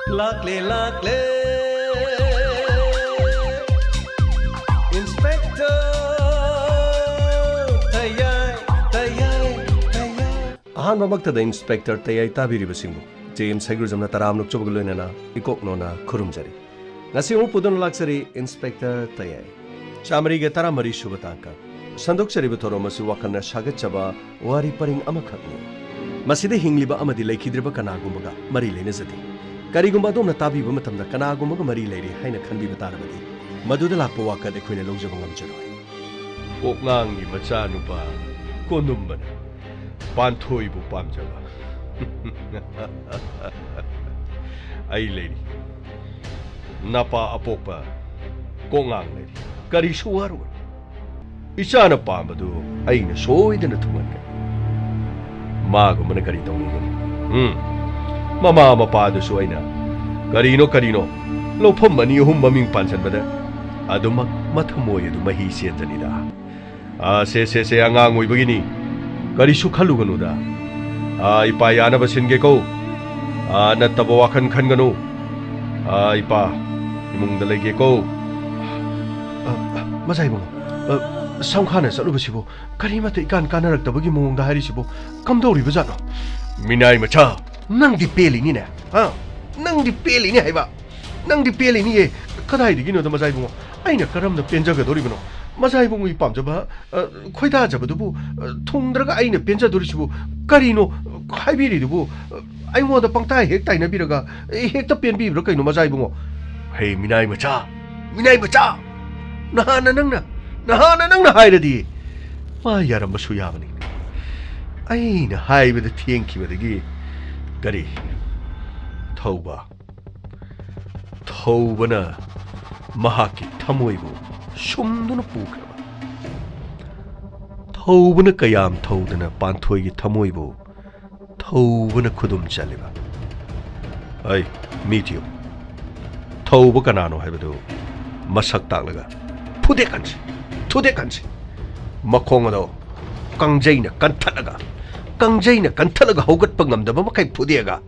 Lakle Inspector Tayay Ahan Babakta Inspector Tayay Tabiri Basingu James Hagrizam Taram Chogulena Ikok Nona Kurumjari Nasi Pudun Luxury Inspector Tayay Chamari Getara Mari Shubatanka Sandok Shaributoro Masu Wakana Shagachaba Wari Paring Amakatni Maside Hingliba Amadi Lakidriba Kanagumbaga Mari Lenazati Karigumba dom na tabi ba matamda kanagumba mari lady haina khanbi batarabadi maduda lakpa waka de khoina lojaba ngamjaroi kokngang gi macha nupa konumbana panthoi bu pamjaba ai lady napa apokpa kongang lady kari suwaru isana pamadu aina soidana thumanka magumana kari tawni Mama mapado so ay na. Karino, lopam mani hum maming pansan bada. Adumak matamoy adu mahisiyan tanida. Se angangoy bagini. Karisu kalugan uda. Ipayana basin geko. Natabawakan kan gano. Ipa, imong dalay geko. Masay mo. Sangkana sa lubasibo. Karimata ikan kanaragta bagi mong daharisibo. Kamdauri ba jano? Minay macha. Nang dipeli ni na, nang dipeli ni haiba, nang dipeli ni ye, kadai di gino da mazai bungo, ay na karam na penja ga dori buno, mazai bungo ipam jaba, koi da jaba dubu, tungdraga ay na penja dori sibu, karino, haibiri dubu, ay mo da pangtai hek tai na biraga, hek ta pen bi bro kaino mazai bungo, hey minay macha, nahana nang na haira di, mayaram basu yamani, ay na haiba da tiengki ba dagi. Gari Taubana Mahaki Tamoibu Shumduna Pukraba Taubana Kayam Taudana Pantoi Tamoibu Taubana Kudum Jaliba Ay, meet you Tauba Kanano Habadu Masak Talaga Tudekansi Makongado Kangjaina Kantanaga Kangjayna kantalaga hogat pangamdaba makai pudiaga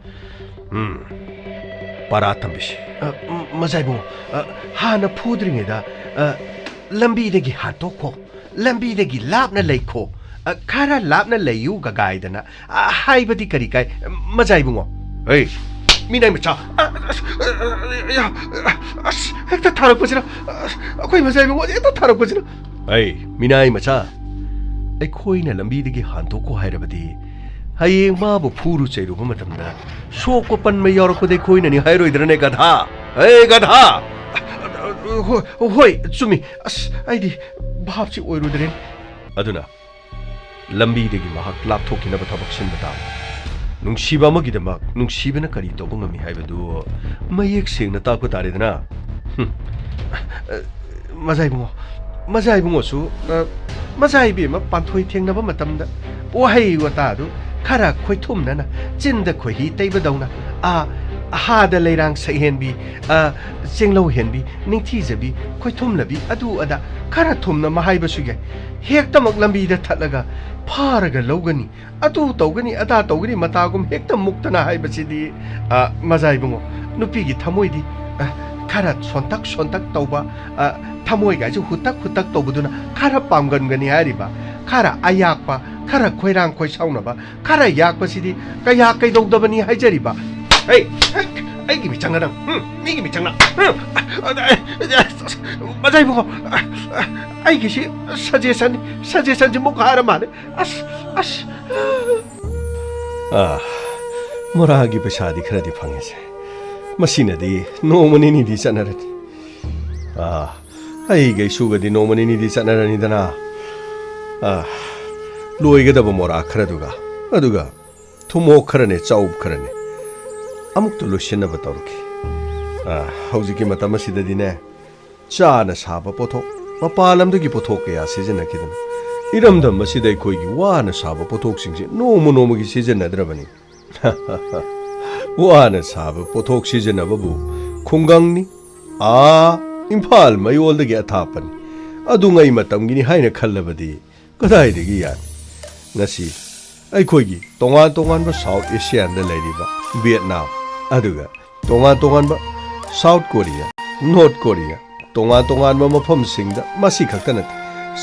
Paratambish Mazay mo hana pudringeda lambi degi hatoko lambi degi lapna leiko kara lapna leyu gagaidana haibadi karikai mazay mo hey minay macha ekta tharak pasina akoi mazay mo ekta tharak pasina hey minay macha ay koi na lambi degi hantoko hairabadi hayeng mabu puru chairu ba matamda shoko pan mai yorko de koi na ni hairo idrane gadha hey gadha hoi chumi as aidi bhap chi oiru dren aduna lambi degi mahak lap thokina ba thabak sin bata nungsiba magi de mak nungsibana kari to bungami haibadu mayek sengna ta ko tare dana mazai bungo su mazai bi ma panthoi thengna ba matamda ohai wata du Kara koi tum nana, jinda koi hi taiba dauna, hada leirang sa henbi, jenglo henbi, ningti zabi, koi tum labi, adu ada, kara tum na mahai basuge, hekta maglambi da tatlaga, paraga logani, adu togani, ada togani matagum hekta mukta na hai basidi, mazai bungo, nupigi tamoy di, kara sontak tauba, tamoy gaji hutak taubuduna, kara pamgan gani hariba, kara ayak pa, Kara koirang koi sauna ba, kara yak pasidi, kaya kay dogdabani haijari ba. Hey, ay gimi changana, ni gimi changana. Mazay mo ko, ay gishi suggestion mo kara man. As. Muragi pa shadi khara di phangese. Masina di no mani ni di sanarati. Ay gay suga di no mani ni di sanarani dana. Loigadaba mora kharaduga aduga thumo kharane chaub kharane amukto lusina batawki haujiki matama sidadine chana saba pothok mapalam dagi pothok ya sijana kidana iramdam masidai koigi wana saba pothok singje nomo gi sijana drabani wana saba pothok sijana babu khungangni imphal mayol dagi athapani adungai matamgi ni haina khallabadi kadai dagi ya Nasi, ay koigi tongan ba South Asian da Vietnam, aduga तोंगान तोंगान South Korea North Korea तोंगान तोंगान मफम सिंगदा मसी खक्ता नते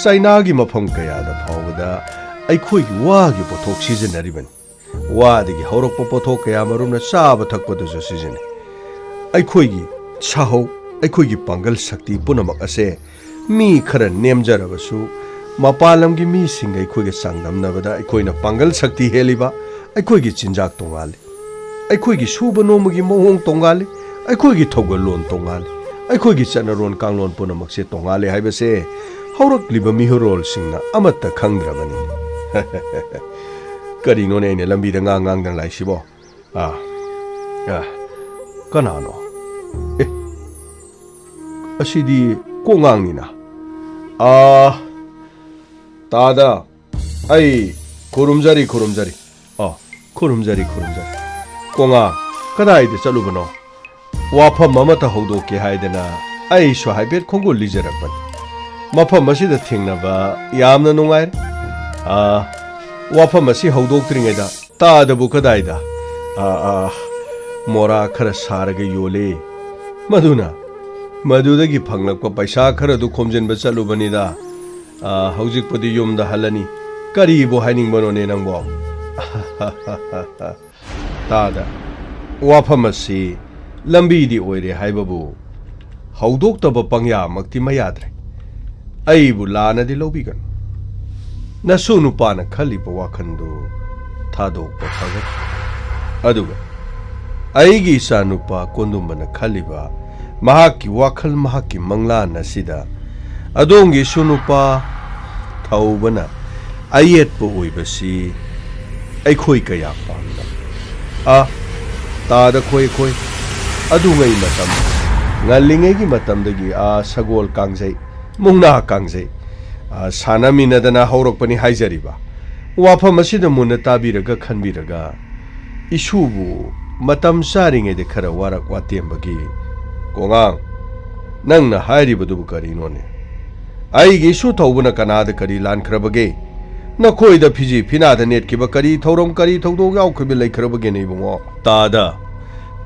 China की मफम कयादा फावदा अखोई वागी पोथोक सिजनरिबन वादगी हौरक पोथोक कया मरुमना चाब थकपदुसु सिजने अखोई साहौ अखोई पांगल शक्ति पुनमक असे मी खर नेमजरबसु मपालम की मी सिंग अखोई चांगदमनबदा अखोइना पांगल शक्ति हेलिबा अखोई चिंजाक तोंगाले अखोई सूब नोमगी महोंग तोंगाले अखोई थौगलोन तोंगाले अखोई चनरोन कांगलोन पुनमक से तोंगाले हाइबसे हौरक्लिबा मिहुरोल सिंगना अमत्ता खंगद्रबनी करिनोने ने लंबीदा ngang लाइसिबो कनानो ए असिदी कोंगांगनिना तादा आई खुरुमजारी खुरुमजारी कोंगा कदाइदे चलुबनो वाफम अमता हौदोके हाइदना आई सो हाइबेट खोंगो लिजरकपन मफम असिदा थेंगनबा यामना नुंगाइर वाफम असी हौदोक्त्रिङैदा तादबु कदाइदा मोरा खर सारग योले मधुदगी फंगलक्पा पैसा खरदु खोमजिनबा चलुबनिदा हौजिकपदि युमदा हलनी करीबो हाइनिंगबनोने नंगबो तादा वाफम असी लंबीदी ओइरे हाइबबु हौदोक्तबा पंग्या मक्ति मयाद्रे अइबु लानदि लौबिगन नसु नुपाना खलिबा वाखंदु थादोक्पा फगत अदुगा अइगी इसा नुपा कोंदुंबना खलिबा महाकी वाखल महाकी मंगला नसिदा अदोंगी सुनुपा थौबना अयेतपो ओइबसी अखोई कया पांदा तादा खोई अदुंगै मतम ngaliŋegi matamdagi sagol kangjai mungna kangjai sanaminadana haurakpani haijariba wafam asida munna tabiraga khanbiraga isubu matam saringede khara warak watembagi kongang nangna hairibadu karinone aigi isu thawbuna kanada kari lankrabage nakoida phiji finada netkiba kari thauram kari thawdog yaukhibi laikhrabage nei bungo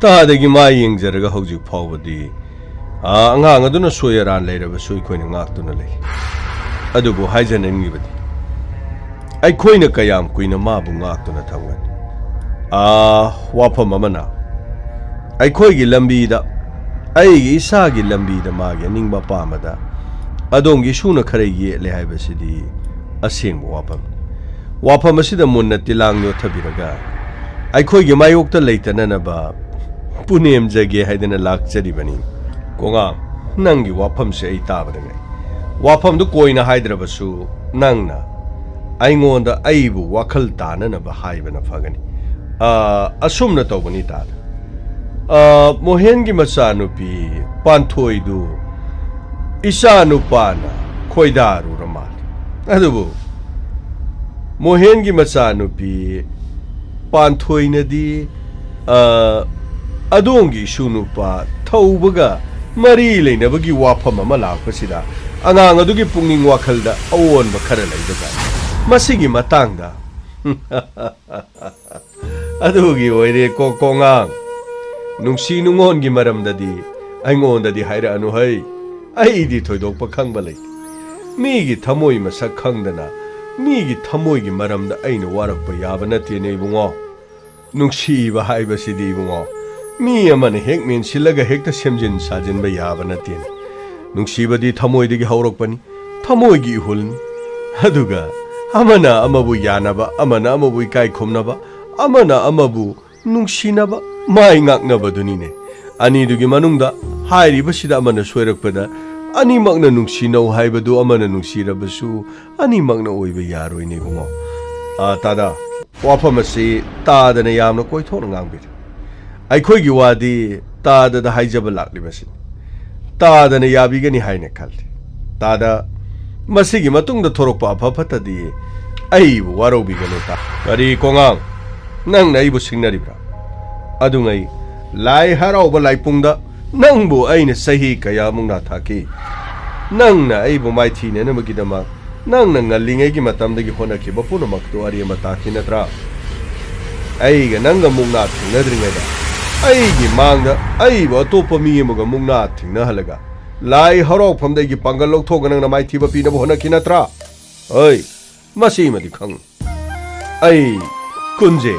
तादगी माई यंगजरगा हौजिक फावबदी अंगांग अदुना सोयरान लेरबा सोय खोइना ngaktuna lei adubu haijanengibadi ai खोइना कयाम कुइना माबु ngaktuna thangwan वाफम अमना ai खोइगी लंबीदा aigi isaगी लंबीदा मागे निंगबा पामदा अदोंगी सुना खरे येले हाइबसिदी असेंग वाफम असिदा Munna तिलांग योथबिरगा ai खोइगी मायोक्ता लेतननबा Punem जगे हाइदना लाक्चरिबनी कोंगा नंगी वाफम से ताबदंगै वाफम दु कोइना हाइद्रबसु नंगना आइंगोंदा आइबु वाखल ताननबा हाइबना फगनी असुमना तौबनी ताद मोहेनगी मचानुपी पांथोइदु इसानुपाना खोइदारु रमाल अदुबु मोहेनगी मचानुपी पांथोइनदी अदोंगी सुनुपा थौबगा मरी लेनबगी वाफम अमा लाकपसिदा अंगांग अदुगी पुंगिंग वाखलदा अवोनबा खरा लैबगा मसिगी मतांगदा अदुगी ओइरे कोंगांग नुंसी नुंगोनगी मरमददी आइंगोंददी हाइरा अनु है आइदी थोइदोकपा खंगबा लै मीगी थमोइ मसक खंगदना मीगी थमोइगी मरमदा आइना वारकपा याबा नतेने बुंगो नुंसीबा हाइबसिदी बुंगो मी अमन हेक मेनसिलगा हेक्ता सेमजिन साजिनबा याबा नतेने नुंसीबदी थमोइदगी हौरकपनी थमोइगी इहुलनी अदुगा अमना अमबु यानबा अमना अमबु इकाइ खुमनबा अमना अमबु नुंसीनबा माइ ngaknabadunine अनिदुगी मनुंगदा हाइरिबसिदा अमना सोइरकपदा अनिमकना नुंसीनौ हाइबदु अमना नुंसीरबसु अनिमकना ओइबा यारोइने बुंगो तादा वाफमसी तादना यामना कोइथोन ngangbir अखोइगी वादी ताददा हाइजबा लाक्लिबसि तादना याबिगनि हाइने खल्ले तादा मसिगी मतुंगदा थोरकपा अफफतदी आइबु वारोबिगनो ता करी कोंगांग नंगना आइबु सिंगनरिब्रा अदुंगै लाई हराउबा लाइपुंगदा नंगबु आइने सही कया मुंगना थाकी नंगना आइबु माइथीने नमगिदमा नंगना ngaliŋegi matamdagi honakhiba punamakto ariama taaki natra aiga nanga mungna thungadringaida ꯑꯩꯒꯤ ꯃꯥꯡꯗ ꯑꯩꯕꯨ ꯑꯇꯣꯞꯄ ꯃꯤ ꯑꯃꯒ ꯃꯨꯛꯅꯥ ꯊꯦꯡꯅꯍꯜꯂꯒ ꯂꯥꯏ ꯍꯔꯥꯎꯐꯝꯗꯒꯤ ꯄꯥꯡꯒꯜ ꯂꯧꯊꯣꯛꯑꯒ ꯅꯪꯅ ꯃꯥꯏꯊꯤꯕ ꯄꯤꯅꯕ ꯍꯣꯠꯅꯈꯤ ꯅꯠꯇ꯭ꯔꯥ? ꯑꯩ ꯃꯁꯤꯃꯗꯤ ꯈꯪ ꯑꯩ ꯀꯨꯟꯖꯦ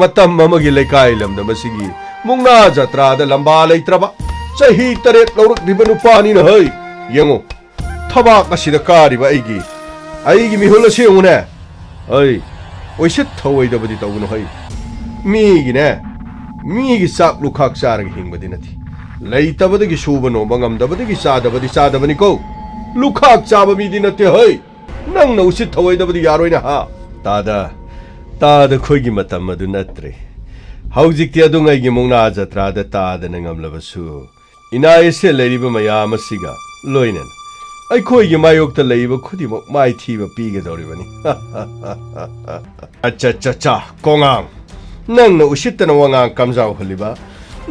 ꯃꯇꯝ ꯑꯃꯒꯤ ꯂꯩꯀꯥꯏ ꯂꯝꯗꯝ ꯑꯁꯤꯒꯤ ꯃꯨꯛꯅꯥ ꯖꯇ꯭ꯔꯥꯗ ꯂꯝꯕꯥ ꯂꯩꯇ꯭ꯔꯕ ꯆꯍꯤ 7 ꯂꯧꯔꯛꯂꯤꯕ ꯅꯨꯄꯥꯅꯤꯅ ꯍꯩ ꯌꯦꯡꯉꯨ ꯊꯕꯥꯛ ꯑꯁꯤꯗ ꯀꯥꯔꯤꯕ ꯑꯩꯒꯤ ꯃꯤꯍꯨꯜ ꯑꯁꯤ ꯌꯦꯡꯉꯨꯅꯦ ꯑꯩ ꯑꯣꯏꯁꯤꯠ ꯊꯧꯑꯣꯏꯗꯕꯗꯤ ꯇꯧꯒꯅꯨ ꯍꯩ ꯃꯤꯒꯤ ꯆꯥꯛ ꯂꯨꯈꯥꯛ ꯆꯥꯔꯒ ꯍꯤꯡꯕꯗꯤ ꯅꯠꯇꯦ ꯂꯩꯇꯕꯗꯒꯤ ꯁꯨꯕ ꯅꯣꯝꯕ ꯉꯝꯗꯕꯗꯒꯤ ꯆꯥꯗꯕꯅꯤꯀꯣ ꯂꯨꯈꯥꯛ ꯆꯥꯕ ꯃꯤꯗꯤ ꯅꯠꯇꯦ ꯍꯩ ꯅꯪꯅ ꯎꯁꯤꯠ ꯊꯧꯑꯣꯏꯗꯕꯗꯤ ꯌꯥꯔꯣꯏꯅ ꯍꯥ ꯇꯥꯗ ꯈꯣꯏꯒꯤ ꯃꯇꯝ ꯑꯗꯨ ꯅꯠꯇ꯭ꯔꯦ ꯍꯧꯖꯤꯛꯇꯤ ꯑꯗꯨꯉꯩꯒꯤ ꯃꯨꯛꯅꯥ ꯖꯇ꯭ꯔꯥꯗ ꯇꯥꯗꯅ ꯉꯝꯂꯕꯁꯨ ꯏꯅꯥꯏꯁꯦ ꯂꯩꯔꯤꯕ ꯃꯌꯥꯝ ꯑꯁꯤꯒ ꯂꯣꯏꯅꯅ ꯑꯩꯈꯣꯏꯒꯤ ꯃꯥꯌꯣꯛꯇ ꯂꯩꯕ ꯈꯨꯗꯤꯡꯃꯛ ꯃꯥꯏꯊꯤꯕ ꯄꯤꯒꯗꯧꯔꯤꯕꯅꯤ ꯑꯆꯥ ꯀꯣꯉꯥꯡ ꯅꯪꯅ ꯎꯁꯤꯠꯇꯅ ꯋꯥꯉꯥꯡ ꯀꯝꯖꯥꯎꯍꯜꯂꯤꯕ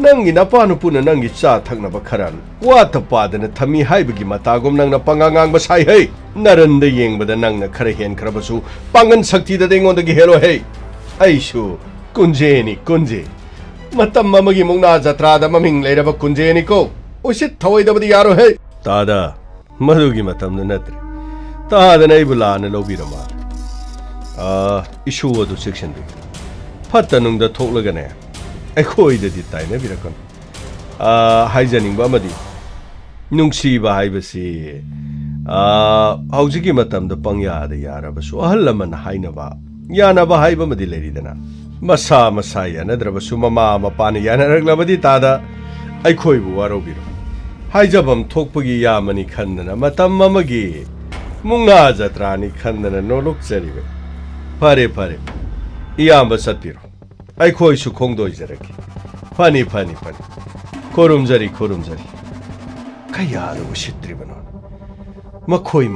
ꯅꯪꯒꯤ ꯅꯄꯥꯅꯨꯄꯨꯅ ꯅꯪꯒꯤ ꯆꯥ ꯊꯛꯅꯕ ꯈꯔ ꯋꯥꯠꯇ ꯄꯥꯗꯅ ꯊꯝꯃꯤ ꯍꯥꯏꯕꯒꯤ ꯃꯇꯥꯒꯨꯝ ꯅꯪꯅ ꯄꯉꯥꯡꯉꯥꯡꯕ ꯁꯥꯏ ꯍꯩ ꯅꯔꯟꯗ ꯌꯦꯡꯕꯗ ꯅꯪꯅ ꯈꯔ ꯍꯦꯟꯈ꯭ꯔꯕꯁꯨ ꯄꯥꯡꯒꯟ ꯁꯛꯇꯤꯗꯗꯤ ꯑꯩꯉꯣꯟꯗꯒꯤ ꯍꯦꯜꯂꯣꯏ ꯍꯩ ꯑꯩꯁꯨ ꯀꯨꯟꯖꯦ ꯃꯇꯝ ꯑꯃꯒꯤ ꯃꯨꯛꯅꯥ ꯖꯇ꯭ꯔꯥꯗ ꯃꯃꯤꯡ ꯂꯩꯔꯕ ꯀꯨꯟꯖꯦꯅꯤꯀꯣ ꯎꯁꯤꯠ ꯊꯧꯑꯣꯏꯗꯕꯗꯤ ꯌꯥꯔꯣꯏ ꯍꯩ ꯇꯥꯗ ꯃꯗꯨꯒꯤ ꯃꯇꯝꯗ ꯅꯠꯇ꯭ꯔꯦ ꯇꯥꯗꯅ ꯑꯩꯕꯨ ꯂꯥꯟꯅ ꯂꯧꯕꯤꯔ ꯃꯥꯜꯂꯦ ꯏꯁꯨ ꯑꯗꯨ ꯆꯦꯛꯁꯤꯟꯕꯤꯌꯨ ꯐꯠꯇ ꯅꯨꯡꯗ ꯊꯣꯛꯂꯒꯅꯦ ꯑꯩꯈꯣꯏꯗꯗꯤ ꯇꯥꯏꯅꯕꯤꯔꯛꯀꯅꯨ ꯍꯥꯏꯖꯅꯤꯡꯕ ꯑꯃꯗꯤ ꯅꯨꯡꯁꯤꯕ ꯍꯥꯏꯕꯁꯤ ꯍꯧꯖꯤꯛꯀꯤ ꯃꯇꯝꯗ ꯄꯪꯌꯥꯗ ꯌꯥꯔꯕꯁꯨ ꯑꯍꯜ ꯂꯃꯟ ꯍꯥꯏꯅꯕ ꯌꯥꯅꯕ ꯍꯥꯏꯕ ꯑꯃꯗꯤ ꯂꯩꯔꯤꯗꯅ ꯃꯁꯥ ꯌꯥꯅꯗ꯭ꯔꯕꯁꯨ ꯃꯃꯥ ꯃꯄꯥꯅ ꯌꯥꯅꯔꯛꯂꯕꯗꯤ ꯇꯥꯗ ꯑꯩꯈꯣꯏꯕꯨ ꯋꯥꯔꯧꯕꯤꯔꯣ ꯍꯥꯏꯖꯐꯝ ꯊꯣꯛꯄꯒꯤ ꯌꯥꯝꯃꯅꯤ ꯈꯟꯗꯅ ꯃꯇꯝ ꯑꯃꯒꯤ ꯃꯨꯛꯅꯥ ꯖꯇ꯭ꯔꯥꯅꯤ ꯈꯟꯗꯅ ꯅꯣꯂꯨꯛꯆꯔꯤꯕ ꯐꯔꯦ ꯏꯌꯥꯝꯕ ꯆꯠꯄꯤꯔꯣ ꯑꯩꯈꯣꯏꯁꯨ ꯈꯣꯡꯗꯣꯏꯖꯔꯛꯀꯦ ꯐꯅꯤ ꯈꯨꯔꯨꯝꯖꯔꯤ ꯀꯌꯥꯗ ꯎꯁꯤꯠꯇ꯭ꯔꯤꯕꯅꯣ ꯃꯈꯣꯏ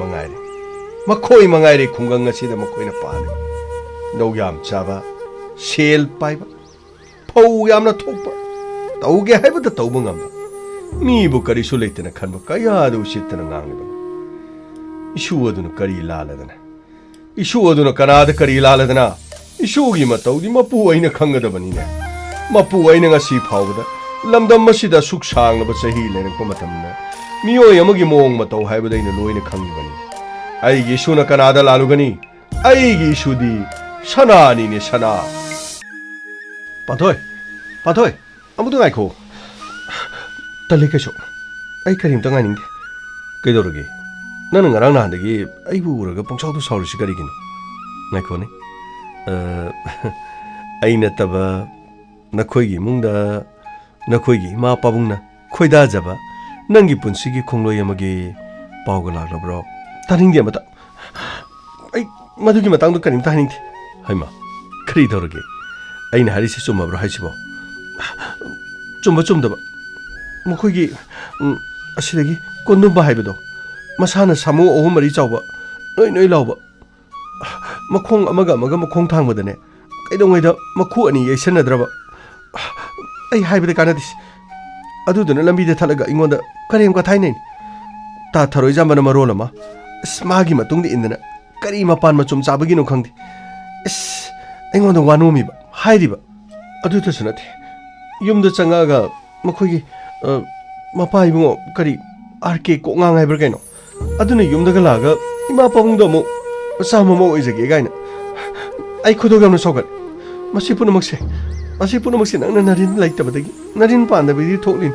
ꯃꯉꯥꯏꯔꯦ ꯈꯨꯡꯒꯪ ꯑꯁꯤꯗ ꯃꯈꯣꯏꯅ ꯄꯥꯜꯂꯤ ꯂꯧ ꯌꯥꯝ ꯆꯥꯕ ꯁꯦꯜ ꯄꯥꯏꯕ ꯐꯧ ꯌꯥꯝꯅ ꯊꯣꯛꯄ ꯇꯧꯒꯦ ꯍꯥꯏꯕꯗ ꯇꯧꯕ ꯉꯝꯕ ꯃꯤꯕꯨ ꯀꯔꯤꯁꯨ ꯂꯩꯇꯅ ꯈꯟꯕ ꯀꯌꯥꯗ ꯎꯁꯤꯠꯇꯅ ꯉꯥꯡꯂꯤꯕꯅꯣ ꯏꯁꯨ ꯑꯗꯨꯅ ꯀꯔꯤ ꯂꯥꯜꯂꯗꯅ ꯏꯁꯨ ꯑꯗꯨꯅ ꯀꯅꯥꯗ ꯀꯔꯤ ꯂꯥꯜꯂꯗꯅ ꯏꯁꯨꯒꯤ ꯃꯇꯧꯗꯤ ꯃꯄꯨ ꯑꯩꯅ ꯈꯪꯒꯗꯕꯅꯤꯅꯦ ꯃꯄꯨ ꯑꯩꯅ ꯉꯁꯤ ꯐꯥꯎꯕꯗ ꯂꯝꯗꯝ ꯑꯁꯤꯗ ꯁꯨꯛ ꯁꯥꯡꯂꯕ ꯆꯍꯤ ꯂꯩꯔꯛꯄ ꯃꯇꯝꯗ ꯃꯤꯑꯣꯏ ꯑꯃꯒꯤ ꯃꯑꯣꯡ ꯃꯇꯧ ꯍꯥꯏꯕꯗ ꯑꯩꯅ ꯂꯣꯏꯅ ꯈꯪꯂꯤꯕꯅꯤ ꯑꯩꯒꯤ ꯏꯁꯨꯅ ꯀꯅꯥꯗ ꯂꯥꯜꯂꯨꯒꯅꯤ ꯑꯩꯒꯤ ꯏꯁꯨꯗꯤ ꯁꯅꯥꯅꯤꯅꯦ ꯁꯅꯥ ꯄꯥꯟꯊꯣꯏ ꯑꯃꯨꯛꯇ ꯉꯥꯏꯈꯣ ꯇꯜꯂꯤ ꯀꯩꯁꯨ ꯑꯩ ꯀꯔꯤꯝꯇ ꯉꯥꯏꯅꯤꯡꯗꯦ ꯀꯩꯗꯧꯔꯒꯦ ꯅꯪꯅ ꯉꯔꯥꯡ ꯅꯍꯥꯟꯗꯒꯤ ꯑꯩꯕꯨ ꯎꯔꯒ ꯄꯪꯁꯥꯎꯗ ꯁꯥꯎꯔꯤꯁꯤ ꯀꯔꯤꯒꯤꯅꯣ ꯉꯥꯏꯈꯣꯅꯦ ꯑꯩ ꯅꯠꯇꯕ ꯅꯈꯣꯏꯒꯤ ꯏꯃꯨꯡꯗ ꯅꯈꯣꯏꯒꯤ ꯏꯃꯥ ꯄꯥꯕꯨꯡꯅ ꯈꯣꯏꯗꯥꯖꯕ ꯅꯪꯒꯤ ꯄꯨꯟꯁꯤꯒꯤ ꯈꯣꯡꯂꯣꯏ ꯑꯃꯒꯤ ꯄꯥꯎꯒ ꯂꯥꯛꯂꯕ꯭ꯔꯣ ꯇꯥꯅꯤꯡꯗꯦ ꯑꯃꯇ ꯑꯩ ꯃꯗꯨꯒꯤ ꯃꯇꯥꯡꯗ ꯀꯔꯤꯝꯇ ꯍꯥꯏꯅꯤꯡꯗꯦ ꯍꯩꯃꯥ ꯀꯔꯤ ꯇꯧꯔꯒꯦ ꯑꯩꯅ ꯍꯥꯏꯔꯤꯁꯤ ꯆꯨꯝꯃꯕ꯭ꯔꯣ ꯍꯥꯏꯁꯤꯕꯣ ꯆꯨꯝꯗꯕ ꯃꯈꯣꯏꯒꯤ ꯑꯁꯤꯗꯒꯤ ꯀꯣꯟꯗꯨꯝꯕ ꯍꯥꯏꯕꯗꯣ ꯃꯁꯥꯅ ꯁꯥꯃꯨ 3-4 ꯆꯥꯎꯕ ꯅꯣꯏ ꯂꯥꯎꯕ ꯃꯈꯣꯡ ꯑꯃꯒ ꯃꯈꯣꯡ ꯊꯥꯡꯕꯗꯅꯦ ꯀꯩꯗꯧꯉꯩꯗ ꯃꯈꯨ 2 ꯌꯩꯁꯟꯅꯗ꯭ꯔꯕ ꯑꯩ ꯍꯥꯏꯕꯗ ꯀꯥꯟꯅꯗꯦ ꯑꯗꯨꯗꯨꯅ ꯂꯝꯕꯤꯗ ꯊꯠꯂꯒ ꯑꯩꯉꯣꯟꯗ ꯀꯔꯦꯝ ꯀꯊꯥꯏꯅꯩ ꯇꯥ ꯊꯔꯣꯏꯖꯥꯝꯕꯅ ꯃꯔꯣꯜ ꯑꯃ ꯃꯥꯒꯤ ꯃꯇꯨꯡꯗ ꯏꯟꯗꯅ ꯀꯔꯤ ꯃꯄꯥꯟ ꯃꯆꯨꯝ ꯆꯥꯕꯒꯤꯅꯣ ꯈꯪꯗꯦ ꯑꯩꯉꯣꯟꯗ ꯋꯥꯅꯣꯝꯃꯤꯕ ꯍꯥꯏꯔꯤꯕ ꯑꯗꯨꯇꯁꯨ ꯅꯠꯇꯦ ꯌꯨꯝꯗ ꯆꯪꯉꯛꯑꯒ ꯃꯈꯣꯏꯒꯤ ꯃꯄꯥ ꯏꯕꯨꯡꯉꯣ ꯀꯔꯤ RK ꯀꯣꯛꯉꯥꯡ ꯍꯥꯏꯕ꯭ꯔꯥ ꯀꯩꯅꯣ ꯑꯗꯨꯅ ꯌꯨꯝꯗꯒ ꯂꯥꯛꯑꯒ ꯏꯃꯥ ꯄꯥꯕꯨꯡꯗꯣ ꯑꯃꯨꯛ ꯃꯆꯥ ꯃꯃꯧ ꯑꯣꯏꯖꯒꯦ ꯀꯥꯏꯅ ꯑꯩ ꯈꯨꯗꯣꯛ ꯌꯥꯝꯅ ꯁꯥꯎꯒꯠꯂꯦ ꯃꯁꯤ ꯄꯨꯝꯅꯃꯛꯁꯦ ꯅꯪꯅ ꯅꯔꯤꯟ ꯂꯩꯇꯕꯗꯒꯤ ꯅꯔꯤꯟ ꯄꯥꯟꯗꯕꯗꯒꯤ ꯊꯣꯛꯂꯤꯅꯤ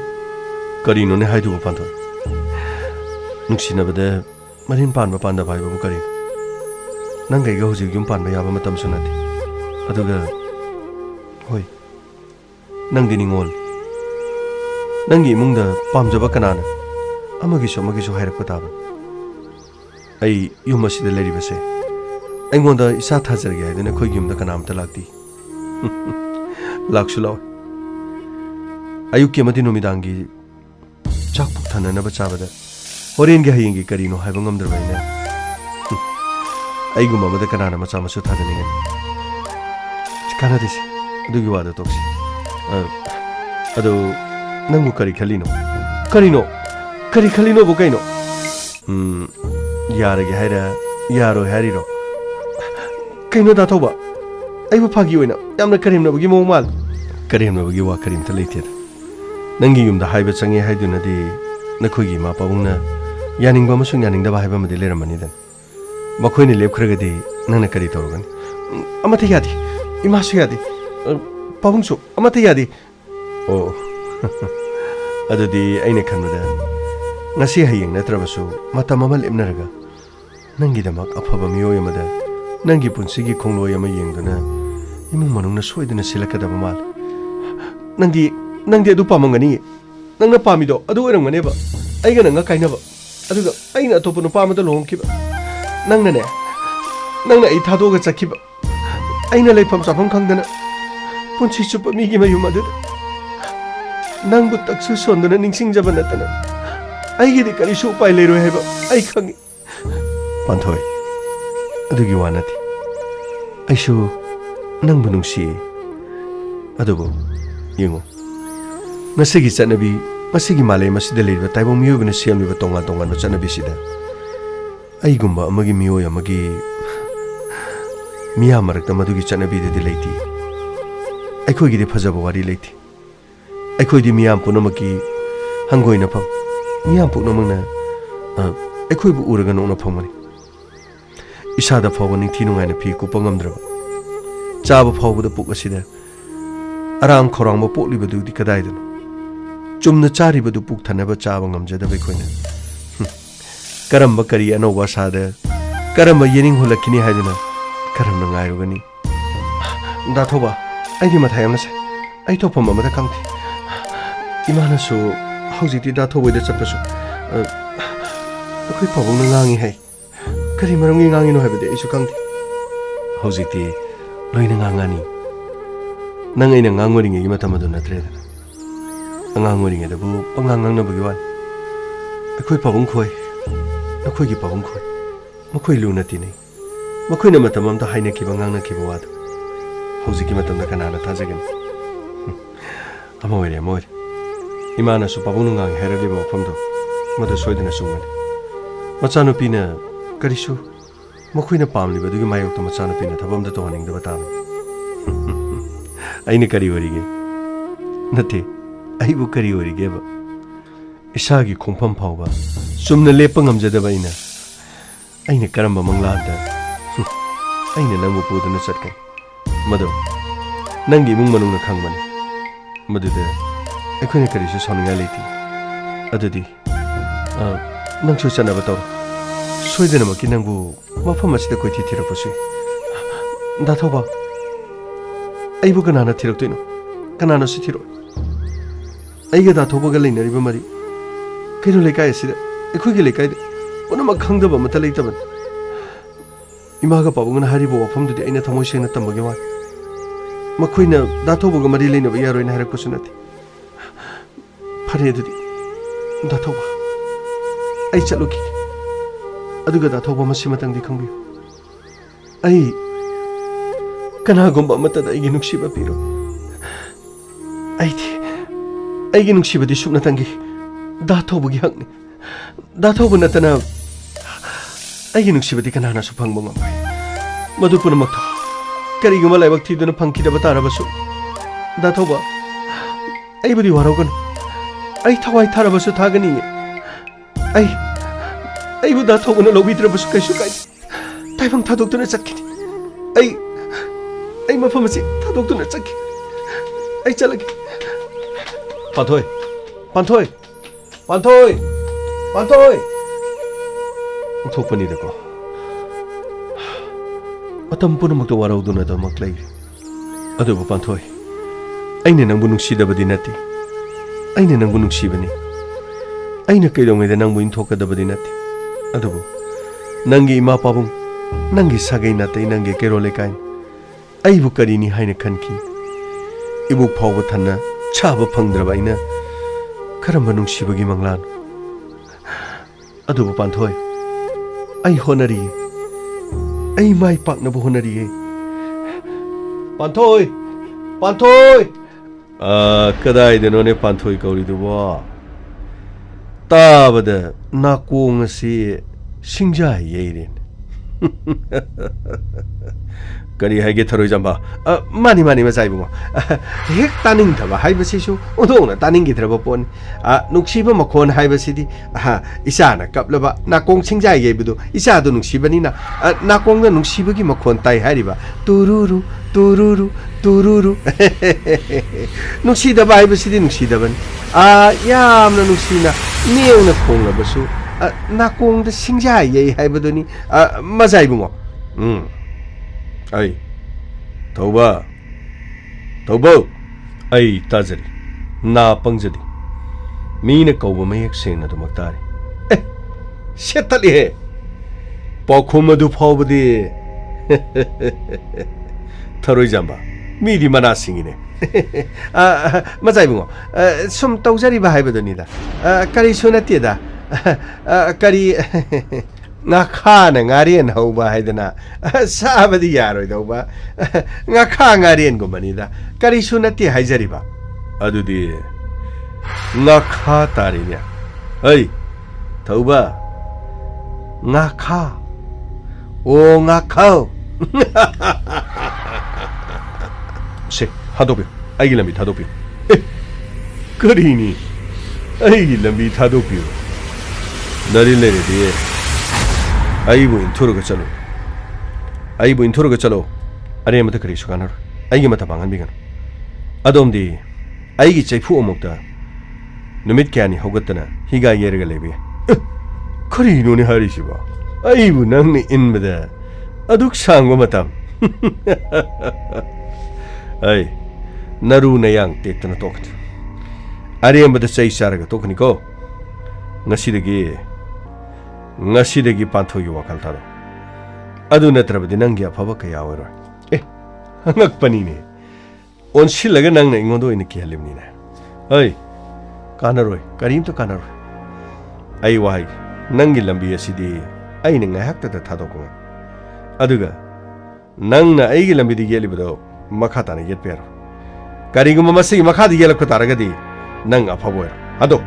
ꯀꯔꯤꯅꯣꯅꯦ ꯍꯥꯏꯗꯨꯕꯨ ꯄꯥꯟꯊꯣꯏ ꯅꯨꯡꯁꯤꯅꯕꯗ ꯃꯔꯤꯟ ꯄꯥꯟꯕ ꯄꯥꯟꯗꯕ ꯍꯥꯏꯕꯕꯨ ꯀꯔꯤꯅꯣ ꯅꯪꯒ ꯑꯩꯒ ꯍꯧꯖꯤꯛ ꯌꯨꯝ ꯄꯥꯟꯕ ꯌꯥꯕ ꯃꯇꯝꯁꯨ ꯅꯠꯇꯦ ꯑꯗꯨꯒ ꯍꯣꯏ ꯅꯪꯗꯤ ꯅꯤꯡꯉꯣꯜ ꯅꯪꯒꯤ ꯏꯃꯨꯡꯗ ꯄꯥꯝꯖꯕ ꯀꯅꯥꯅ ꯑꯃꯒꯤꯁꯨ ꯍꯥꯏꯔꯛꯄ ꯇꯥꯕꯅꯤ ꯑꯩ ꯌꯨꯝ ꯑꯁꯤꯗ ꯂꯩꯔꯤꯕꯁꯦ ꯑꯩꯉꯣꯟꯗ ꯏꯁꯥ ꯊꯥꯖꯔꯒꯦ ꯍꯥꯏꯗꯨꯅ ꯑꯩꯈꯣꯏꯒꯤ ꯌꯨꯝꯗ ꯀꯅꯥꯝꯇ ꯂꯥꯛꯇꯦ ꯂꯥꯛꯁꯨ ꯂꯥꯛꯑꯣꯏ ꯑꯌꯨꯛꯀꯤ ꯑꯃꯗꯤ ꯅꯨꯃꯤꯗꯥꯡꯒꯤ ꯆꯥꯛ ꯄꯨꯛ ꯊꯟꯅꯅꯕ ꯆꯥꯕꯗ ꯍꯣꯔꯦꯟꯒꯤ ꯍꯌꯦꯡꯒꯤ ꯀꯔꯤꯅꯣ ꯍꯥꯏꯕ ꯉꯝꯗ꯭ꯔꯕ ꯑꯩꯅ ꯑꯩꯒꯨꯝꯕ ꯑꯃꯗ ꯀꯅꯥꯅ ꯃꯆꯥ ꯃꯁꯨ ꯊꯥꯖꯅꯤꯡꯒꯅꯤ ꯀꯥꯟꯅꯗꯦꯁꯦ ꯑꯗꯨꯒꯤ ꯋꯥꯗꯣ ꯇꯣꯛꯁꯤ ꯑꯗꯨ ꯅꯪꯕꯨ ꯀꯔꯤ ꯈꯜꯂꯤꯅꯣ ꯀꯔꯤ ꯈꯜꯂꯤꯅꯣꯕꯨ ꯀꯩꯅꯣ ꯌꯥꯔꯒꯦ ꯍꯥꯏꯔ ꯌꯥꯔꯣꯏ ꯍꯥꯏꯔꯤꯔꯣ ꯀꯩꯅꯣ ꯗꯥ ꯊꯧꯕ ꯑꯩꯕꯨ ꯐꯥꯒꯤ ꯑꯣꯏꯅ ꯌꯥꯝꯅ ꯀꯔꯦꯝꯅꯕꯒꯤ ꯃꯑꯣꯡ ꯃꯥꯜꯂꯤ ꯀꯔꯦꯝꯅꯕꯒꯤ ꯋꯥ ꯀꯔꯤꯝꯇ ꯂꯩꯇꯦꯗ ꯅꯪꯒꯤ ꯌꯨꯝꯗ ꯍꯥꯏꯕ ꯆꯪꯉꯦ ꯍꯥꯏꯗꯨꯅꯗꯤ ꯅꯈꯣꯏꯒꯤ ꯏꯃꯥ ꯄꯥꯕꯨꯡꯅ ꯌꯥꯅꯤꯡꯕ ꯑꯃꯁꯨꯡ ꯌꯥꯅꯤꯡꯗꯕ ꯍꯥꯏꯕ ꯑꯃꯗꯤ ꯂꯩꯔꯝꯃꯅꯤꯗꯅ ꯃꯈꯣꯏꯅ ꯂꯦꯞꯈ꯭ꯔꯒꯗꯤ ꯅꯪꯅ ꯀꯔꯤ ꯇꯧꯔꯒꯅꯤ ꯑꯃꯠꯇ ꯌꯥꯗꯦ ꯏꯃꯥꯁꯨ ꯌꯥꯗꯦ ꯄꯥꯕꯨꯡꯁꯨ ꯑꯃꯠꯇ ꯌꯥꯗꯦ ꯑꯣ ꯑꯗꯨꯗꯤ ꯑꯩꯅ ꯈꯟꯕꯗ ꯉꯁꯤ ꯍꯌꯦꯡ ꯅꯠꯇ꯭ꯔꯕꯁꯨ ꯃꯇꯝ ꯑꯃ ꯂꯦꯞꯅꯔꯒ ꯅꯪꯒꯤꯗꯃꯛ ꯑꯐꯕ ꯃꯤꯑꯣꯏ ꯑꯃꯗ ꯅꯪꯒꯤ ꯄꯨꯟꯁꯤꯒꯤ ꯈꯣꯡꯂꯣꯏ ꯑꯃ ꯌꯦꯡꯗꯨꯅ 이문 만웅나 소이드나 실락하다 보면 낭디 아두 빠멍가니 낭나 빠미도 아두 오랑가네 봐 아이가 낭가 가이나 봐 아두가 아이나 토프는 빠마도 롱키 봐 낭나네 낭나 이 타도가 짜키 봐 아이나 레이팜 짜밤 강다나 본치 슈퍼 미기마 유마드 낭부 딱수 손드나 닝싱잡아 놨다나 아이기디 까리 쇼파이 레로 해봐 아이 강이 반토이 아두기 와나티 아이쇼 ꯅꯪꯕꯨ ꯅꯨꯡꯁꯤꯌꯦ ꯑꯗꯨꯕꯨ ꯌꯦꯡꯉꯨ ꯉꯁꯤꯒꯤ ꯆꯠꯅꯕꯤ ꯉꯁꯤꯒꯤ ꯃꯥꯂꯦꯝ ꯑꯁꯤꯗ ꯂꯩꯔꯤꯕ ꯇꯥꯏꯕꯪ ꯃꯤꯑꯣꯏꯕꯅ ꯁꯦꯝꯂꯤꯕ ꯇꯣꯉꯥꯟ ꯇꯣꯉꯥꯟꯕ ꯆꯠꯅꯕꯤꯁꯤꯗ ꯑꯩꯒꯨꯝꯕ ꯑꯃꯒꯤ ꯃꯤꯑꯣꯏ ꯑꯃꯒꯤ ꯃꯤꯌꯥꯝ ꯃꯔꯛꯇ ꯃꯗꯨꯒꯤ ꯆꯠꯅꯕꯤꯗꯗꯤ ꯂꯩꯇꯦ ꯑꯩꯈꯣꯏꯒꯤꯗꯤ ꯐꯖꯕ ꯋꯥꯔꯤ ꯂꯩꯇꯦ ꯑꯩꯈꯣꯏꯗꯤ ꯃꯤꯌꯥꯝ ꯄꯨꯝꯅꯃꯛꯀꯤ ꯍꯪꯒꯣꯏꯅꯐꯝ ꯃꯤꯌꯥꯝ ꯄꯨꯝꯅꯃꯛꯅ ꯑꯩꯈꯣꯏꯕꯨ ꯎꯔꯒ ꯅꯣꯛꯅꯐꯝꯒꯅꯤ ꯏꯁꯥꯗ ꯐꯥꯎꯕ ꯅꯤꯡꯊꯤ ꯅꯨꯡꯉꯥꯏꯅ ꯐꯤ ꯀꯨꯞꯄ ꯉꯝꯗ꯭ꯔꯕ ꯆꯥꯕ ꯐꯥꯎꯕꯗ ꯄꯨꯛ ꯑꯁꯤꯗ ꯑꯔꯥꯡ ꯈꯧꯔꯥꯡꯕ ꯄꯣꯛꯂꯤꯕꯗꯨꯗꯤ ꯀꯗꯥꯏꯗꯅꯣ ꯆꯨꯝꯅ ꯆꯥꯔꯤꯕꯗꯨ ꯄꯨꯛ ꯊꯟꯅꯕ ꯆꯥꯕ ꯉꯝꯖꯗꯕ ꯑꯩꯈꯣꯏꯅ ꯀꯔꯝꯕ ꯀꯔꯤ ꯑꯅꯧꯕ ꯑꯁꯥꯗ ꯀꯔꯝꯕ ꯌꯦꯅꯤꯡ ꯍꯨꯜꯂꯛꯈꯤꯅꯤ ꯍꯥꯏꯗꯨꯅ ꯀꯔꯝꯅ ꯉꯥꯏꯔꯨꯒꯅꯤ ꯗꯥꯊꯧꯕ ꯑꯩꯗꯤ ꯃꯊꯥ ꯌꯥꯝꯅ ꯁꯥꯏ ꯑꯩ ꯊꯣꯛꯐꯝ ꯑꯃꯇ ꯈꯪꯗꯦ ꯏꯃꯥꯅꯁꯨ ꯍꯧꯖꯤꯛꯇꯤ ꯗꯥꯊꯧꯕꯗ ꯆꯠꯄꯁꯨ ꯑꯩꯈꯣꯏ ꯄꯥꯕꯨꯡꯅ ꯉꯥꯡꯉꯤ ꯍꯥꯏ ꯀꯔꯤ ꯃꯔꯝꯒꯤ ꯉꯥꯡꯉꯤꯅꯣ ꯍꯥꯏꯕꯗꯤ ꯑꯩꯁꯨ ꯈꯪꯗꯦ ꯍꯧꯖꯤꯛꯇꯤ ꯂꯣꯏꯅ ꯉꯥꯡꯉꯅꯤ ꯅꯪ ꯑꯩꯅ ꯑꯉꯥꯡ ꯑꯣꯏꯔꯤꯉꯩꯒꯤ ꯃꯇꯝ ꯑꯗꯨ ꯅꯠꯇ꯭ꯔꯦꯗꯅ ꯑꯉꯥꯡ ꯑꯣꯏꯔꯤꯉꯩꯗꯕꯨ ꯄꯪꯉꯥꯡ ꯉꯥꯡꯅꯕꯒꯤ ꯋꯥꯅꯤ ꯑꯩꯈꯣꯏ ꯄꯥꯕꯨꯡ ꯈꯣꯏ ꯅꯈꯣꯏꯒꯤ ꯄꯥꯕꯨꯡ ꯈꯣꯏ ꯃꯈꯣꯏ ꯂꯨꯅ ꯇꯤꯟꯅꯩ ꯃꯈꯣꯏꯅ ꯃꯇꯝ ꯑꯃꯗ ꯍꯥꯏꯅꯈꯤꯕ ꯉꯥꯡꯅꯈꯤꯕ ꯋꯥꯗꯨ ꯍꯧꯖꯤꯛꯀꯤ ꯃꯇꯝꯗ ꯀꯅꯥꯅ ꯊꯥꯖꯒꯅꯤ ꯑꯃ ꯑꯣꯏꯔꯦ ꯏꯃꯥꯅꯁꯨ ꯄꯥꯕꯨꯡꯅ ꯉꯥꯡꯉꯤ ꯍꯥꯏꯔꯛꯂꯤꯕ ꯋꯥꯐꯝꯗꯣ ꯃꯗꯨ ꯁꯣꯏꯗꯅ ꯆꯨꯝꯒꯅꯤ ꯃꯆꯥꯅꯨꯄꯤꯅ ꯀꯔꯤꯁꯨ ꯃꯈꯣꯏꯅ ꯄꯥꯝꯂꯤꯕꯗꯨꯒꯤ ꯃꯥꯌꯣꯛꯇ ꯃꯆꯥꯅꯨꯄꯤꯅ ꯊꯕꯛ ꯑꯃꯇ ꯇꯧꯍꯟꯅꯤꯡꯗꯕ ꯇꯥꯕꯅꯤ ꯑꯩꯅ ꯀꯔꯤ ꯑꯣꯏꯔꯤꯒꯦ ꯅꯠꯇꯦ ꯑꯩꯕꯨ ꯀꯔꯤ ꯑꯣꯏꯔꯤꯒꯦꯕ ꯏꯁꯥꯒꯤ ꯈꯣꯡꯐꯝ ꯐꯥꯎꯕ ꯆꯨꯝꯅ ꯂꯦꯞꯄ ꯉꯝꯖꯗꯕ ꯑꯩꯅ ꯀꯔꯝꯕ ꯃꯪꯂꯥꯟꯗ ꯑꯩꯅ ꯅꯪꯕꯨ ꯄꯨꯗꯨꯅ ꯆꯠꯀꯅꯤ ꯃꯗꯨ ꯅꯪꯒꯤ ꯏꯃꯨꯡ ꯃꯅꯨꯡꯅ ꯈꯪꯕꯅꯤ ꯃꯗꯨꯗ ꯑꯩꯈꯣꯏꯅ ꯀꯔꯤꯁꯨ ꯁꯥꯎꯅꯤꯡꯉꯥꯏ ꯂꯩꯇꯦ ꯑꯗꯨꯗꯤ ꯅꯪꯁꯨ ꯆꯠꯅꯕ ꯇꯧꯔꯣ ꯁꯣꯏꯗꯅꯃꯛꯀꯤ ꯅꯪꯕꯨ ꯃꯐꯝ ꯑꯁꯤꯗ ꯀꯣꯏꯊꯤ ꯊꯤꯔꯛꯄꯁꯨ ꯌꯥꯏ ꯗꯥꯊꯧꯕ ꯑꯩꯕꯨ ꯀꯅꯥꯅ ꯊꯤꯔꯛꯇꯣꯏꯅꯣ ꯀꯅꯥꯅꯁꯨ ꯊꯤꯔꯛꯑꯣꯏ ꯑꯩꯒ ꯗꯥꯊꯧꯕꯒ ꯂꯩꯅꯔꯤꯕ ꯃꯔꯤ ꯀꯩꯅꯣ ꯂꯩꯀꯥꯏ ꯑꯁꯤꯗ ꯑꯩꯈꯣꯏꯒꯤ ꯂꯩꯀꯥꯏꯗ ꯄꯨꯝꯅꯃꯛ ꯈꯪꯗꯕ ꯑꯃꯠꯇ ꯂꯩꯇꯕꯅꯤ ꯏꯃꯥꯒ ꯄꯥꯕꯨꯡꯅ ꯍꯥꯏꯔꯤꯕ ꯋꯥꯐꯝꯗꯨꯗꯤ ꯑꯩꯅ ꯊꯃꯣꯏ ꯁꯦꯡꯅ ꯇꯝꯕꯒꯤ ꯋꯥꯅꯤ ꯃꯈꯣꯏꯅ ꯗꯥꯊꯧꯕꯒ ꯃꯔꯤ ꯂꯩꯅꯕ ꯌꯥꯔꯣꯏꯅ ꯍꯥꯏꯔꯛꯄꯁꯨ ꯅꯠꯇꯦ ꯐꯔꯦ ꯑꯗꯨꯗꯤ ꯗꯥꯊꯧꯕ ꯑꯩ ꯆꯠꯂꯨꯈꯤꯒꯦ ꯑꯗꯨꯒ ꯗꯥꯊꯧꯕ ꯃꯁꯤꯃꯇꯪꯗꯤ ꯈꯪꯕꯤꯌꯨ ꯑꯩ ꯀꯅꯥꯒꯨꯝꯕ ꯑꯃꯠꯇꯗ ꯑꯩꯒꯤ ꯅꯨꯡꯁꯤꯕ ꯄꯤꯔꯣ ꯑꯩꯒꯤ ꯅꯨꯡꯁꯤꯕꯗꯤ ꯁꯨꯞꯅꯇꯪꯒꯤ ꯗꯥꯊꯧꯕꯒꯤ ꯍꯛꯅꯤ ꯗꯥꯊꯧꯕ ꯅꯠꯇꯅ ꯑꯩꯒꯤ ꯅꯨꯡꯁꯤꯕꯗꯤ ꯀꯅꯥꯅꯁꯨ ꯐꯪꯕ ꯉꯝꯃꯣꯏ ꯃꯗꯨ ꯄꯨꯝꯅꯃꯛꯇꯣ ꯀꯔꯤꯒꯨꯝꯕ ꯂꯥꯏꯕꯛ ꯊꯤꯗꯨꯅ ꯐꯪꯈꯤꯗꯕ ꯇꯥꯔꯕꯁꯨ ꯗꯥꯊꯧꯕ ꯑꯩꯕꯨꯗꯤ ꯋꯥꯔꯧꯒꯅꯨ ꯑꯩ ꯊꯋꯥꯏ ꯊꯥꯔꯕꯁꯨ ꯊꯥꯒꯅꯤ ꯑꯩꯕꯨ ꯗꯥꯊꯧꯕꯅ ꯂꯧꯕꯤꯗ꯭ꯔꯕꯁꯨ ꯀꯩꯁꯨ ꯀꯥꯏꯗꯦ ꯇꯥꯏꯕꯪ ꯊꯥꯗꯣꯛꯇꯨꯅ ꯆꯠꯈꯤꯅꯤ ꯑꯩ ꯃꯐꯝ ꯑꯁꯤ ꯊꯥꯗꯣꯛꯇꯨꯅ ꯆꯠꯈꯤ ꯑꯩ ꯆꯠꯂꯒꯦ ꯄꯥꯟꯊꯣꯏ ꯑꯣꯟꯊꯣꯛꯄꯅꯤꯗꯀꯣ ꯃꯇꯝ ꯄꯨꯝꯅꯃꯛꯇ ꯋꯥꯔꯧꯗꯨꯅꯗꯃꯛ ꯂꯩꯔꯤ ꯑꯗꯨꯕꯨ ꯄꯥꯟꯊꯣꯏ ꯑꯩꯅ ꯅꯪꯕꯨ ꯅꯨꯡꯁꯤꯗꯕꯗꯤ ꯅꯠꯇꯦ ꯑꯩꯅ ꯅꯪꯕు ꯅꯨꯡꯁꯤꯕꯅꯤ ꯑꯩꯅ ꯀꯩꯗꯧꯉꯩꯗ ꯅꯪꯕꯨ ꯏꯟꯊꯣꯛꯀꯗꯕꯗꯤ ꯅꯠꯇꯦ ꯑꯗꯨꯕꯨ ꯅꯪꯒꯤ ꯏꯃꯥ ꯄꯥꯕꯨꯡ ꯅꯪꯒꯤ ꯁꯥꯒꯩ ꯅꯥꯇꯩ ꯅꯪꯒꯤ ꯀꯩꯔꯣꯜ ꯂꯩꯀꯥꯏ ꯑꯩꯕꯨ ꯀꯔꯤꯅꯤ ꯍꯥꯏꯅ ꯈꯟꯈꯤ 이북 파우고 탔나 차버 펑드라바이나 그런 눈시버기 망란 아두부 반토이 아이 호나리 아이 마이 빡나부 호나리에 반토이 아 그다이데 너네 반토이 거리도 봐 따바다 나꽁시 싱자이 예이린 Kari hai ge tharoi jamba mani masai bungo hek taning thaba hai basi su odong na taning gi thraba pon nuksiba makhon hai basi di isa na kaplaba na kong singjai ge bidu isa do nuksiba ni na kong da nuksiba gi makhon tai hai riba tururu tururu tururu nuksida ba hai basi di nuksida ban yam na nuksina meu na khong la basu na kong da singjai ge hai bidu ni masai bungo Ai, Tauba, ai tazari, na pangzadi, mina kauba mayak sena dumaktari. Shetali he, pakhumadu phawbadi, tharoi jamba, midi mana singine. Mazai bungo, sum tauzari bahai badonida, kari sunati da, kari. Ngakha na ngarian hauba haidana sabadi yaroi dauba ngakha ngarian gumani da kari sunati haijariba adudi ngakha tarinya ai tauba ngakha o ngakha se hadobi ai lambi hadobi karini ai lambi hadobi nari lere de Aibu inturo ke chalo. Are mata kari sukanar. Aigi mata bangan bigan. Adom di aigi chaifu omokta. Numit kyani hogatana higa yerga lebi. Kari no ni hari shiba. Aibu nang ni in bada. Aduk sangwa matam. Ai naru na yang tektana tokat. Are mata chai saraga tokani ko. Ngasidagi panthogi wakal taro adu natrabadi nangi afaba kaya awaro hangakpani ne onsilaga nangna ingondo ina kihalimni na ai kanaroi karim to kanaroi ai wahai nangi lambi asidi ai ninga hakta ta thadoko aduga nangna ai gi lambi di gelibado makhata na yetpero kariguma masi makhadi yelakko taragadi nang afabo ado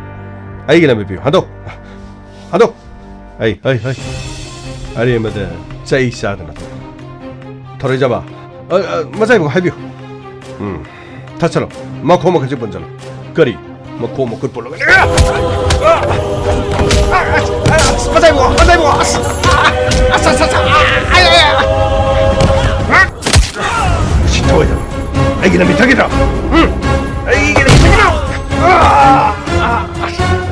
ai gi lambi pi ado Hey, Ari mada chai sadana. Thore jaba. Mazai mo habiu. Thachalo. Makho makha bonjalo. Kari. Makho makho polo. Mazai mo. Asa. Ai. Shitoya. Ai gina mitagida. Ai gina mitagida.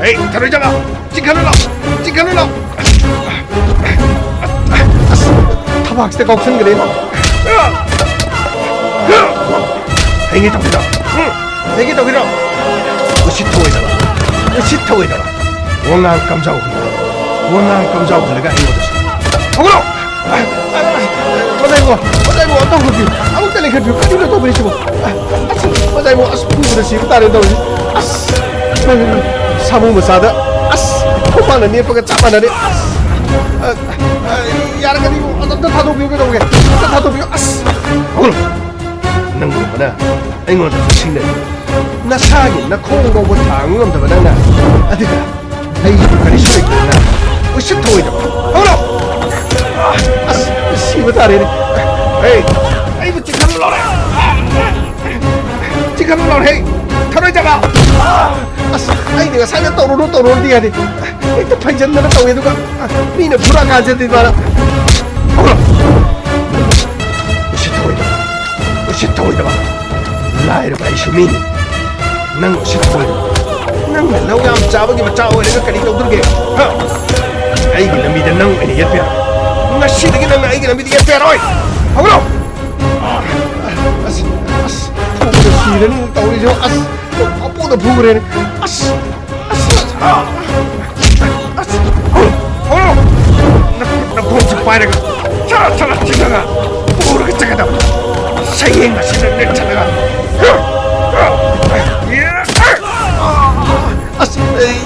Hey, thore jaba. Chikalo. Tabakstek option gire. Hengi tokira. Ushitoida. Wonga kamjau daga hengi toshi. Ogoro. Mazai mo otong kopi. Amuk tele khapi. Kaduna to beri sibo. Mazai mo as pura si tare do. As. Samu masada. As. Kumana ni pakai capa nade. Yara kali mo, tato biyo kita oke, tato biyo as, oh, nanggu mana, engon tu sini, nasagi, nak kong kong buat tanggung tu mana, adikah, ayo kali sulit mana, usit tahu itu, oh, as, si betul ini, ayo cikan lor, hey, tharo jaga, as, ayo ni saya turun dia ni. Itu panjang mana tahu itu kan? Ini pura ngajar di mana? Usit tahu itu, lahir bayi sumi, nang usit tahu itu, nang yang cawa kita cawa ini kan kali tahu tu ke? Ayi kita mesti nang ini ya pia, nasi lagi nang ayi kita mesti ya pia, oi, as, tahu tu sih ni tahu itu apa tu pura ni, as. Nak cara cakap, pura cakap dah. Saya enggak sedar nak cakap.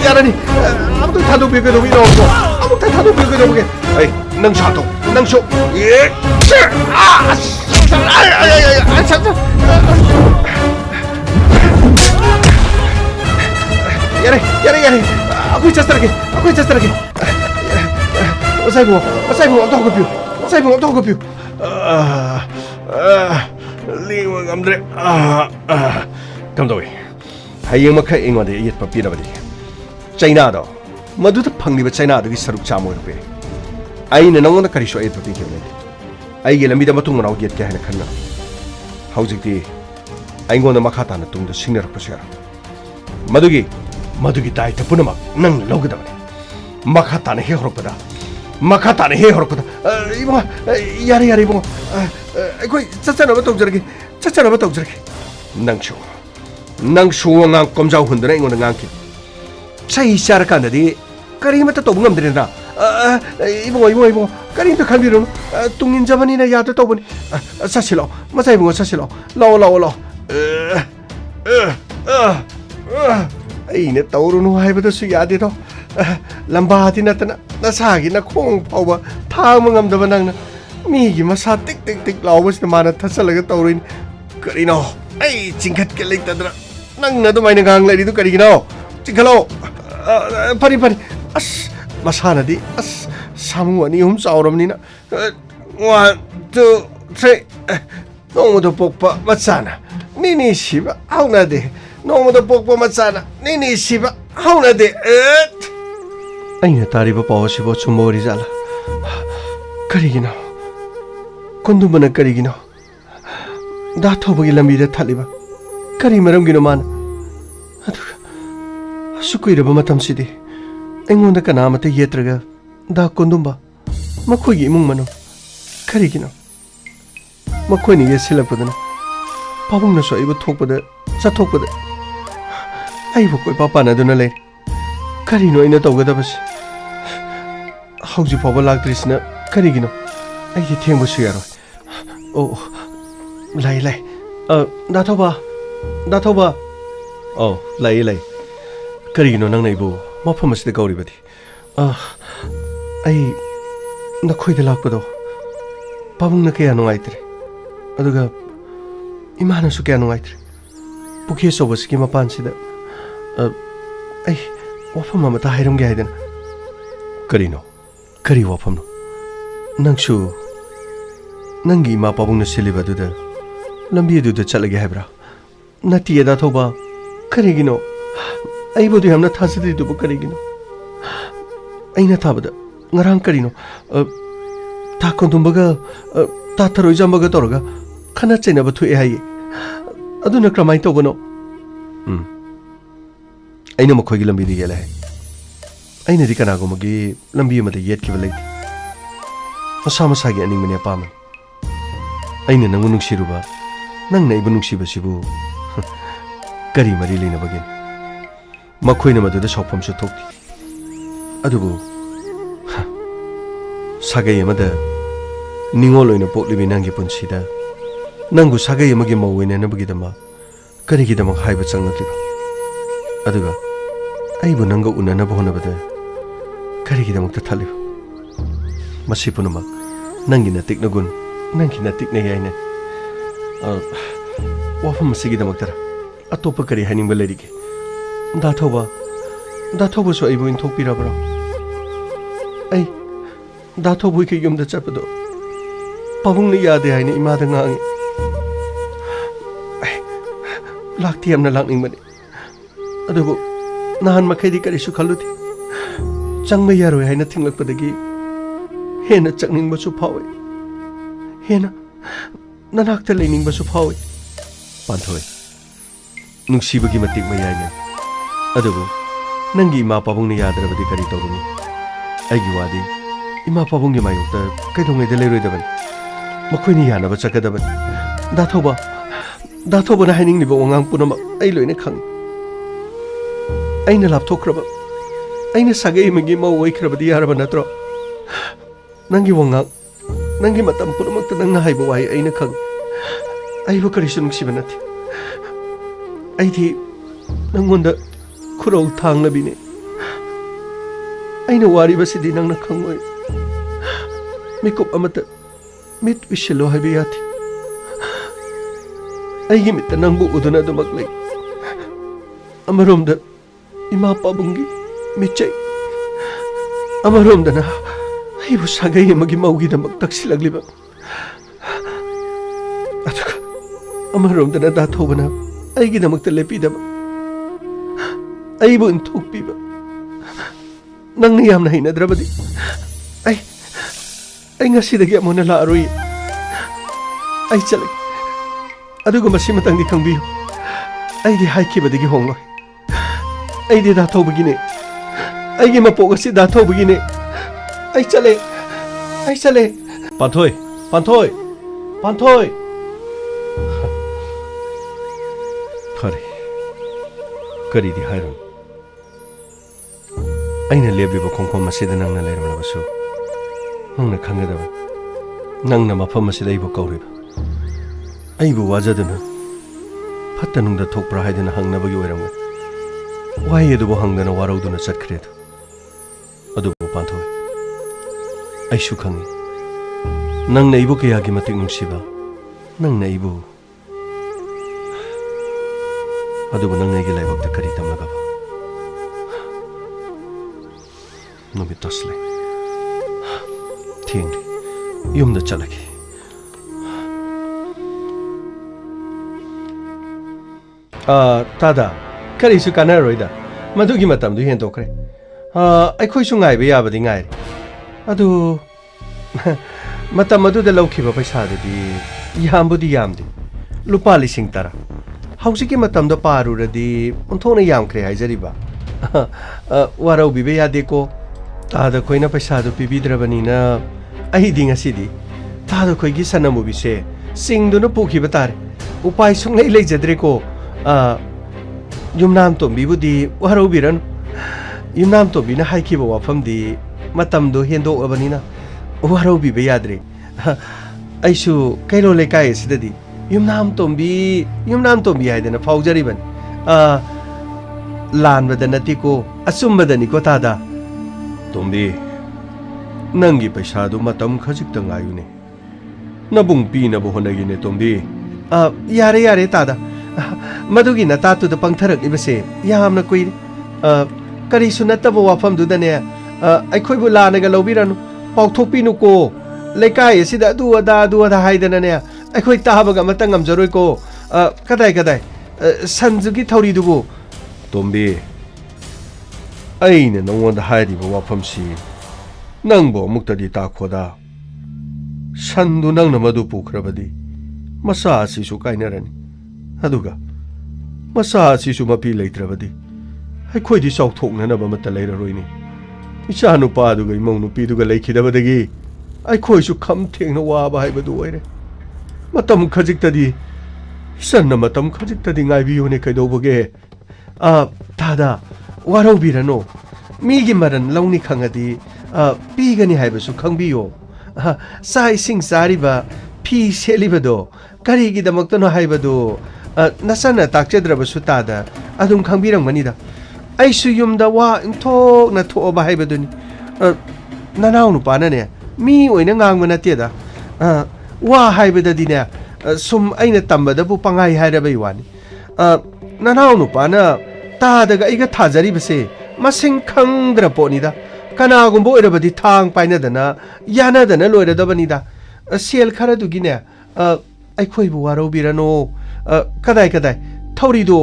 Yara ni, apa tu thadu biar kita biar apa? Apa tu thadu biar kita biar? Nang satu, nang so. Yara. Aku just lagi. Masai mo, tunggu piu. masai bungo to ko piu liwa ngamdre kam doi hayeng makai engwa de yet papi na badi China do madu ta phangni ba China do gi saruk chamo pe ai na nangona kari sho yet papi ke le ai ge lambi da matung na yet ke hana khanna haujik ti ai ngona makha ta na tung da singner pa sera madugi dai ta punama nang loga da makha ta na he horpada makha ta na he horpada ibo yari ibo koi chachana ba tawjargi nang shu ngang komjau hundra ngona ngang ki chai shar kan di kari mata to ngam dre na ibo kari to khambiru tungin jamani na ya to bani sasilo masai bungo sasilo lo aine taurunu haibada su yade to lamba ti natana nasagi na khong pawba thang mangam da banang mi gi masa tik lawbas na mana thasalaga taurin karino ai chingkhat ke leitadra nang na do maina gang lai du karigino chingkhalo pari as masana di as samu ani hum chawramni na 1 2 3 no mo do pokpa machana nini shiba auna de no mo do pokpa machana nini shiba auna de aina tariba pawasibo chumori jala karigino kondumana karigino da thobagi lambi da thaliba kari maram gino man sukuiraba matam sidi engonda kana mata yetraga da kondumba makhogi imung mano karigino makhoni ye silapodana pabung na so ibo thokpada chathokpada aibo koi papa na duna le karino ina tawgada bas hauji paba lagtrisna karigino ai di thengbo su yaro oh lai da thoba oh lai karigino nang naibo mafam asida gauri badi ai na khoida lakpado pabung na kaya nungaitre aduga imana su kaya nungaitre pukhe sobas ki mapan sida ai wafam amata hairam ge haidana karino kari wafam no nangsu nangi ma pabung na siliba duda lambi duda chalage haibra nati da thoba karigino ai bodu hamna thasidi du karigino aina thabada ngarang karino ta kondumbaga ta tharoi jambaga torga khana chaina ba thui hai aduna kramai tobano aina makhoi gi lambi di yela hai aina di kana go magi lambi ma de yet ki balai masa gi aning mane paman aina nangu nungsiruba nang na ibu nungsiba sibu kari mari leina bagin makhoi na madu da sopam su thokti adubu sagai amada ningol oina poklibi nangi punsida nangu sagai amagi mawina na bagidama kari gidama haiba changnakli aduga aibu nanga unana bahona bada kari gidama ta thali masipunuma nangi na tiknagun nangi na tikna yaina wafam masigidama tara atopa kari haning balerige da thoba so aibu in thokpira bro ai da thobu ke yum da chapado pabung ni yade haine ima da ngang ai lakti amna lakning mani adubu nahan makhai di kari su khaluti changma yaroi haina thinglak padagi hena changning ba su phawi hena nanak ta lening ba su phawi panthoi nungsibagi matik mayaina adubu nangi ima pabung ni yadrabadi kari tawruni aigi wadi ima pabung gi mayokta kaidongai de leiroi daban makhoi ni yana ba chakadaban da thoba na haining ni ba wangang punama ai loina khang aina laptokraba aina sagai magi ma oikrabadi yaraba natro nangi wangang nangi matam punamak ta nang haiba wai aina khang ai ba kari sun sibanati ai thi nangonda khurau thang labine aina wari basidi nangna khangoi mikop amata mit wishelo habiyati aigi mit nangbu uduna dumak lai amaromda ima pabungi michai amaromda na ꯑꯩꯕꯨ ꯁꯥꯒꯩ ꯑꯃꯒꯤ ꯃꯧꯒꯤꯗꯃꯛ ꯇꯛꯁꯤꯜꯂꯛꯂꯤꯕ ꯑꯗꯨꯒ ꯑꯃꯔꯣꯝꯗꯅ ꯗꯥꯊꯧꯕꯅ ꯑꯩꯒꯤꯗꯃꯛꯇ ꯂꯦꯞꯄꯤꯗꯕ ꯑꯩꯕꯨ ꯏꯟꯊꯣꯛꯄꯤꯕ ꯅꯪꯅ ꯌꯥꯝꯅ ꯍꯩꯅꯗ꯭ꯔꯕꯗꯤ ꯑꯩ ꯉꯁꯤꯗꯒꯤ ꯑꯃꯨꯛ ꯍꯟꯅ ꯂꯥꯛꯑꯔꯣꯏ ꯑꯩ ꯆꯠꯂꯒꯦ ꯑꯗꯨꯒ ꯃꯁꯤꯃꯇꯪꯗꯤ ꯈꯪꯕꯤꯌꯨ ꯑꯩꯗꯤ ꯍꯥꯏꯈꯤꯕꯗꯒꯤ ꯍꯣꯡꯂꯣꯏ ꯑꯩꯗꯤ ꯗꯥꯊꯧꯕꯒꯤꯅꯦ ꯑꯩꯒꯤ ꯃꯄꯣꯛ ꯑꯁꯤ ꯗꯥꯊꯧꯕꯒꯤꯅꯦ ꯑꯩ ꯆꯠꯂꯦ ꯄꯥꯟꯊꯣꯏ ꯐꯔꯦ ꯀꯔꯤꯗꯤ ꯍꯥꯏꯔꯣ ꯑꯩꯅ ꯂꯦꯞꯂꯤꯕ ꯈꯣꯡꯐꯝ ꯑꯁꯤꯗ ꯅꯪꯅ ꯂꯩꯔꯝꯂꯕꯁꯨ ꯅꯪꯅ ꯈꯪꯒꯗꯕ ꯅꯪꯅ ꯃꯐꯝ ꯑꯁꯤꯗ ꯑꯩꯕꯨ ꯀꯧꯔꯤꯕ ꯑꯩꯕꯨ ꯋꯥꯖꯗꯨꯅ ꯐꯠꯇ ꯅꯨꯡꯗ ꯊꯣꯛꯄ꯭ꯔꯥ ꯍꯥꯏꯗꯨꯅ ꯍꯪꯅꯕꯒꯤ ꯑꯣꯏꯔꯝꯒꯅꯤ ꯋꯥꯍꯩ ꯑꯗꯨꯕꯨ ꯍꯪꯗꯅ ꯋꯥꯔꯧꯗꯨꯅ ꯆꯠꯈ꯭ꯔꯦꯗ ꯑꯗꯨꯕꯨ ꯄꯥꯟꯊꯣꯏ ꯑꯩꯁꯨ ꯈꯪꯏ ꯅꯪꯅ ꯑꯩꯕꯨ ꯀꯌꯥꯒꯤ ꯃꯇꯤꯛ ꯅꯨꯡꯁꯤꯕ ꯅꯪꯅ ꯑꯩꯕꯨ ꯑꯗꯨꯕꯨ ꯅꯪꯅ ꯑꯩꯒꯤ ꯂꯥꯏꯕꯛꯇ ꯀꯔꯤ ꯇꯝꯂꯒꯕ ꯅꯨꯃꯤꯠ ꯇꯥꯁꯤꯜꯂꯦ ꯊꯦꯡꯂꯦ ꯌꯨꯝꯗ ꯆꯠꯂꯒꯦ ꯇꯥꯗ ꯀꯔꯤꯁꯨ ꯀꯥꯟꯅꯔꯣꯏꯗ ꯃꯗꯨꯒꯤ ꯃꯇꯝꯗꯨ ꯍꯦꯟꯗꯣꯛꯈ꯭ꯔꯦ ꯑꯩꯈꯣꯏꯁꯨ ꯉꯥꯏꯕ ꯌꯥꯕꯗꯤ ꯉꯥꯏꯔꯦ ꯑꯗꯨ ꯃꯇꯝ ꯑꯗꯨꯗ ꯂꯧꯈꯤꯕ ꯄꯩꯁꯥꯗꯨꯗꯤ ꯌꯥꯝꯕꯨꯗꯤ ꯌꯥꯝꯗꯦ ꯂꯨꯄꯥ 10,000 ꯍꯧꯖꯤꯛꯀꯤ ꯃꯇꯝꯗ ꯄꯥꯔꯨꯔꯗꯤ ꯑꯣꯟꯊꯣꯛꯅ ꯌꯥꯝꯈ꯭ꯔꯦ ꯍꯥꯏꯖꯔꯤꯕ ꯋꯥꯔꯧꯕꯤꯕ ꯌꯥꯗꯦꯀꯣ ꯇꯥꯗ ꯈꯣꯏꯅ ꯄꯩꯁꯥꯗꯨ ꯄꯤꯕꯤꯗ꯭ꯔꯕꯅꯤꯅ ꯑꯩꯗꯤ ꯉꯁꯤꯗꯤ ꯇꯥꯗ ꯈꯣꯏꯒꯤ ꯁꯅꯥꯃꯨꯕꯤꯁꯦ ꯆꯤꯡꯗꯨꯅ ꯄꯨꯈꯤꯕ ꯇꯥꯔꯦ ꯎꯄꯥꯏ ꯁꯨꯡꯂꯩ ꯂꯩꯖꯗ꯭ꯔꯦꯀꯣ ꯌꯨꯝꯅꯥꯝ ꯇꯣꯝꯕꯤꯕꯨꯗꯤ ꯋꯥꯔꯧꯕꯤꯔꯅꯨ ꯌꯨꯝꯅꯥꯝ ꯇꯣꯝꯕꯤꯅ ꯍꯥꯏꯈꯤꯕ ꯋꯥꯐꯝꯗꯤ ꯃꯇꯝꯗꯣ ꯍꯦꯟꯗꯣꯛꯑꯕꯅꯤ나 ꯋꯥꯔꯧꯕꯤꯕ ꯌꯥꯗ꯭ꯔꯦ ꯑꯩꯁꯨ ꯀꯩꯔꯣꯜ ꯂꯩꯀꯥꯏ ꯑꯁꯤꯗꯗꯤ ꯌꯨꯝꯅꯥꯝ ꯇꯣꯝꯕꯤ ꯍꯥꯏꯗꯅ ꯐꯥꯎꯖꯔꯤꯕꯅꯤ ꯂꯥꯟꯕꯗ ꯅꯠꯇꯦꯀꯣ ꯑꯆꯨꯝꯕꯗꯅꯤꯀꯣ ꯇꯥꯗ ꯇꯣꯝꯕꯤ ꯅꯪꯒꯤ ꯄꯩꯁꯥꯗꯨ ꯃꯇꯝ ꯈꯖꯤꯛꯇ ꯉꯥꯏꯌꯨꯅꯦ ꯅꯕꯨꯡ ꯄꯤꯅꯕ ꯍꯣꯠꯅꯒꯤꯅꯦ ꯇꯣꯝꯕꯤ ꯌꯥꯔꯦ ꯇꯥꯗ ꯃꯗꯨꯒꯤ ꯅꯇꯥꯇꯨꯗ ꯄꯪꯊꯔꯛꯂꯤꯕꯁꯦ ꯌꯥꯝꯅ ꯀꯨꯏꯔꯦ ꯀꯔꯤꯁꯨ ꯅꯠꯇꯕ ꯋꯥꯐꯝꯗꯨꯗꯅꯦ ꯑꯩꯈꯣꯏꯕꯨ ꯂꯥꯟꯅꯒ ꯂꯧꯕꯤꯔꯅꯨ ꯄꯥꯎꯊꯣꯛꯄꯤꯅꯨꯀꯣ ꯂꯩꯀꯥꯏ ꯑꯁꯤꯗ ꯑꯗꯨ ꯑꯗꯥ ꯍꯥꯏꯗꯅꯅꯦ ꯑꯩꯈꯣꯏ ꯇꯥꯕꯒ ꯑꯃꯠꯇ ꯉꯝꯖꯔꯣꯏꯀꯣ ꯀꯗꯥꯏ ꯁꯟꯖꯨꯒꯤ ꯊꯧꯔꯤꯗꯨꯕꯨ ꯇꯣꯝꯕꯤ ꯑꯩꯅ ꯅꯉꯣꯟꯗ ꯍꯥꯏꯔꯤꯕ ꯋꯥꯐꯝꯁꯤ ꯅꯪꯕꯨ ꯑꯃꯨꯛꯇꯗꯤ ꯇꯥꯈꯣꯗꯥ ꯁꯟꯗꯨ ꯅꯪꯅ ꯃꯗꯨ ꯄꯨꯈ꯭ꯔꯕꯗꯤ ꯃꯆꯥ ꯑꯁꯤꯁꯨ ꯀꯥꯏꯅꯔꯅꯤ ꯑꯗꯨꯒ ꯃꯆꯥ ꯑꯁꯤꯁꯨ ꯃꯄꯤ ꯂꯩꯇ꯭ꯔꯕꯗꯤ ꯑꯩꯈꯣꯏꯗꯤ ꯆꯥꯎꯊꯣꯛꯅꯅꯕ ꯑꯃꯠꯇ ꯂꯩꯔꯔꯣꯏꯅꯤ ꯏꯆꯥ ꯅꯨꯄꯥꯗꯨꯒ ꯏꯃꯧ ꯅꯨꯄꯤꯗꯨꯒ ꯂꯩꯈꯤꯗꯕꯗꯒꯤ ꯑꯩꯈꯣꯏꯁꯨ ꯈꯝ ꯊꯦꯡꯅ ꯋꯥꯕ ꯍꯥꯏꯕꯗꯨ ꯑꯣꯏꯔꯦ ꯃꯇꯝ ꯈꯖꯤꯛꯇꯗꯤ ꯁꯟꯅ ꯃꯇꯝ ꯈꯖꯤꯛꯇꯗꯤ ꯉꯥꯏꯕꯤꯌꯨꯅꯦ ꯀꯩꯗꯧꯕꯒꯦ ꯇꯥꯗ ꯋꯥꯔꯧꯕꯤꯔꯅꯨ ꯃꯤꯒꯤ ꯃꯔꯟ ꯂꯧꯅꯤ ꯈꯪꯉꯗꯤ ꯄꯤꯒꯅꯤ ꯍꯥꯏꯕꯁꯨ ꯈꯪꯕꯤꯌꯣ ꯆꯥꯛ ꯏꯁꯤꯡ ꯆꯥꯔꯤꯕ ꯐꯤ ꯁꯦꯠꯂꯤꯕꯗꯣ ꯀꯔꯤꯒꯤꯗꯃꯛꯇꯅꯣ ꯍꯥꯏꯕꯗꯨ ꯅꯆꯟꯅ ꯇꯥꯛꯆꯗ꯭ꯔꯕꯁꯨ ꯇꯥꯗ ꯑꯗꯨꯝ ꯈꯪꯕꯤꯔꯝꯒꯅꯤꯗ ꯑꯩꯁꯨ ꯌꯨꯝꯗ ꯋꯥ ꯏꯟꯊꯣꯛꯅ ꯊꯣꯛꯑꯕ ꯍꯥꯏꯕꯗꯨꯅꯤ ꯅꯅꯥꯎ ꯅꯨꯄꯥꯅꯅꯦ ꯃꯤ ꯑꯣꯏꯅ ꯉꯥꯡꯕ ꯅꯠꯇꯦꯗ ꯋꯥ ꯍꯥꯏꯕꯗꯗꯤꯅꯦ ꯁꯨꯝ ꯑꯩꯅ ꯇꯝꯕꯗꯕꯨ ꯄꯪꯍꯥꯏ ꯍꯥꯏꯔꯕꯩ ꯋꯥꯅꯤ ꯅꯅꯥꯎ ꯅꯨꯄꯥꯅ ꯇꯥꯗꯒ ꯑꯩꯒ ꯊꯥꯖꯔꯤꯕꯁꯦ ꯃꯁꯤꯡ ꯈꯪꯗ꯭ꯔ ꯄꯣꯠꯅꯤꯗ ꯀꯅꯥꯒꯨꯝꯕ ꯑꯣꯏꯔꯕꯗꯤ ꯊꯥꯡ ꯄꯥꯏꯅꯗꯅ ꯌꯥꯅꯗꯅ ꯂꯣꯏꯔꯗꯕꯅꯤꯗ ꯁꯦꯜ ꯈꯔꯗꯨꯒꯤꯅꯦ ꯑꯩꯈꯣꯏꯕꯨ ꯋꯥꯔꯧꯕꯤꯔꯅꯣ कदाई कदाई थौरीदो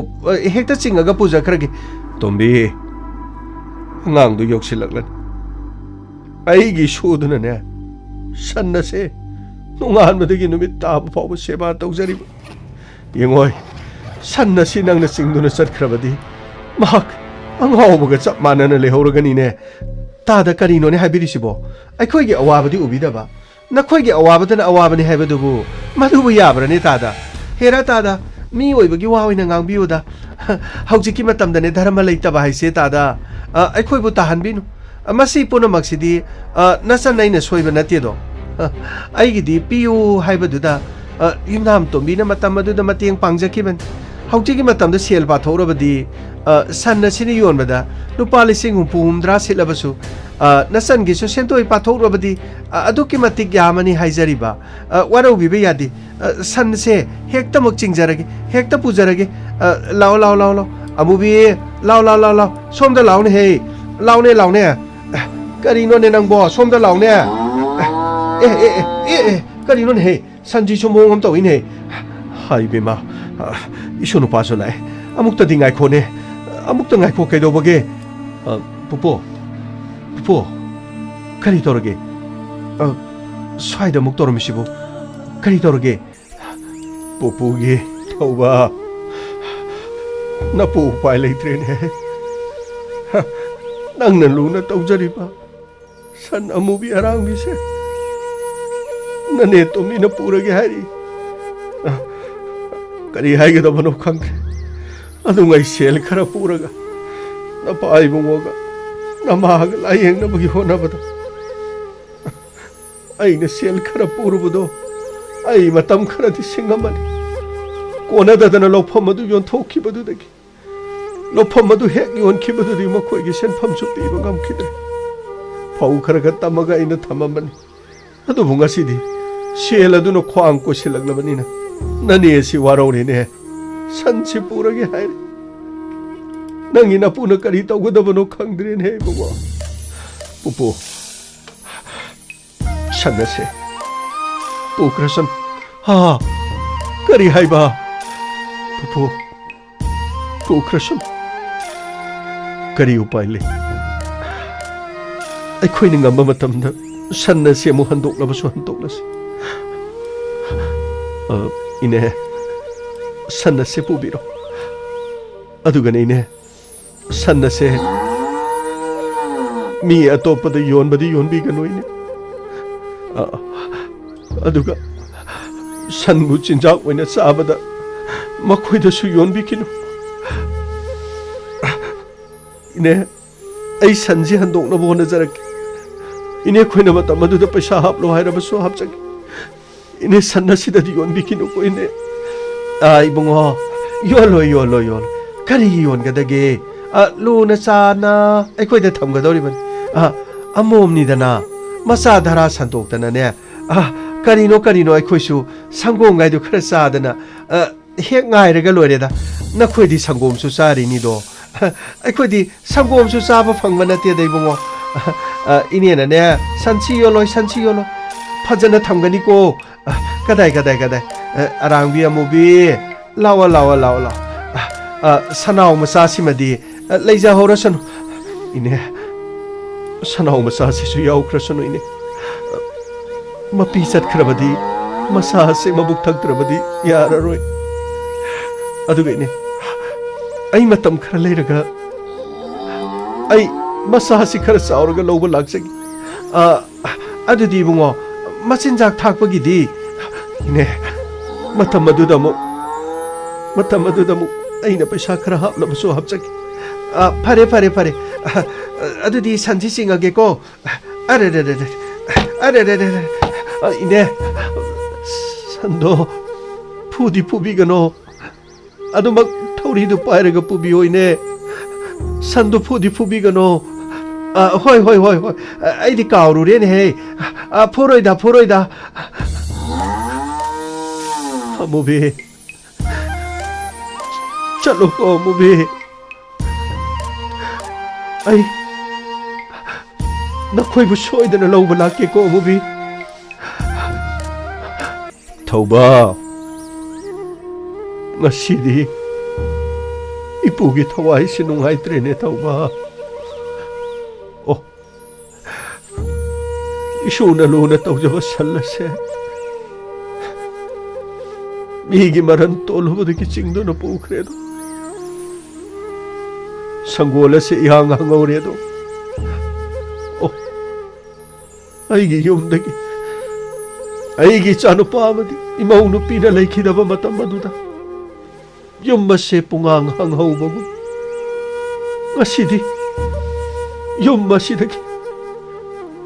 हेक्ता चिंगगा पुजाखरगे तोंबी अंगांगदो योक्सिलक्लन आईगी सोदुनने सन्नसे नोंगानबदगी नुमित ताब फाव सेवा तौजरिब येंगोय सन्नसी नंगना चिंगदुना चटखरबदी महक अंगावबगा चप मानना लेहौरगनीने तादा करिनोने हाबिरिसिबो अखोयगे अवाबदी उबिदबा नखोयगे अवाबदना अवाबनी हाबिदुबु मदुबु याब्रने तादा हेरा तादा मी ओइबगी वावैना ngangbiyuda हौजिकी मतमदने धर्म लेतबा हाइसे तादा अखोयबु ताहनबिनु मसी पुनमक्सिदी नसनैना सोइबा नतेदो आइगिदी पियु हाइबदुदा युनाम तोंबीना मतमदुदा मतेंग पांगजखिबन हौजिकी मतमदा सेल पाथौरबदी सन्नसिनी योनबदा लुपा 60 सिलबसु नसनगिसु सेंतोय पाथौरबदी अदुकी मतिक यामनी हाइजरिबा वारौबिबे यादी सनसे हेक्तमक चिंगजरगे हेक्ता पुजरगे लाओ लाओ लाओ लाओ अमुबी लाओ लाओ लाओ लाओ सोमदा लाओने हे लाओने लाओने करीनोने नंबो सोमदा लाउने करीनोने हे संजी सुमोंग हम तौइने हाय बेमा इशोनु पासो लाए अमुक्ता दिंगाई खोने अमुक्ता गाई खो कैदोबगे पुपो पुपो करी तोरगे स्वाइदा मुक तोरमिसिबो करी तोरगे पुपुगे तौबा नपु उपाय लेत्रेने नंगना लूना तौजरिबा सन अमुबी अरांगबिसे नने तो मीना पूरगे हारी करी हाइगदबनो खंगे अदुंगाई सेल खरा पूरगा नपाई बुंगोगा नमाग लायेंगनबगी होनबदा अइना सेल खरा पूरबदो अइ मतम खरादि सिंगमनि कोनददना लोफम अदु योंथोखिबदुदगी लोफम अदु हेक योनखिबदुदि मखोइगी सेनफमसु पीबा ngамखिद्रे फाउ खरगा तमगा अइना थममनि अदुबु ngasiदि सेल अदुनो ख्वांग कोसिलगलबनिना नने सि वारौरेने संसि पूरगे हायरे नंगी नपुना करी तौगदबनो खंद्रेने बुबो पुपु सनसे पुक्रसन हा करी हाइबा पुपु पुक्रसन करी उपायले अखोइनि ngamba matamda सनसे मु हंदोक्लबसु हंदोक्लसि इने सनसे पुबिरो अदुगने इने सनसे मी अतोपद योनबदी योनबीगनो इने अदुगा सनबु चिंजाक ओइना चाबदा मखोइदसु योनबीकिनु इने ऐ सनजे हंदोक्नबो होनजरक इने खोइना मतम अदुदा पैसा हापलो हायरबसु हापचक इने सन्नसिददि योनबीकिनु को इने इबुंगो योलो योलो योलो करी योनगदगे लूना चाना अखोइदा थमगदौरिबन अमोमनिदना मसा धरा संतोक्तनाने करीनो करीनो अखोइसु संगोम गाइदु खरा चादना हेक गायरगा लोरेदा नखोइदि संगोमसु चारिनिदो अखोइदि संगोमसु चाबा फंगबा नते दैबुंगो इनेनाने संसी योलो फजना थमगनिको कदाई कदाई कदाई अरांगबी अमुबी लावा लावा लावा लावा सनाव मसासिमदी लैजा होरसनु इने सनाव मसासिसु याउख्रसनु इने मपी चटख्रबदी मसासे मबुक थक्त्रबदी याररोय अदुगा इने आई मतम खर लेरगा आई मसासी खर चाउरगा लौबा लाक्सगी अदुदी बुंगो मचिनजाक थाकपगिदी इने मतम अदुदमु अइना पैसा खरा हापलबसु हापचकी फरे फरे फरे अदुदी संजी सिंगगेको अरे रे रे अरे रे रे इने संदो फुदी फुबिगनो अदुमक थौरीदु पाइरगा पुबियो इने संदो फुदी फुबिगनो होय होय होय होय आइदि काउरुरेने हे फोरोइदा मुबी चलो को मुबी आई नखोइबु सोइदना लौबा लाके को मुबी थौबा ngasidi ipugi thawai se nungaitreने थौबा oh isuna luna tawjaba sallase migi maran tolubudiki chingduna pukredo sangola se ihang hangauredo oh aigi yumdagi aigi chanupa amadi imau nupina laikhidaba matam aduda yum se pungang hanghaubagu ngasidi yum masidagi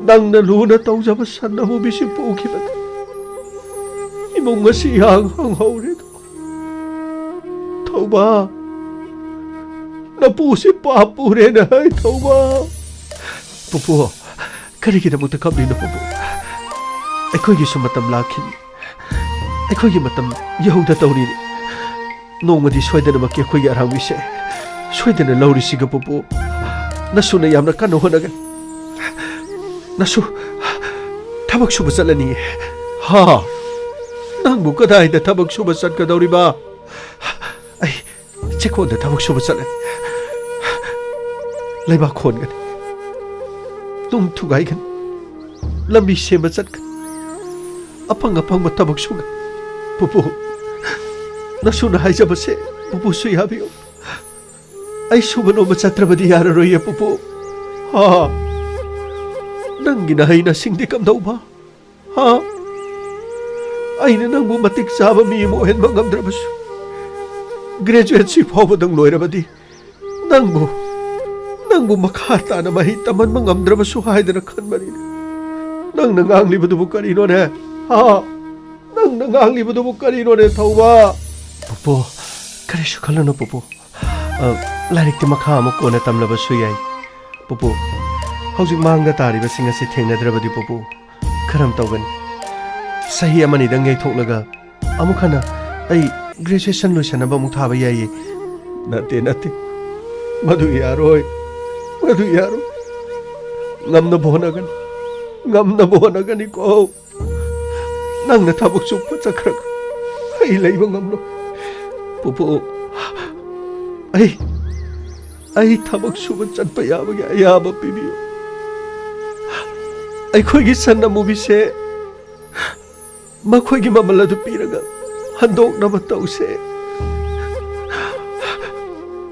nangna luna tawjaba sannahu bisi pukibada imong ngasi ihang hanghauredo थौबा नपुसी पापुरे न है थौबा पुपु करिगिदमुक्ता कबलिनो पुपु अखोइगी सुमतम लाखिन अखोइगी मतम यहुदा तौरी नोंगदी सोइदनमक अखोइगी अरांबिसे सोइदन लौरिसिगा पुपु नसुना यामना कनो होनगा nasu tabak suba chalani ha nangbu kadaida tabak suba chatkadawriba ai chekhonda tabak suba chalani leiba khongan tum thugai gan lambi sema chatkan apang tabak suga pupu nasu na haijaba se pupu su yabiyo ai suba no chatrabadi yararoye pupu ha nangina haina singdi kamdauba ha aina nangbu matik chaba mi mo hen mangamdrabasu graduate fawba dang loirabadi nangbu makha tana mahi taman mangamdrabasu haidana khanbani nang nanganglibadubu karino ne ha nang nanganglibadubu karino ne thauba pupu karisu khalano pupu लाइरिक्ति मखा अमु कोना तमलबसु याई पुपु हौजिक मांगदा तारिबा सिंग से थेंगनद्रबदि पुपु खरम तौगन सही अमनि दंगै थोकलगा अमु खना आई graduation लोइसनबा मु थाबा याई नते मधु यारो ngamna bonagan ko nang na tabuk su pachakrak ai leiba ngamno pupu ai tabak suba chatpa yabagi ayaba pibiyo ꯑꯩꯈꯣꯏꯒꯤ ꯁꯟ ꯑꯃꯨꯕꯤꯁꯦ ꯃꯈꯣꯏꯒꯤ ꯃꯃꯜ ꯑꯗꯨ ꯄꯤꯔꯒ ꯍꯟꯗꯣꯛꯅꯕ ꯇꯧꯁꯦ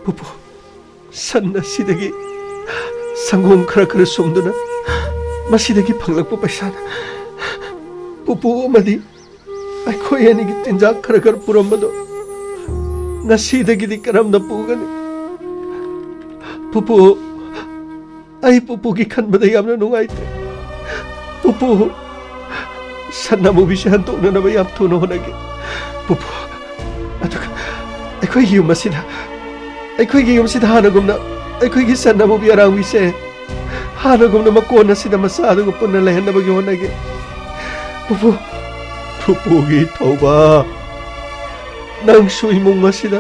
ꯄꯨꯄꯨ ꯁꯟ ꯑꯁꯤꯗꯒꯤ ꯁꯪꯒꯣꯝ ꯈꯔ ꯁꯨꯝꯗꯨꯅ ꯃꯁꯤꯗꯒꯤ ꯐꯪꯂꯛꯄ ꯄꯩꯁꯥꯅ ꯄꯨꯄꯨ ꯑꯃꯗꯤ ꯑꯩꯈꯣꯏ ꯑꯅꯤꯒꯤ ꯆꯤꯟꯖꯥꯛ ꯈꯔ ꯄꯨꯔꯝꯕꯗꯣ ꯉꯁꯤꯗꯒꯤꯗꯤ ꯀꯔꯝꯅ ꯄꯨꯒꯅꯤ ꯄꯨꯄꯨ ꯑꯩ ꯄꯨꯄꯨꯒꯤ ꯈꯟꯕꯗ ꯌꯥꯝꯅ ꯅꯨꯡꯉꯥꯏꯇꯦ पुपु सन्ना मुबीसे हंतोकननबा याम थुना होनगे पुपु अदुगा अखोइगी युमसिदा हानगुमना अखोइगी सन्ना मुबी अरांगीसे हानगुमना मकोन असिदा मसादुगा पुन्ना लेहनबगी होनगे पुपु पुपुगी थौबा नंगसु इमुंग असिदा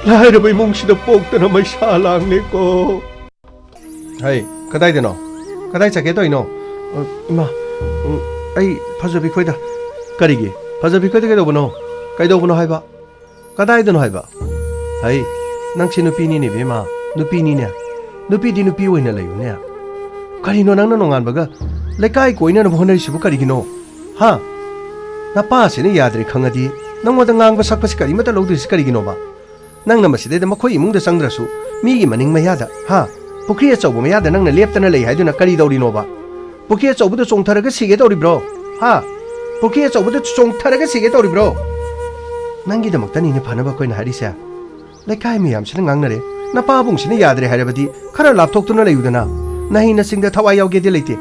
लाइरबा इमुंगसिदा पोक्तना मैसा लांगनेको हाय कदाइदनो कदाइ चके तोइनो इमा आई फजबी खोइदा करिगे फजबी खोइदा कैदोबनो हाइबा कदाइदनो हाइबा हाय नंगसि नुपीनी ने बेमा नुपीनी ने नुपीदी नुपी ओइना लैयुने करिनो नंगना नोंगानबगा लेकाइ कोइना नबोनरिसिबु करिगिनो हा नपासिने याद्रे खंगदी नंगोदा ngang sakpasi kari mata lौदुसि करिगिनोबा नंगना मसिदेदा मखोइ इमुंगदा संग्रसु मीगी मनिंग मयादा हा पुखरी अचौब मयादा नंगना लेप्तना लै हाइदुना करि दौरिनोबा पुखरी अचौबदो चोंथरगा सिगे तौरिब्रो हा पुखरी अचौबदो चोंथरगा सिगे तौरिब्रो नंगी दमक्तनिने फनबा कोइना हारिसे लेकाइ मियामसिना ngangnare नपाबुंगसिना याद्रे हाइरबदि खरा लापथोक्तुना लैयुदना नहि नसिंगदा थवाइ यावगेदि लैते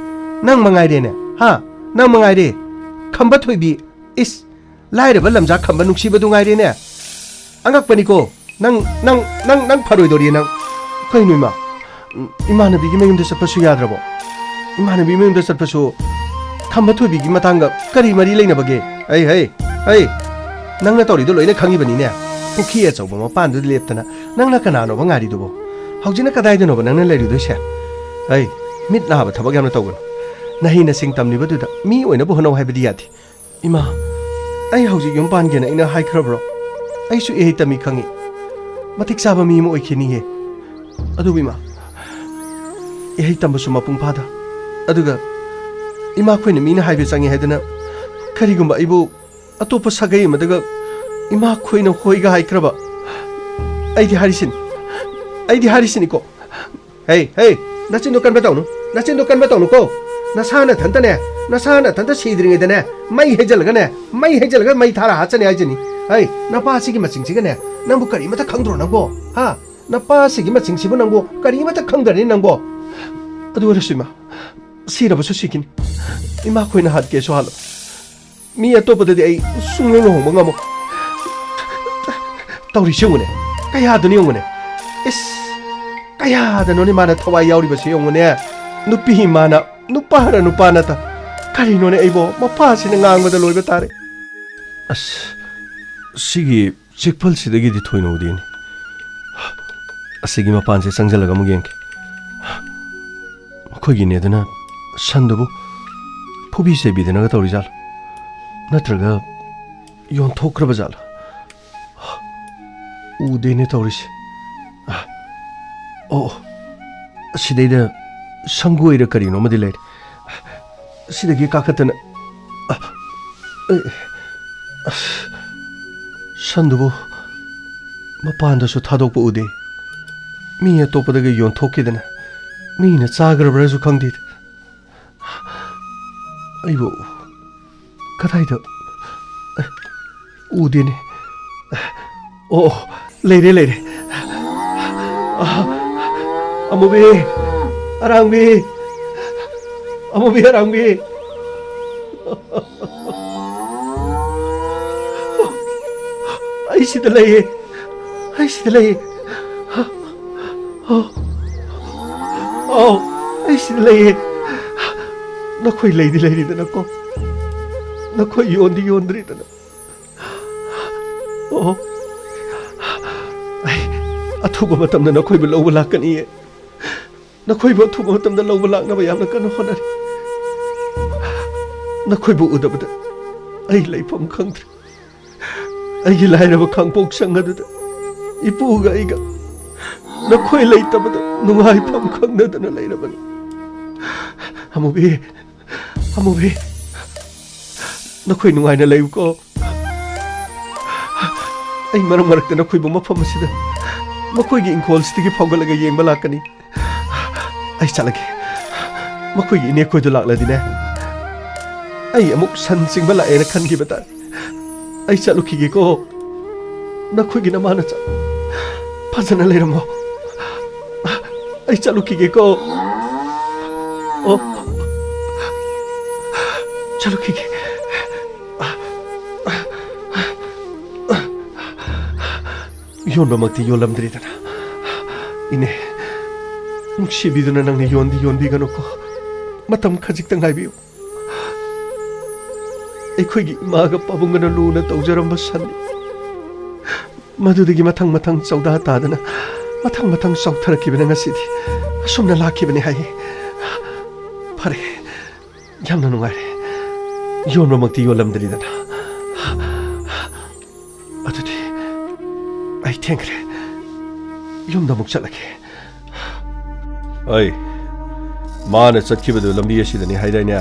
नंग मंगाइरेने हा नंग मंगाइरे खंबा थोइबि इस लाइरबा लमजा खंबा नुक्सिबदु ngaइरेने अंगकपनिको नंग फरोइदोरि नंग कइनुइमा इमानबीगी मयुमदा चटपसु याद्रबो इमानबी मयुमदा चटपसु खंबा थोइबीगी मतांगा करि मरि लैनबगे ऐ नंगना तौरिदो लोइना खंगिबनिने पुखी अचौबा मपानदु लेप्तना नंगना कनानो बंगारिदुबो हौजिना कदाइदनोबा नंगना लैरुदोसे ऐ मिट नाबा थबक यामना तौगनो नहिना सिंग तमनिबदुदा मी ओइनाबो होनौ हाइबदि यादि इमा ऐ हौजि युम पानगेना इना हाइख्रब्रो ऐसु एहि तमि खंगी मतिक साबा मी मो ओइखिनिहे अदुबिमा एहि तंबसु मपुंग फादा अदुगा इमा खोइना मीना हाइबे चांगे हाइदना करिगुम्बा इबु अतोप सगै मदगा इमा खोइना होइगा हाइख्रबा ऐदि हारिसिनिको हे नचिन दोकान बताउनु को नसाना थन्ता सिद्रिङैदने मै हेजलगने मै थारा हाचने आइजनी है नपासिगी मचिङसिगने नंबु करिमता खंद्रो नंबो हा नपासिगी मचिङसिबु नंबो करिमता खंदरनि नंबो अदुरसुमा सिरबसु सिकिन इमा खोइना हातके सो हालो मी अतोपददि ऐ सुंगलो होंबो ngamo तौरि सेउने कयादुनि यंगने इस कयादनोनि माना थवाइ याउरिबसु यंगने नुपि माना नुपाना ता करिनोने ऐबो मपासिना ngangbada loiba tare अस सिगी चिकफल सिदगिदि थोइनोदिनि असिगी मपानसे संजलगा मुगेंके खोइगिने दना ꯁꯟꯗꯨꯕꯨ ꯐꯨꯕꯤ ꯆꯩꯕꯤꯗꯅꯒ ꯇꯧꯔꯤꯖꯥꯠꯂ ꯅꯠꯇ꯭ꯔꯒ ꯌꯣꯟꯊꯣꯛꯈ꯭ꯔꯕ ꯖꯥꯠꯂ ꯎꯗꯦꯅꯦ ꯇꯧꯔꯤꯁꯦ ꯑꯣ ꯁꯤꯗꯩꯗ ꯁꯪꯒꯣꯏꯔ ꯀꯔꯤꯅꯣꯃꯗꯤ ꯂꯩꯔꯦ ꯁꯤꯗꯒꯤ ꯀꯥꯈꯠꯇꯅ ꯁꯟꯗꯨꯕꯨ ꯃꯄꯥꯟꯗꯁꯨ ꯊꯥꯗꯣꯛꯄ ꯎꯗꯦ ꯃꯤ ꯑꯇꯣꯞꯄꯗꯒ ꯌꯣꯟꯊꯣꯛꯈꯤꯗꯅ ꯃꯤꯅ ꯆꯥꯈ꯭ꯔꯕ꯭ꯔꯁꯨ ꯈꯪꯗꯦ ꯑꯩꯕꯨ ꯀꯗꯥꯏꯗ ꯎꯗꯦꯅꯦ ꯑꯣ ꯂꯩꯔꯦ ꯂꯩꯔꯦ ꯑꯃꯨꯕꯤ ꯑꯔꯥꯡꯕꯤ ꯑꯃꯨꯕꯤ ꯑꯔꯥꯡꯕꯤ ꯑꯩ ꯁꯤꯗ ꯂꯩꯌꯦ ꯑꯩ ꯁꯤꯗ ꯂꯩꯌꯦ ꯑꯩ ꯁꯤꯗ ꯂꯩꯌꯦ ꯅꯈꯣꯏ ꯂꯩꯗꯤ ꯂꯩꯔꯤꯗꯅꯀꯣ ꯅꯈꯣꯏ ꯌꯣꯟꯗꯤ ꯌꯣꯟꯗ꯭ꯔꯤꯗꯅ ꯑꯩ ꯑꯊꯨꯕ ꯃꯇꯝꯗ ꯅꯈꯣꯏꯕꯨ ꯂꯧꯕ ꯂꯥꯛꯀꯅꯤꯌꯦ ꯅꯈꯣꯏꯕꯨ ꯑꯊꯨꯕ ꯃꯇꯝꯗ ꯂꯧꯕ ꯂꯥꯛꯅꯕ ꯌꯥꯝꯅ ꯀꯟꯅ ꯍꯣꯠꯅꯔꯤ ꯅꯈꯣꯏꯕꯨ ꯎꯗꯕꯗ ꯑꯩ ꯂꯩꯐꯝ ꯈꯪꯗ꯭ꯔꯦ ꯑꯩꯒꯤ ꯂꯥꯏꯔꯕ ꯈꯥꯡꯄꯣꯛ ꯁꯪ ꯑꯗꯨꯗ ꯏꯄꯨꯒ ꯑꯩꯒ ꯅꯈꯣꯏ ꯂꯩꯇꯕꯗ ꯅꯨꯡꯉꯥꯏꯐꯝ ꯈꯪꯗꯗꯅ ꯂꯩꯔꯕꯅꯤ ꯑꯃꯨꯕꯤ ꯑꯃꯨꯕꯤ ꯅꯈꯣꯏ ꯅꯨꯡꯉꯥꯏꯅ ꯂꯩꯌꯨꯀꯣ ꯑꯩ ꯃꯔꯛ ꯃꯔꯛꯇ ꯅꯈꯣꯏꯕꯨ ꯃꯐꯝ ꯑꯁꯤꯗ ꯃꯈꯣꯏꯒꯤ ꯏꯪꯈꯣꯜꯁꯤꯗꯒꯤ ꯐꯥꯎꯒꯠꯂꯒ ꯌꯦꯡꯕ ꯂꯥꯛꯀꯅꯤ ꯑꯩ ꯆꯠꯂꯒꯦ ꯃꯈꯣꯏꯒꯤ ꯏꯅꯦꯈꯣꯏꯗꯨ ꯂꯥꯛꯂꯗꯤꯅꯦ ꯑꯩ ꯑꯃꯨꯛ ꯁꯟ ꯆꯤꯡꯕ ꯂꯥꯛꯑꯦꯅ ꯈꯟꯈꯤꯕ ꯇꯥꯔꯦ ꯑꯩ ꯆꯠꯂꯨꯈꯤꯒꯦꯀꯣ ꯅꯈꯣꯏꯒꯤ ꯅꯃꯥꯅꯆꯥ ꯐꯖꯅ ꯂꯩꯔꯝꯃꯣ ꯑꯩ ꯆꯠꯂꯨꯈꯤꯒꯦꯀꯣ ꯑꯣ ꯆꯠꯂꯨꯈꯤꯒꯦ ꯌꯣꯟꯕꯃꯛꯇꯤ ꯌꯣꯜꯂꯝꯗ꯭ꯔꯤꯗꯅ ꯏꯅꯦ ꯅꯨꯡꯁꯤꯕꯤꯗꯨꯅ ꯅꯪꯅ ꯌꯣꯟꯗꯤ ꯌꯣꯟꯕꯤꯒꯅꯨꯀꯣ ꯃꯇꯝ ꯈꯖꯤꯛꯇꯪ ꯉꯥꯏꯕꯤꯌꯨ ꯑꯩꯈꯣꯏꯒꯤ ꯏꯃꯥꯒ ꯄꯥꯕꯨꯡꯒꯅ ꯂꯨꯅ ꯇꯧꯖꯔꯝꯕ ꯁꯟꯅꯤ ꯃꯗꯨꯗꯒꯤ ꯃꯊꯪ ꯃꯊꯪ ꯆꯧꯗꯥ ꯇꯥꯗꯅ ꯃꯊꯪ ꯃꯊꯪ ꯆꯥꯎꯊꯔꯛꯈꯤꯕꯅ ꯉꯁꯤꯗꯤ ꯑꯁꯨꯝꯅ ꯂꯥꯛꯈꯤꯕꯅꯤ ꯍꯥꯏꯌꯦ ꯐꯔꯦ ꯌꯥꯝꯅ ꯅꯨꯡꯉꯥꯏꯔꯦ ꯌꯣꯟꯕꯃꯛꯇꯤ ꯌꯣꯜꯂꯝꯗ꯭ꯔꯤꯗꯅ ꯑꯗꯨꯗꯤ ꯑꯩ ꯊꯦꯡꯈ꯭ꯔꯦ ꯌꯨꯝꯗ ꯑꯃꯨꯛ ꯆꯠꯂꯒꯦ ꯑꯩ ꯃꯥꯅ ꯆꯠꯈꯤꯕꯗꯨ ꯂꯝꯕꯤ ꯑꯁꯤꯗꯅꯤ ꯍꯥꯏꯗꯥꯏꯅꯦ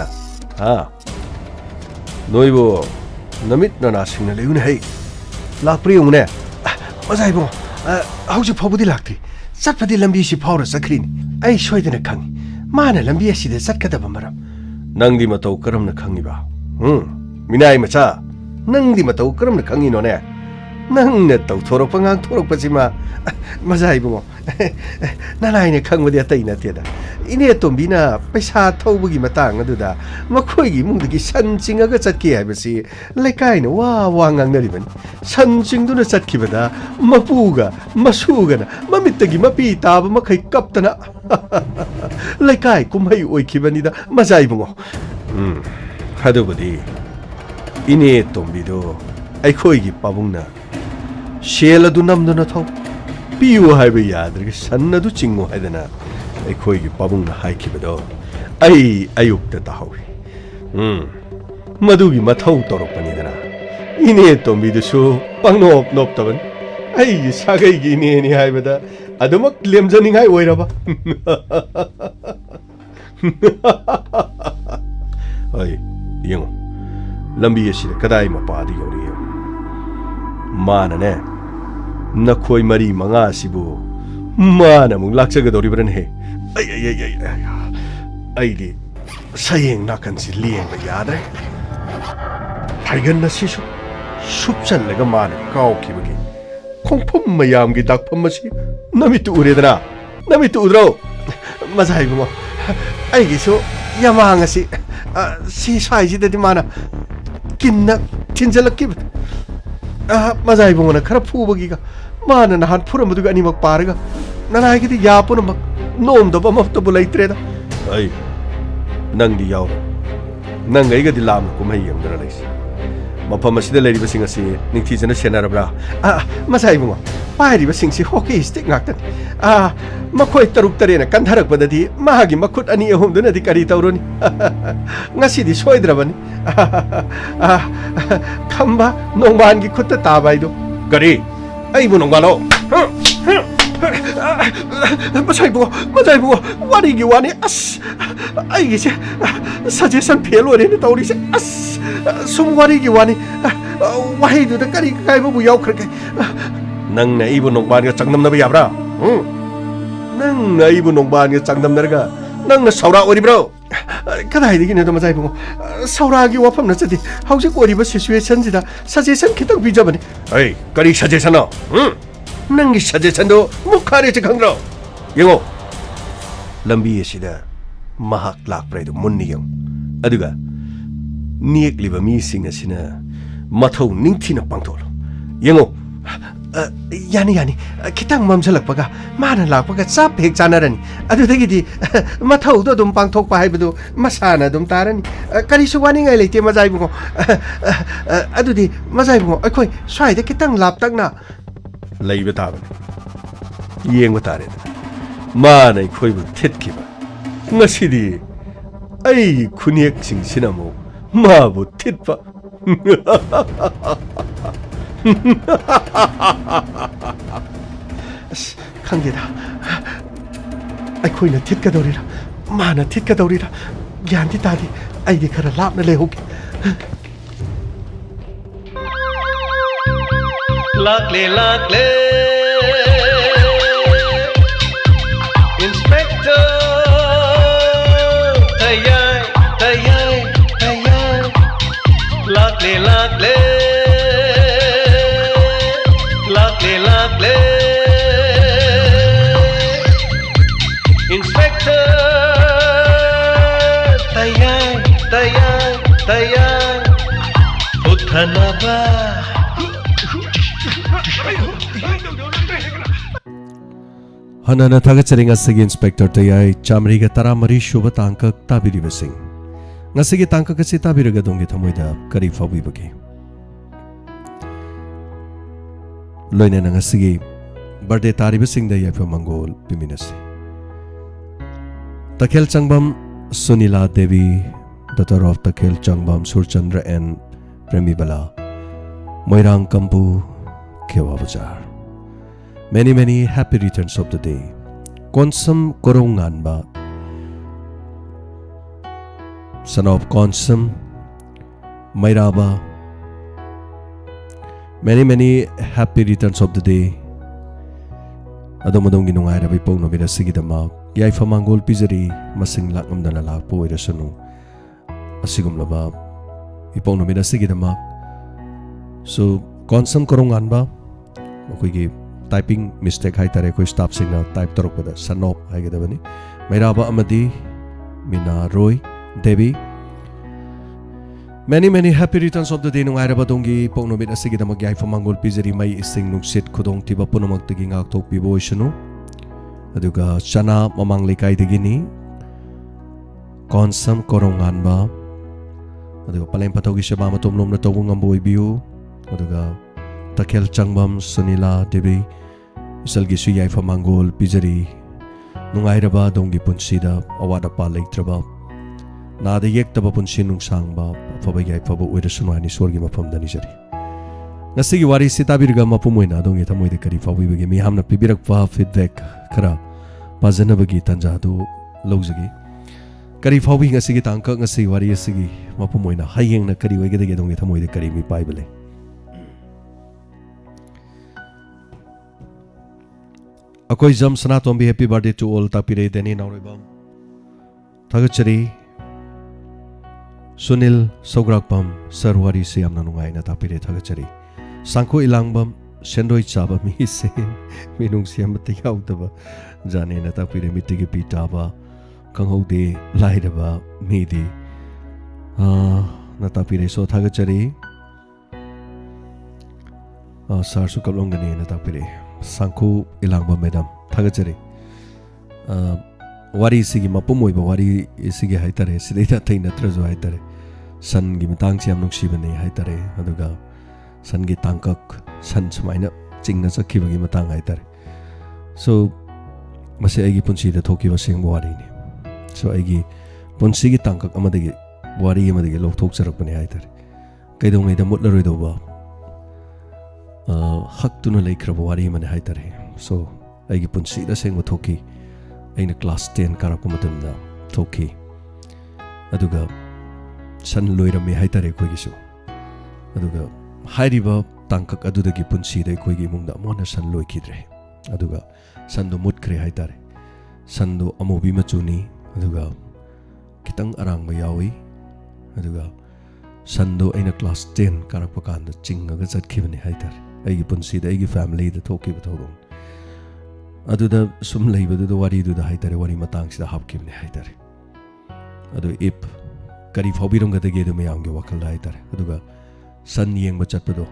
ꯅꯣꯏꯕꯨ ꯅꯃꯤꯠ ꯅꯅꯥꯁꯤꯡꯅ ꯂꯩꯌꯨꯅꯦ ꯍꯩ ꯂꯥꯛꯄ꯭ꯔꯥ ꯌꯦꯡꯉꯨꯅꯦ ꯑꯣꯖꯥ ꯏꯕꯨꯡꯉꯣ ꯍꯧꯖꯤꯛ ꯐꯥꯎꯕꯗꯤ ꯂꯥꯛꯇ꯭ꯔꯤ ꯆꯠꯄꯗꯤ ꯂꯝꯕꯤꯁꯤ ꯐꯥꯎꯔ ꯆꯠꯈ꯭ꯔꯤꯅꯤ ꯑꯩ ꯁꯣꯏꯗꯅ ꯈꯪꯉꯤ ꯃꯥꯅ ꯂꯝꯕꯤ ꯑꯁꯤꯗ ꯆꯠꯀꯗꯕ ꯃꯔꯝ ꯅꯪꯗꯤ ꯃꯇꯧ ꯀꯔꯝꯅ ꯈꯪꯉꯤꯕ ꯃꯤꯅꯥꯏ ꯃꯆꯥ ꯅꯪꯗꯤ ꯃꯇꯧ ꯀꯔꯝꯅ ꯈꯪꯉꯤꯅꯣꯅꯦ ꯅꯪꯅ ꯇꯧꯊꯣꯔꯛꯄ ꯉꯥꯡꯊꯣꯔꯛꯄꯁꯤꯃ ꯃꯖꯥ ꯏꯕꯨꯡꯉꯣ ꯅꯅꯥꯏꯅ ꯈꯪꯕꯗꯤ ꯑꯇꯩ ꯅꯠꯇꯦꯗ ꯏꯅꯦ ꯇꯣꯝꯕꯤꯅ ꯄꯩꯁꯥ ꯊꯧꯕꯒꯤ ꯃꯇꯥꯡ ꯑꯗꯨꯗ ꯃꯈꯣꯏꯒꯤ ꯏꯃꯨꯡꯗꯒꯤ ꯁꯟ ꯆꯤꯡꯉꯒ ꯆꯠꯈꯤ ꯍꯥꯏꯕꯁꯤ ꯂꯩꯀꯥꯏꯅ ꯋꯥ ꯉꯥꯡꯅꯔꯤꯕꯅꯤ ꯁꯟ ꯆꯤꯡꯗꯨꯅ ꯆꯠꯈꯤꯕꯗ ꯃꯄꯨꯒ ꯃꯁꯨꯒꯅ ꯃꯃꯤꯠꯇꯒꯤ ꯃꯄꯤ ꯇꯥꯕ ꯃꯈꯩ ꯀꯞꯇꯅ ꯂꯩꯀꯥꯏ ꯀꯨꯝꯍꯩ ꯑꯣꯏꯈꯤꯕꯅꯤꯗ ꯃꯖꯥ ꯏꯕꯨꯡꯉꯣ ꯑꯗꯨꯕꯨꯗꯤ ꯏꯅꯦ ꯇꯣꯝꯕꯤꯗꯣ ꯑꯩꯈꯣꯏꯒꯤ ꯄꯥꯕꯨꯡꯅ ꯁꯦꯜ ꯑꯗꯨ ꯅꯝꯗꯨꯅ ꯊꯧ ꯄꯤꯌꯨ ꯍꯥꯏꯕ ꯌꯥꯗ꯭ꯔꯒ ꯁꯟ ꯑꯗꯨ ꯆꯤꯡꯉꯨ ꯍꯥꯏꯗꯅ ꯑꯩꯈꯣꯏꯒꯤ ꯄꯥꯕꯨꯡꯅ ꯍꯥꯏꯈꯤꯕꯗꯣ ꯑꯩ ꯑꯌꯨꯛꯇ ꯇꯥꯍꯧꯏ ꯃꯗꯨꯒꯤ ꯃꯊꯧ ꯇꯧꯔꯛꯄꯅꯤꯗꯅ ꯏꯅꯦ ꯇꯣꯝꯕꯤꯗꯨꯁꯨ ꯄꯪꯅꯣꯞ ꯅꯣꯞꯇꯕꯅꯤ ꯑꯩꯒꯤ ꯁꯥꯒꯩꯒꯤ ꯏꯅꯦꯅꯤ ꯍꯥꯏꯕꯗ ꯑꯗꯨꯃꯛ ꯂꯦꯝꯖꯅꯤꯡꯉꯥꯏ ꯑꯣꯏꯔꯕ ꯍꯣꯏ ꯌꯦꯡꯉꯨ ꯂꯝꯕꯤ ꯑꯁꯤꯗ ꯀꯗꯥꯏ ꯃꯄꯥꯗ ꯌꯧꯔꯛꯏ ꯃꯥꯅꯅꯦ ꯅꯈꯣꯏ ꯃꯔꯤ ꯃꯉꯥ ꯑꯁꯤꯕꯨ ꯃꯥꯅ ꯑꯃꯨꯛ ꯂꯥꯛꯆꯒꯗꯧꯔꯤꯕ꯭ꯔꯅꯦ ꯑꯩꯗꯤ ꯁꯌꯦꯡ ꯅꯥꯀꯟꯁꯤ ꯂꯦꯡꯕ ꯌꯥꯗ꯭ꯔꯦ ꯐꯥꯏꯒꯟ ꯑꯁꯤꯁꯨ ꯁꯨꯞꯆꯜꯂꯒ ꯃꯥꯅ ꯀꯥꯎꯈꯤꯕꯒꯤ ꯈꯣꯡꯐꯝ ꯃꯌꯥꯝꯒꯤ ꯗꯥꯛꯐꯝ ꯑꯁꯤ ꯅꯃꯤꯠꯇꯨ ꯎꯔꯦꯗꯅ ꯅꯃꯤꯠꯇꯨ ꯎꯗ꯭ꯔꯣ ꯃꯖꯥ ꯏꯕꯨꯡꯉꯣ ꯑꯩꯒꯤꯁꯨ ꯌꯥꯃꯥꯡ ꯑꯁꯤ ꯁꯤ ꯁ꯭ꯋꯥꯏꯁꯤꯗꯗꯤ ꯃꯥꯅ ꯀꯤꯟꯅ ꯊꯤꯟꯖꯜꯂꯛꯈꯤꯕꯅꯤ ꯃꯖꯥ ꯏꯕꯨꯡꯉꯣꯅ ꯈꯔ ꯐꯨꯕꯒꯤꯒ ꯃꯥꯅ ꯅꯍꯥꯟ ꯐꯨꯔꯝꯕꯗꯨꯒ ꯑꯅꯤꯃꯛ ꯄꯥꯔꯒ ꯅꯅꯥꯏꯒꯤꯗꯤ ꯌꯥ ꯄꯨꯝꯅꯃꯛ ꯅꯣꯝꯗꯕ ꯑꯃꯠꯇꯕꯨ ꯂꯩꯇ꯭ꯔꯦꯗ ꯅꯪꯗꯤ ꯌꯥꯎꯔꯣ ꯅꯪ ꯑꯩꯒꯗꯤ ꯂꯥꯞꯅ ꯀꯨꯝꯍꯩ ꯌꯦꯡꯗꯨꯅ ꯂꯩꯁꯤ मफम असिदा लेरिबसिंग असि निंगथीजना सेनारब्रा मसाई बुंगो पाइरिबसिंग सि हॉकी स्टिक गाक्तन मखोय तरुक तरेना कंधरकपददि मागी मखुट अनि अहुमदुनदि करी तौरोनी ngasiदी सोइद्रबनी खम्बा नोंबानगी खुत्ता ताबाइदो करी आइबु नोंबालो मसाई बुंगो वारीगी वानी अस आइगिसे सजेशन फेल ओरेने तौरिसे अस सुम वारीगी वानी वाहीदुदा करी काइबु याउखरके नंगना इबु नोंबानगा चंगनमनबा याब्रा नंगना इबु नोंबानगा चंगनमनरगा नंगना सौरा ओरिब्रो कदाइदिगिने तो मसाई बुंगो सौरागी वाफम नचदि हौजिक ओरिबा सिचुएशन जिदा सजेशन खितक बिजबनी ए करी सजेशन नंगी सजेशन दो मुखारे चे खंग्रो यंगो लंबी एसिदा महाक लाक्प्राइदो मुन्नी यंग अदुगा नियकलिबा मीसिंग असिना मथौ निंगथिना पांथोलो यंगो यानी खितंग ममसलकपगा माना लाकपगा चाप हेक चानरनी अदुदगिदि मथौदो दुम पांथोकपा हाइबदो मसाना दुम तारनी करिसु वानिंगाइ लेते मजाइबुगो अदुदि मजाइबुगो अखोय स्वाइदा खितंग लापतकना लैबा ताबने येंगबा तारे मानै खोइबु थेतखिबा ngasiदी ai खुनियक सिंसिनामो माबु थेतपा खंगेदा अखोइना थेतकदौरिरा माना थेतकदौरिरा ज्ञानदि तादि आइदि खरा लापना लेहोके Lakle Inspector Tayai Lakle Inspector Tayai Uthanaba हनन थागचरिंग असगी inspector तयाई चामरीगा तरामरी Shubh तांकक ताबिरिबसिंग ngasiगी तांकक asi tabiraga dongi thamoida kari fawibagi loina ngasigi birthday taribasing da yafa mangol piminasi takhel changbam sunila devi daughter of takhel changbam surchandra and premibala moirang kampu kewa bazar many happy returns of the day konsam korongan ba son of konsam mairaba many happy returns of the day adomadong ginungai ra bai pawno bira sigidama yai famangol pizari masing laknamdana lakpo irasunu asigumlaba ipawno bira sigidama so konsam korongan ba akoigi typing mistake hai tare koi staff singna type torokpada sanop haigedabani mairaba amadi mina roy devi many happy returns of the day nungairaba dongi poknomit asigi damag yai famangol pizari mai ising nungsit khudong tiba punamak tagi ngak tok pibo isunu aduga chana mamang lekai digini konsam korongan ba aduga palem patogi seba matomlom na tawung amboy biu aduga takhel changbam sunila devi isalgi suyai famangol pizari nungairaba dongi punsida awada pa leitraba nada yektaba punsi nungsangba fabagai faba oirasunu sorgi mafamdani jari ngasigi wari sitabirga mapumoina dongi tamoide kari fawibagi mi hamna pibirakpa feedback khara pajanabagi tanjadu lawjagi kari fawi ngasigi tangka ngasigi wari asigi mapumoina hayengna kari oigedege dongi tamoide kari mi paibale akoi jam sanatombi happy birthday to all tapire deni nauribam thagachari sunil sograkpam sarwari se amna nungai na tapire thagachari sangko ilangbam sendoi chaba mi se minung siam tiau daba jane na tapire mitigi pitaba kanghode laidaba midi na tapire so thagachari sarsu kablongani na tapire sangko ilangba madam thagachari wari sigi mapumoiba wari sigi haitare sidaita thai natrajo haitare सन की मतंग से हम नुक्सीबने है तारे अदुगा सन की तांकक सन समाइना चिंगना चक्कीबगी मतंग है तारे सो मसे आइगी पुंसी द थोकी वसिंग वारी ने सो आइगी पुंसी की तांकक अमदगी वारी अमदगी लोग थोक चरकपने है तारे कईदोंगै द मुतलरोइदोबा हक तुना लेख्रब वारी मने है तारे सो आइगी पुंसी द सेंग थोकी अइना क्लास 10 कारक मतमदा थोकी अदुगा सन लोइरमे है तारे कोइगिसु अदुगा हाइरिबा तांकक अदुदगी पुंसीदे कोइगी मुंगदा मोना सन लोइखिद्रे अदुगा संदो मुटख्रे है तारे संदो अमोबी मचुनी अदुगा खितंग अरांगबा यावी अदुगा संदो अइना क्लास 10 कारकपा कांदा चिंगगा चटखिबने है तारे अइगी पुंसीदा अइगी फैमिलीदा थोकिबा थौदों अदुदा सुम लैबदुदा वारीदुदा है तारे वारी मतंगसिदा हापखिबने है तारे अदु इप करी फाउबिरमगदगे दु मयामगे वखलदा है तारे अदुगा सन येंगबा चटपदो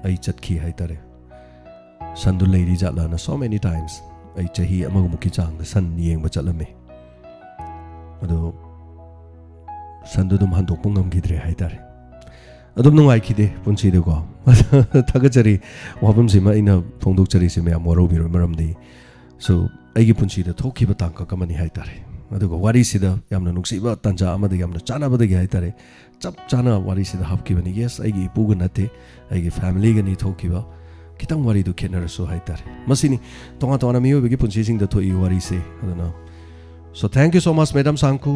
अइ चटखि है तारे संदु लैरी जालाना so many times अइ चही अमगमुकी चांग सन येंगबा चलमे अदो संदु दुम हंदोकपा ngमगिद्रे है तारे अदुम नुंगाइखिदे पुंसीदको थगचरी वाफमसिमा इना फोंदोकचरीसे मयाम वरोबिरो मरमदी सो अइगी पुंसीदा थोखिबा तांकक अमनि है तारे अदुगा वारीसिदा यामना नुक्सिबा तंजा अमदि यामना चानाबदगी है तारे चप चाना वारीसिदा हापखिबनि यस अइगी इपुगा नते अइगी फैमिलीगनि थोखिबा खितंग वारीदु खेनरसु है तारे मसिनी तोंगा तोंगा मियोबगी पुंसीसिंगदा थोई वारीसे अदुना so thank you so much madam सांकु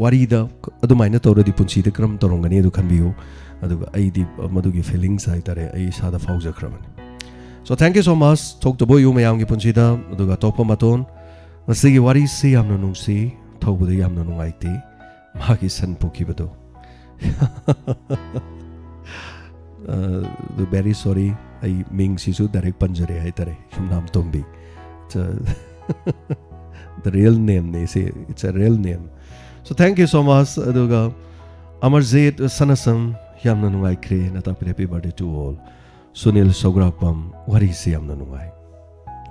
वारीदा अदुमाइना तौरदि पुंसीदा क्रम तौरंगनि अदु खनबियो अदुगा अइदि मदुगी फीलिंग्स है तारे अइ सादा फाउजख्रबनि so thank you so much थोक्तबो यु मयामगी पुंसीदा अदुगा तोपा मतोन मसिगी वारीसे यामना नुंगसी थौबदि यामना नुंगाइते मागी सन पोखिबदो very sorry I ming sisu direct panjare hai tare namnam tombi the real name they say it's a real name so thank you so much aduga Amarjit Sanasam yamna nungai kre nata happy birthday to all Sunil Sograkpam wari se yamna nungai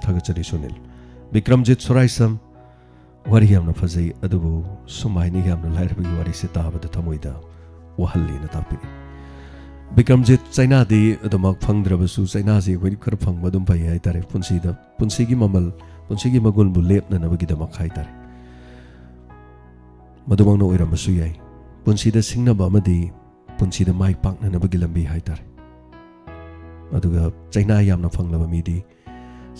thagachari Sunil Bikramjit Suraisam wari yamna fazai adubu sumaini yamna lairbi wari se tabada thamoida wahalli nata pi Bikramjit China di adumak phangdrabasu China si koi khar phangba dum pai hai tare punsida punsigi mamal punsigi magul bu lepna nabagi damak hai tare madumang no oiramasu yai punsida singnaba amadi punsida mai pakna nabagi lambi hai tare aduga China yamna phanglaba midi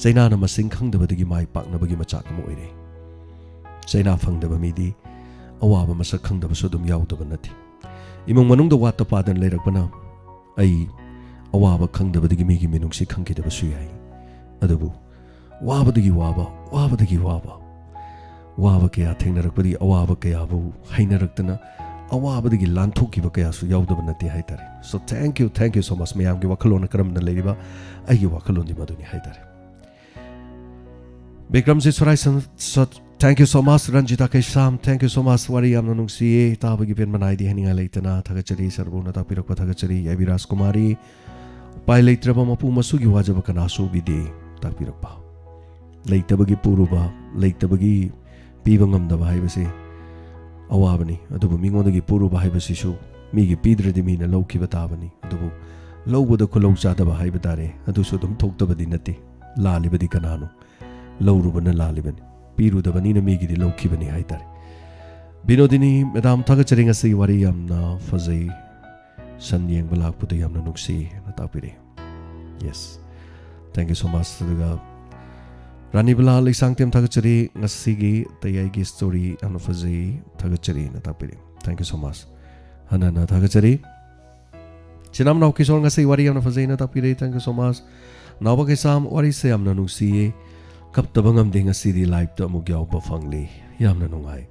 China na masing khangdabadagi mai paknabagi machak am oire China phangdaba midi awaba masak khangdabasu dum yaudaba nati imong manungda watta padan leirakpana ai awaba khangdabadagi migi minungsi khangkidabasu yai adubu wabadagi waba kaya thengnarakpadi awaba kaya bu hainaraktana awabadagi lanthokiba kaya su yaudaba nati haitare so thank you so much mayamgi wakhalona karamna leiriba aigi wakhaloni maduni haitare Bikramjit Suraisam thank you so much Ranjita Kaisam thank you so much wari amna nungsi tabagi pen manai di haninga leitana thagachari sarbuna tapirakpa thagachari Aviras Kumari pai leitraba mapu masugi wajaba kana su bide tapirakpa leitabagi puruba leitabagi piba ngamdaba haibase awabani adubu mingondagi puruba haibase su migi pidradi mina laukiba tabani adubu lawbada khulaw chadaba haibadare adu su dum thoktabadi nati lalibadi kanano lawrubana lalibani Pirudabani na migi di lawkibani hai tare Binodini madam thagachari ngasi wari yamna fazai san yengba lakpuda yamna nungsi natapire yes thank you so much aduga Rani Bilal isangtem thagachari ngasi gi tayai gi story amna fazai thagachari natapire thank you so much hanana thagachari Chinam naw kishor ngasi wari yamna fazai natapire thank you so much Nawa kisam wari se yamna nungsi Kap tabangam ding a city life to mugyaw ba fangli yamna nungai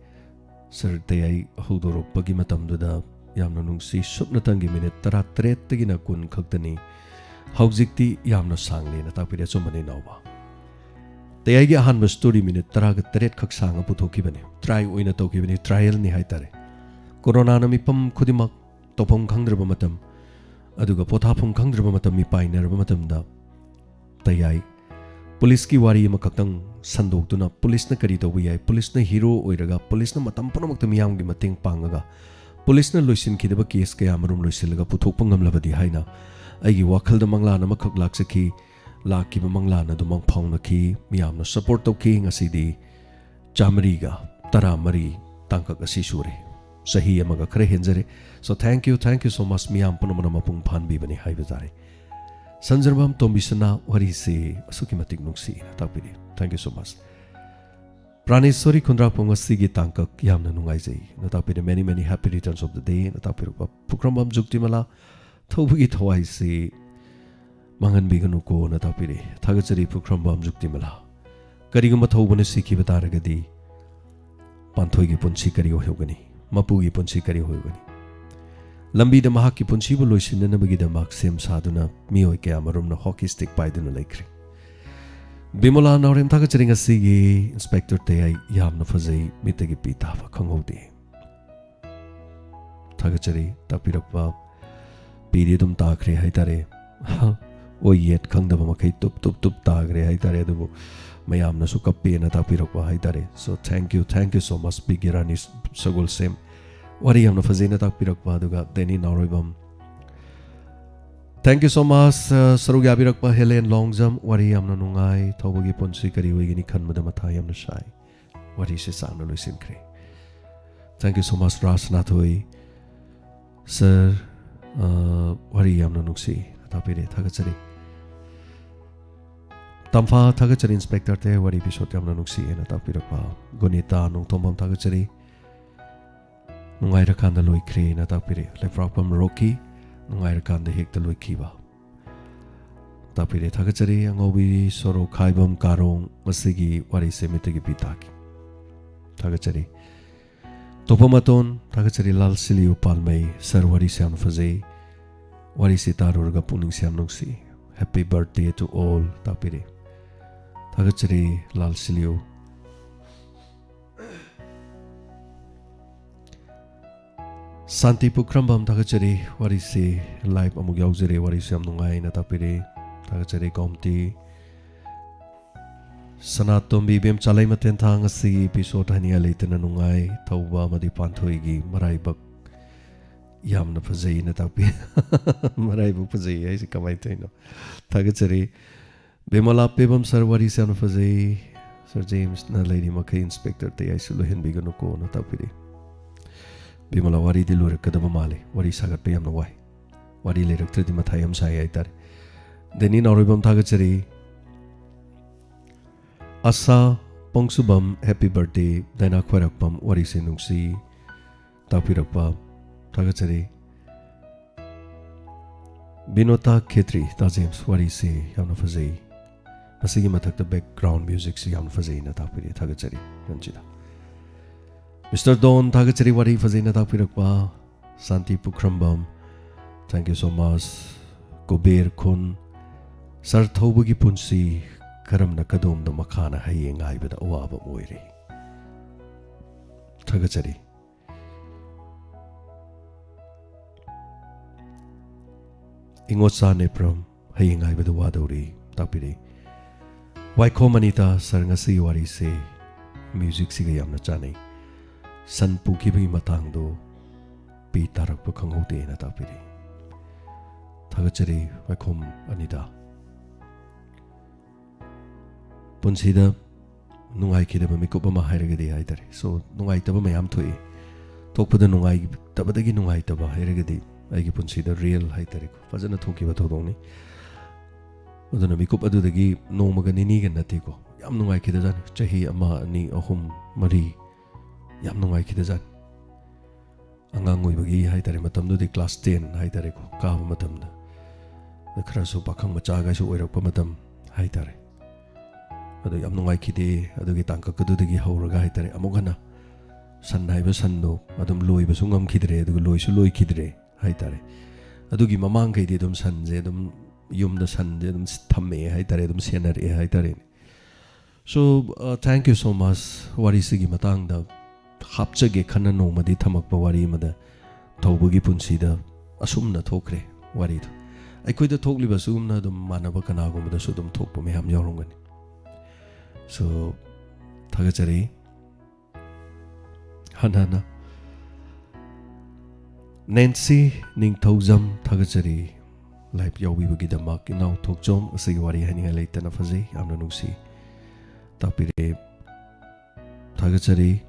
sir tayai hodorok pagi matam duda yamna nungsi supna tangi minute tara tret tagi na kun khaktani haujikti yamna sangli na tapire chumani nawba tayai gi ahan story minute tara ga tret khak sanga puthoki bane try oina toki bane trial ni haitare corona na mipam khudimak topam khangdraba matam aduga pothapum khangdraba matam mi painarba matam da tayai Police ki wari ma kaktang sandok tuna police na kari tawbi yai police na hero oiraga police na matam punamak tamiyam gi mating pangaga पुलिसना लोइसिनखिदबा case कया मरुम लोइसिलगा पुथोकपा ngamlabadi haina aigi wakhalda manglana makhak laksaki lakkiba manglana dumang phaunaki miyamna support tawki ngasidi chamriga taramari tangkak asi sure sahi amaga khare henjare so thank you so much miyam punamana mapung phanbi bani haibazare sanjarbam tombisana wari se asuki matik nungsi tapiri thank you so much Praneshwari Kundrapong Sigi Tangkak Yamna Nungaizai, Natapir many happy returns of the day, Natapir Pukrambam Juktimala, Tobugi Tawaisi Mangan Biganuko, Natapiri, Tagachari Pukrambam Juktimala, Karigama Tobanesi Bataragadi, Pantogi Punchikari Hogani, Mapugi Punchikari Hogani. Lambi the Mahaki Punchibo Lucian and Nabagida Maxim Saduna, Mio Kamarum, no hockey stick by the lake. Bimola Naurim Tagachering a Sigi, Inspector Tay Yamna Faze, Mitagi Pitafa, Kongodi Tagachari, Tapirapa, Pirium Takre, Haitare, O yet Kangdamaki, Tup Tagre, Haitare, Mayamna Sukapi and Tapirapa, Haitare. So thank you so much, Bigiranis, Sogol Sem. What do you have Fazena Tapirapa, Deni Nauribam? Thank you so much, Sarugabirakpa Helen Longjam, Wari Amna Nungai, Tobogi Ponsi Kari Wigini Kanmadamatayam the Shai. What is his son, Lucian Cray? Thank you so much, Ras Natoi, Sir Wari Amna Nuksi, Tapiri, Tagachari. Tamfa Tagachari Inspector Te, Wari Pishotamna Nuksi, and Tapirapa, Gonita, Nungtomam Tagachari, Nungai Rakanda Lui Cree, Natapiri, Lefrakam Roki. Nungairakan the Hik the Luikiba. Tapire Tagachari, Angobi, Soro Kaibam Karong, Masigi, Wari Semitagi Pitaki. Tagachari Topamaton, Tagachari Lal Silio Palmei, Sir Wari Sam Faze, Wari Sitarurga Puning Sam Nuksi. Happy birthday to all, Tapire Tagachari Lal Silio. Santi Pukrambam Tagachari, what is the life Amugauzere, what is Yamnungai, Natapire, Tagachari Comti Sanatom Bibim Chalaimaten Tangasi, Pisotania Latenanungai, Tauba Madipantoigi, Maraibak Yamna Pazay, Natapi Maraibu Pazay, I see Kamaitino Tagachari Bimala Pibam Sir, what is Yanfazay, Sir James, Na Lady Mackay Inspector, the Isuluhin Biganuko, Natapiri. Bimala wari di lurik kadama mali, wari sagat payam na wai. Wari lirik tridi matayam saya itare. Deni nauribam tagachari. Asa pongsubam happy birthday. Dena kwarakpam wari sinungsi. Tapirakpa tagachari. Binota Khetri, ta James wari si yamna fazay. Masigi matakta background music si yamna fazay na tapiri tagachari. Nanchida. Mr. Don Tagachari Wari Fazina Tapirakpa Santi Pukrambam. Thank you so much. Kobir Kun Sar Thobugi Punsi Karam Nakadum the Makana Haying Ibeda Oaba Moiri Tagachari Ingosa Nepram Haying Ibeda Wadori Tapiri Waikomanita Sarangasi Wari Se Music Sigayam Nachani San Pukibi Matangdo Pi Tarak Pukangode na Tapiri Tagachari Wakom Anida Punsida Nungai Kidaba Mikopama Hiragadi Haidari. So Nungai Taba Mayam Tui Talk with the Nungai Tabadagi Nungai Taba Hiragadi. I give Punsida real Haitarico. Fazana Toki Batodoni. Udana Mikop Adudagi no Maganini and Natiko. Yam Nungai Kidazan, Chahi Ama Ni Ohum Marie. Yam Nungai Kidazan. Angangui Bagi Haitari Matamdu de class 10 Haitarico, Kav Matamda. The Krasu Pakang Machaga so Wero Pamatam Haitari. Ado Yam Nungai Kidi, Adugi Tanka Kududigi Horaga Haitari, Amogana. San Naiba Sando, Adam Lui Basungam Kidre, the Lui Sului Kidre, Haitari. Adugi Mamanga didum San Zedum Yum the San Dedum Tame, Haitaredum Sienna Haitari. So thank you so much. Warisigi Matanga. Hapchage Kana no Madi Tamak Bawari Mada Tobugi Punsida Asumna Tokre Warid. I could have totally assumed the Manabakanago with the Sudum Topo Meham Yorungan. So Tagachari Hanana Nancy Ningthojam Thagachari Live Yawibagidammak Inaw Thokchom Asigi wari haninga leitana fazei yamna nungsi takpire Thagachari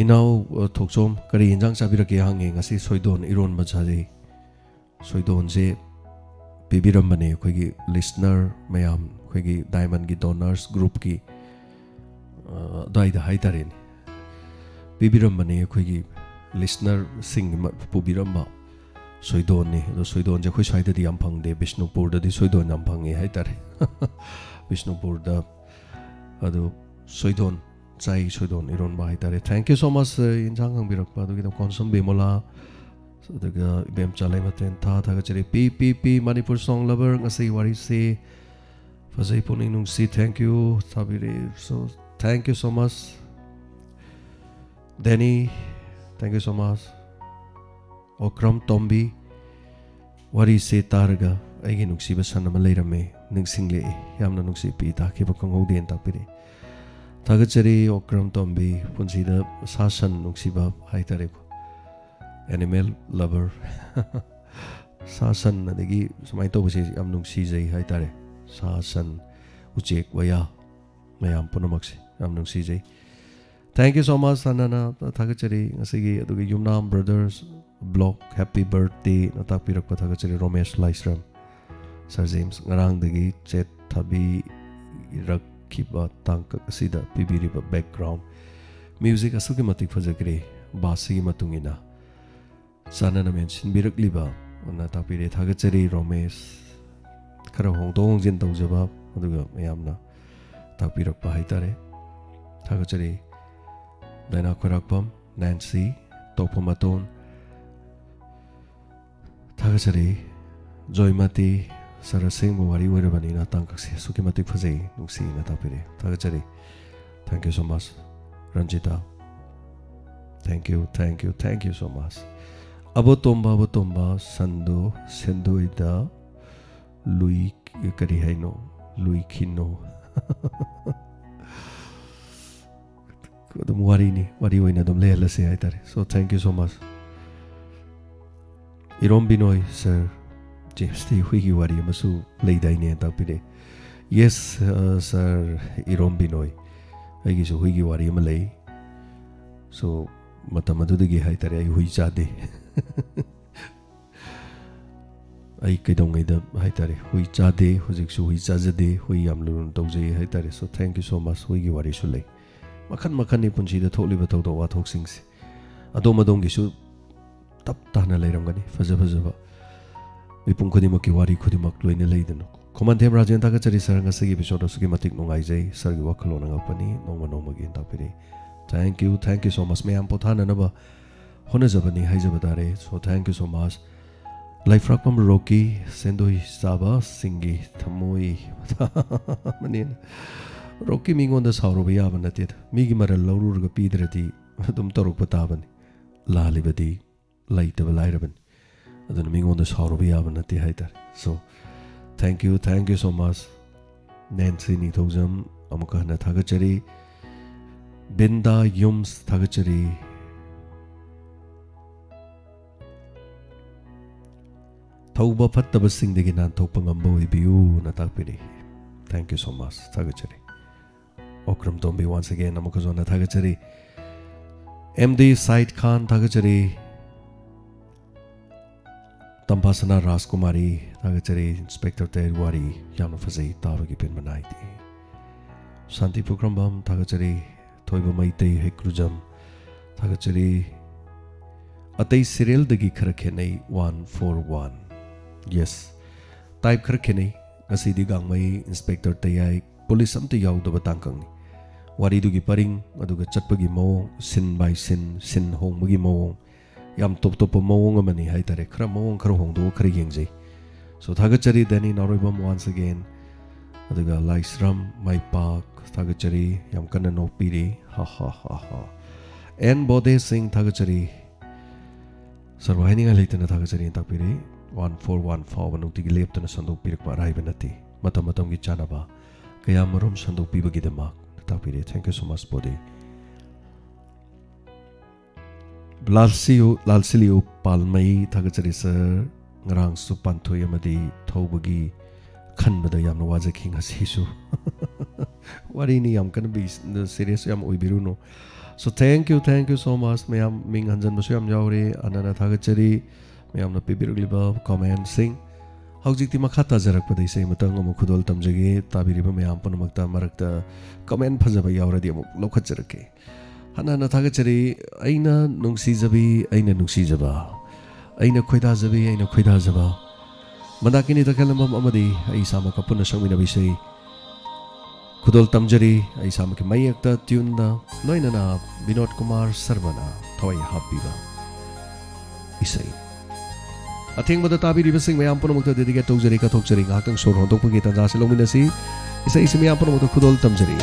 Inaw Thokchom kari injang sabirake hange ngasi soidon iron majari soidon je pibiram bane khoi gi listener mayam khoi gi diamond gi donors group ki dai da haitarin pibiram bane khoi gi listener sing pubiram ba soidon ni do soidon je khoi saida di am phang de Bishnupur da di soidon am phang e haitare Bishnupur da adu soidon Chai soidon iron ba haitare thank you so much injang hang birak pa do gi konsum bemola daga bem chalai maten tha Thagachari PPP Manipur song lover ngasi wari se fazai puning nung si thank you tabire so thank you so much Danny thank you so much Okram Tombi wari se targa aigi nungsi ba sanama leirame ningsingle yamna nungsi pi ta ke ba kangode takpire Thagachari Okram Tombi punsida sasan nungsi ba haitare ko Animal lover Sasan adagi sumai to basi am nungsi jai haitare Sasan uchek waya mayam punamakse am nungsi jai Thank you so much Sanana Thagachari ngasigi adugi Yumnam Brothers blog happy birthday natakpirak pa Thagachari Romesh Laisram Sir James ngarang dagi chat thabi rakhiba tangkak asida pibiriba background music asugi matik fajagre basigi matungina Sanana mention birakliba ona takpire Thagachari Romesh khara hongdong jin tawjaba aduga mayamna takpirak pa haitare Thagachari Daina Khorakpam Nancy Tokpamaton Thagachari Joymati Sarasing wari werabani na tangkaksi suki matik fazei nungsi na takpire Thagachari thank you so much Ranjita thank you so much Abotomba Sando Sendoida Lui Kari Haino Lui Kino Dum wari oina dum lehla se haitare so thank you so much Irom Binoy sir James T Huigi wari masu leidai ne takpire yes sir Irom Binoy aigi so Huigi wari ma lei so matam adudagi haitare ai hui chade ai kaidongai da haitare hui chade hojik su hui chajade hui yamlun tawje haitare so thank you so much Huigi wari su lei makhan ni punchi da tholi ba taw wa thok sing si adom gi su tap ta na leiram gani faja ba mi pung khodi mak ki wari khodi mak loina leidano Khomanthem Rajen Thagachari sar nga sagi episode sugi matik nungai jai sar gi wakhalona ngapani nongma gi tapire thank you so much me am pothana na ba hona jabani haijabadare so thank you so much life rakpam Rocky Sendoi Saba Singi Thamoi manin Rocky mingon da sauro ba yaba nate mi gi maral lawrur ga pidrati dum toruk patabani lalibadi laitaba lairaban aduna mingon da sauro ba yaba nate haitar so thank you so much Nancy Nithojam amuka na Thagachari Binda Yums Thagachari Thauba Fattaba Singdagi Nanthokpa ngamba oibiu na takpiri thank you so much Thagachari Okram Tombi once again amuka zona Thagachari MD Said Khan Thagachari Tampasana Raskumari Thagachari Inspector Terwari yamna fazai tabagi pin manaiti Santi Pukrambam Thagachari Thoiba Maitei Hekrujam Thagachari Atai serial dagi khara khenai 141 yes type khara khenai ngasi di gangmai inspector tayai police amta yaudaba tangkang wari dugi paring aduga chatpagi mawong sin by sin hongmagi mawong yam top mawong amani haitare khara mawong khara hongdo khara yengjai so Thagachari Dani Naroibam once again aduga Laisram Maipak Thagachari yam kana nokpiri ha and Bode Singh Thagachari Sarwahini Layton Tagazari Tapiri 141 Nuti Lepton Sando Pirkwa Raibanati Matamatom Gichanaba Kayamarum Sando Pibagidamak Tapiri. Thank you so much, Body. Lalsilio Palmai Tagazari Sir Ngrang Supanto Yamadi Tobagi Kanbada Yam Waza King as Hisu. What in Yam can be serious Yam Uibiruno. So thank you so much. Mayam Ming Hanjan Musuyam Yauri, Anana Tagachari, Mayam the Pibirgliba, comment, sing. How Jikti Makata Zarak, but they say Matanga Mukudol Tamjagi, Tabiriba Mayam Panamakta Marakta, comment Pazaba Yauradi Lokacharake. Hanana Tagachari, Aina Nungsizabi, Aina Nungsizaba, Aina Quidazabi, Aina Quidazaba. Mandakini Takalamam Amadi, Aisama Kapuna Shamina Bishay. Kudol Tamjari, Aisama Mayakta Tunda, Noinana, Binod Kumar Sarvana, Toy Habiba. Isay. I think what the Tabi Rivasing Mayampono dedicate to Jerika Tokjari, Hakan Soro, Dopugit and Asilominasi, Isay Simiampono Kudol Tamjari.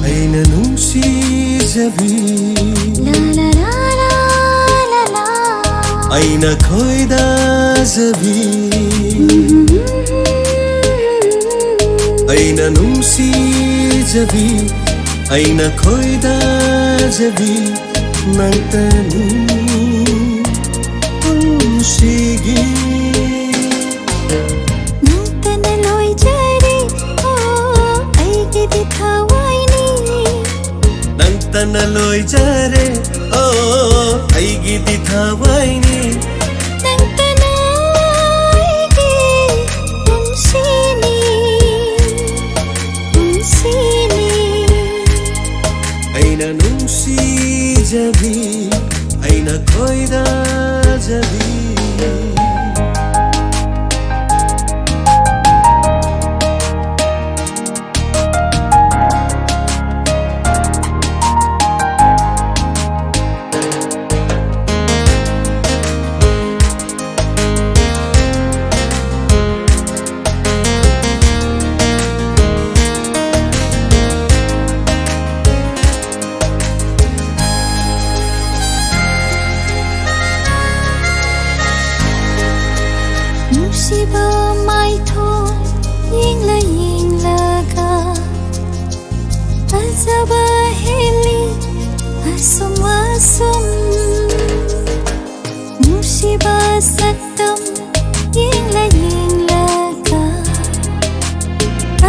Aina nungsi jabi Aina koida zabi Aina nungsi jabi Aina koida zabi Nantanu unsigi Nantana loi jari Oh aige dithawaini Nantana loi jare Oh aigi dithawaini Aina nungsi jabi Aina koida jabi Musiba mai tho ying la ga azaba heli asum Musiba satam ying la ga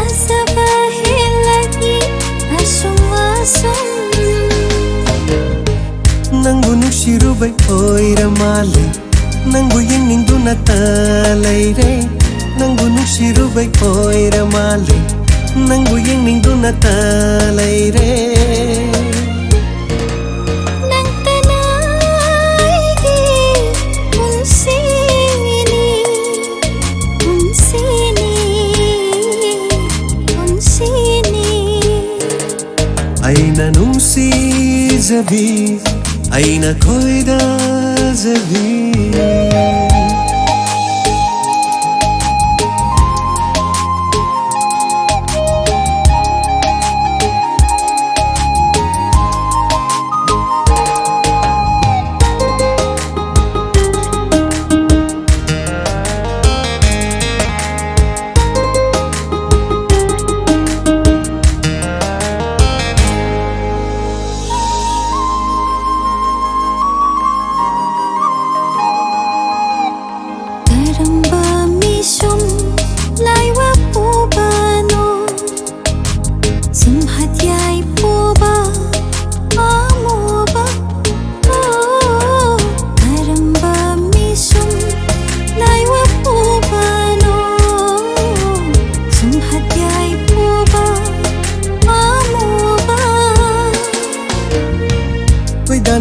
azaba heli asum Nangu nushirubai oira male Nangu yenindu natalaire Nangu nushirubai oira male Nangu yenindu natalaire Nantana aigi unsini Aina nungsi jabi Aina koida jabi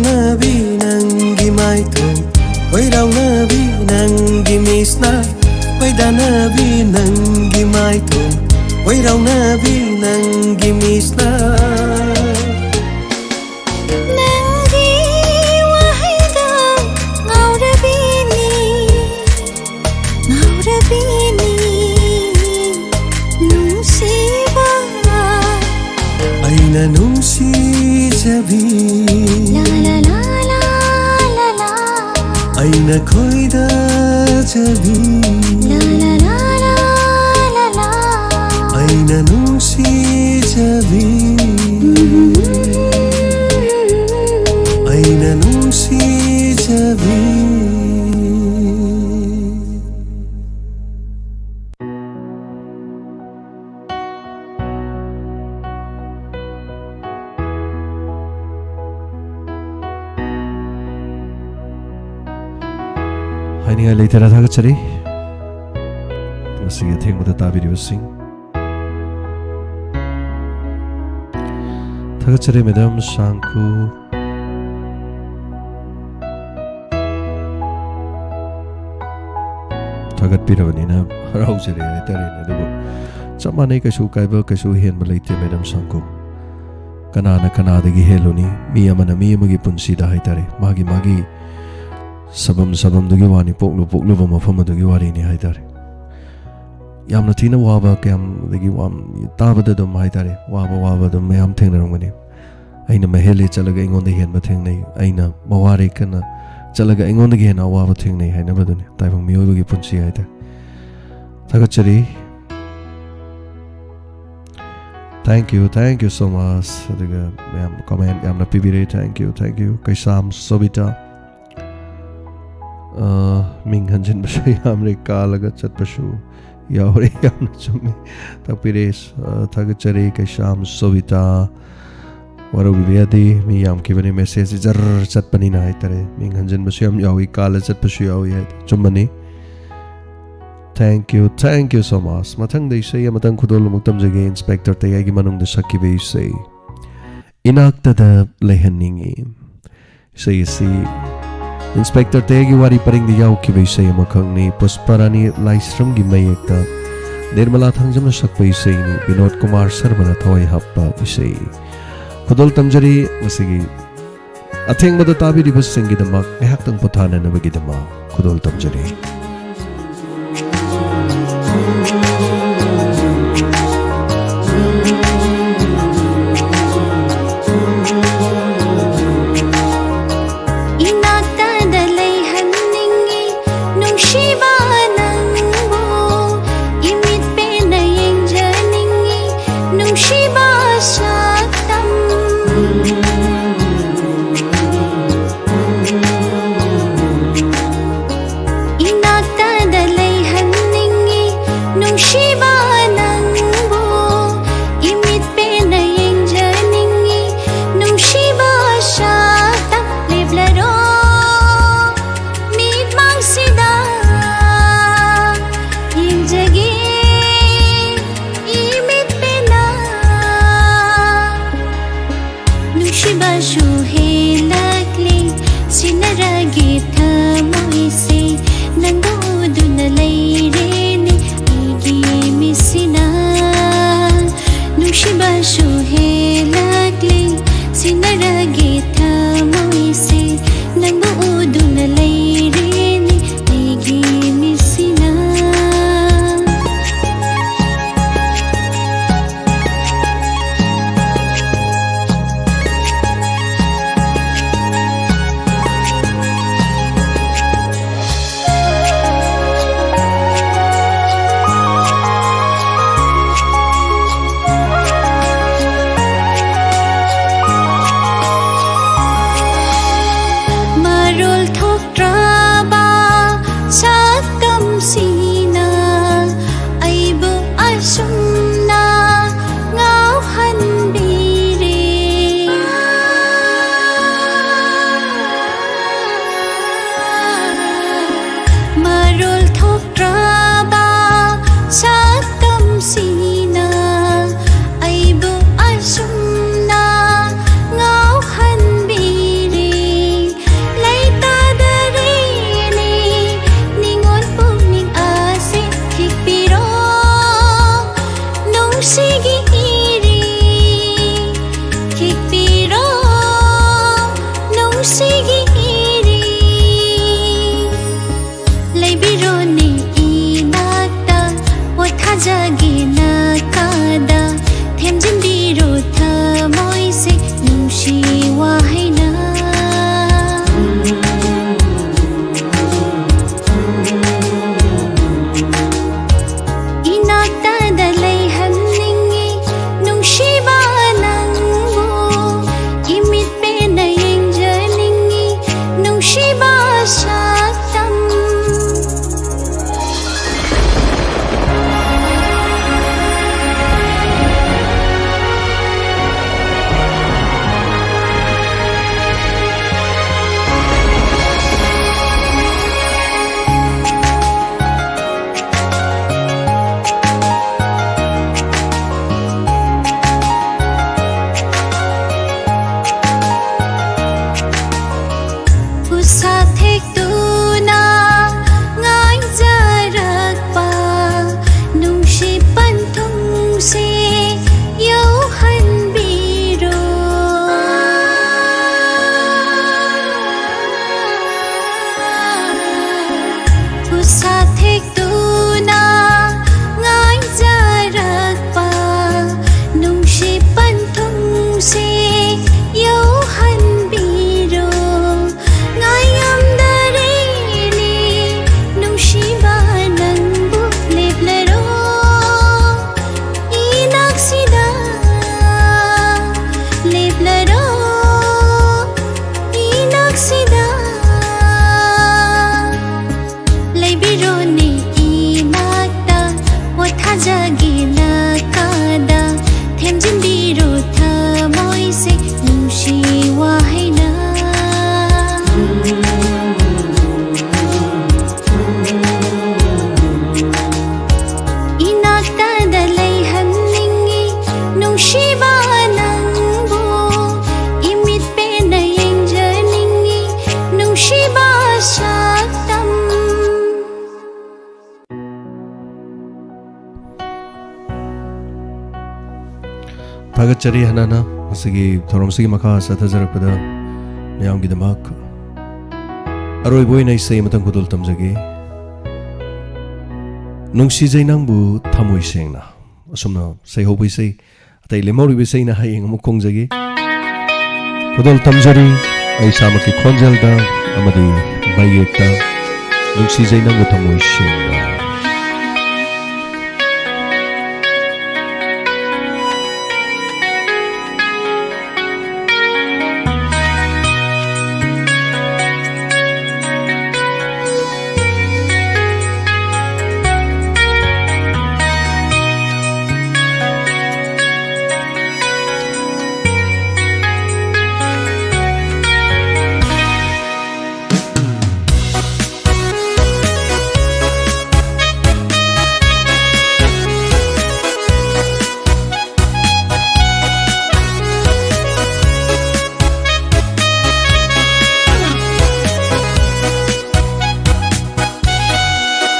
Nabi nangi maito Wai rau nabi nangi misna Wai da nabi nangi maito Wai rau nabi nangi misna Nangi wahida ngaurabini ꯑꯩꯅ ꯅꯨꯡꯁꯤꯖꯕꯤ La la la la la la ꯑꯩꯅ ꯈꯣꯏꯗꯥꯖꯕꯤ La la la la la la ꯑꯩꯅ ꯅꯨꯡꯁꯤꯖꯕꯤ ꯑꯩꯅ ꯅꯨꯡꯁꯤꯖꯕꯤ ꯍꯥꯏꯅꯤꯡꯉꯥꯏ ꯂꯩꯇꯅ ꯊꯥꯒꯠꯆꯔꯤ ꯉꯁꯤꯒꯤ ꯑꯊꯦꯡꯕꯗ ꯇꯥꯕꯤꯔꯤꯕꯁꯤꯡ ꯊꯥꯒꯠꯆꯔꯤ madam ꯁꯥꯡꯈꯨ ꯊꯥꯒꯠꯄꯤꯔꯕꯅꯤꯅ ꯍꯔꯥꯎꯖꯔꯦ ꯍꯥꯏꯇꯥꯔꯦꯅꯦ ꯑꯗꯨꯕꯨ ꯆꯞ ꯃꯥꯟꯅꯩ ꯀꯩꯁꯨ ꯀꯥꯏꯕ ꯀꯩꯁꯨ ꯍꯦꯟꯕ ꯂꯩꯇꯦ ꯃꯦꯗꯥꯝ ꯁꯥꯡꯈꯨ ꯀꯅꯥꯅ ꯀꯅꯥꯗꯒꯤ ꯍꯦꯜꯂꯨꯅꯤ ꯃꯤ ꯑꯃꯅ ꯃꯤ ꯑꯃꯒꯤ ꯄꯨꯟꯁꯤꯗ ꯍꯥꯏꯇꯥꯔꯦ ꯃꯥꯒꯤ ꯃꯥꯒꯤ ꯁꯕꯝꯗꯨꯒꯤ ꯋꯥꯅꯤ ꯄꯣꯛꯂꯨꯕ ꯃꯐꯝ ꯑꯗꯨꯒꯤ ꯋꯥꯔꯤꯅꯤ ꯍꯥꯏꯇꯥꯔꯦ ꯌꯥꯝꯅ ꯊꯤꯅ ꯋꯥꯕ ꯀꯌꯥꯝꯗꯒꯤ ꯇꯥꯕꯗ ꯑꯗꯨꯝ ꯍꯥꯏꯇꯥꯔꯦ ꯋꯥꯕ ꯑꯗꯨꯝ ꯃꯌꯥꯝ ꯊꯦꯡꯅꯔꯝꯒꯅꯤ ꯑꯩꯅ ꯃꯍꯦꯜꯂꯦ ꯆꯠꯂꯒ ꯑꯩꯉꯣꯟꯗ ꯍꯦꯟꯕ ꯊꯦꯡꯅꯩ ꯑꯩꯅ ꯃꯋꯥꯔꯦ ꯀꯟꯅ ꯆꯠꯂꯒ ꯑꯩꯉꯣꯟꯗꯒꯤ ꯍꯦꯟꯅ ꯑꯋꯥꯕ ꯊꯦꯡꯅꯩ ꯍꯥꯏꯅꯕꯗꯨꯅꯤ ꯇꯥꯏꯕꯪ ꯃꯤꯑꯣꯏꯕꯒꯤ ꯄꯨꯟꯁꯤ ꯍꯥꯏꯇꯥꯔꯦ ꯊꯥꯒꯠꯆꯔꯤ ꯊꯦꯡꯛ ꯌꯨ ꯁꯣ ꯃꯆ ꯑꯗꯨꯒ ꯃꯌꯥꯝ ꯀꯃꯦꯟ ꯌꯥꯝꯅ ꯄꯤꯕꯤꯔꯦ ꯊꯦꯡꯛ ꯌꯨ ꯀꯩꯁꯥꯝ ꯁꯣꯕꯤꯇꯥ ꯃꯤꯡ ꯍꯟꯖꯤꯟꯕꯁꯨ ꯌꯥꯝꯅ ꯀꯥꯜꯂꯒ ꯆꯠꯄꯁꯨ ꯌꯥꯎꯔꯦ ꯌꯥꯝꯅ ꯆꯨꯝꯃꯤ ꯇꯥꯛꯄꯤꯔꯦ ꯊꯥꯒꯠꯆꯔꯤ ꯀꯩꯁꯥꯝ ꯁꯣꯕꯤꯇꯥ ꯋꯥꯔꯧꯕꯤꯕ ꯌꯥꯗꯦ ꯃꯤ ꯌꯥꯝꯈꯤꯕꯅꯤ ꯃꯦꯁꯦꯖꯁꯤ ꯖꯔ ꯆꯠꯄꯅꯤꯅ ꯍꯥꯏꯇꯥꯔꯦ ꯃꯤꯡ ꯍꯟꯖꯤꯟꯕꯁꯨ ꯌꯥꯝ ꯌꯥꯎꯏ ꯀꯥꯜꯂ ꯆꯠꯄꯁꯨ ꯌꯥꯎꯏ ꯍꯥꯏꯇꯥꯔꯦ ꯆꯨꯝꯕꯅꯤ ꯊꯦꯡꯛ ꯌꯨ ꯁꯣ ꯃꯆ ꯃꯊꯪꯗ ꯏꯁꯩ ꯑꯃꯇꯪ ꯈꯨꯗꯣꯜ ꯑꯃꯨꯛ ꯇꯝꯖꯒꯦ ꯏꯟꯁꯄꯦꯛꯇꯔ ꯇꯌꯥꯏꯒꯤ ꯃꯅꯨꯡꯗ ꯁꯛꯈꯤꯕ ꯏꯁꯩ ꯏꯅꯥꯛꯇꯗ ꯂꯩꯍꯟꯅꯤꯡꯉꯤ ꯏꯁꯩ ꯑꯁꯤ ꯏꯟꯁꯄꯦꯛꯇꯔ ꯇꯌꯥꯏꯒꯤ ꯋꯥꯔꯤ ꯄꯔꯤꯡꯗ ꯌꯥꯎꯈꯤꯕ ꯏꯁꯩ ꯑꯃꯈꯛꯅꯤ ꯄꯨꯁꯄꯔꯥꯅꯤ ꯂꯥꯏꯁ꯭ꯔꯝꯒꯤ ꯃꯌꯦꯛꯇ ꯅꯤꯔꯃꯂꯥ ꯊꯥꯡꯖꯝꯅ ꯁꯛꯄ ꯏꯁꯩꯅꯤ ꯕꯤꯅꯣꯗ ꯀꯨꯃꯥꯔ ꯁꯔꯃꯅ ꯊꯋꯥꯏ ꯍꯥꯞꯄ ꯏꯁꯩ ꯈꯨꯗꯣꯜ ꯇꯝꯖꯔꯤ ꯉꯁꯤꯒꯤ ꯑꯊꯦꯡꯕꯗ ꯇꯥꯕꯤꯔꯤꯕꯁꯤꯡꯒꯤꯗꯃꯛ ꯉꯥꯏꯍꯥꯛꯇꯪ ꯄꯣꯊꯥꯅꯅꯕꯒꯤꯗꯃꯛ ꯈꯨꯗꯣꯜ ꯇꯝꯖꯔꯤ Inaktada layhanningi nungsiba nangbo Imit pinayeng janingi nungsiba saktam Inaktada layhanningi nungsiba nangbo Imit थागतचरी हनाना मसिगी थोरमसिगी मखा सथजरपदा मयामगी दमाक अरोइबोइना इसै मतंग खुदुल तमजगे नुंगसिजै नंगबु थमोइ सेंगना असुमना सैहौबैसै अतै लेमौरिबैसैना हायेंग अमुक खोंजगे खुदुल तमजरी ऐ सामकी खोंजलदा अमदि मायेक्ता नुंगसिजै नंगबु थमोइ सेंगना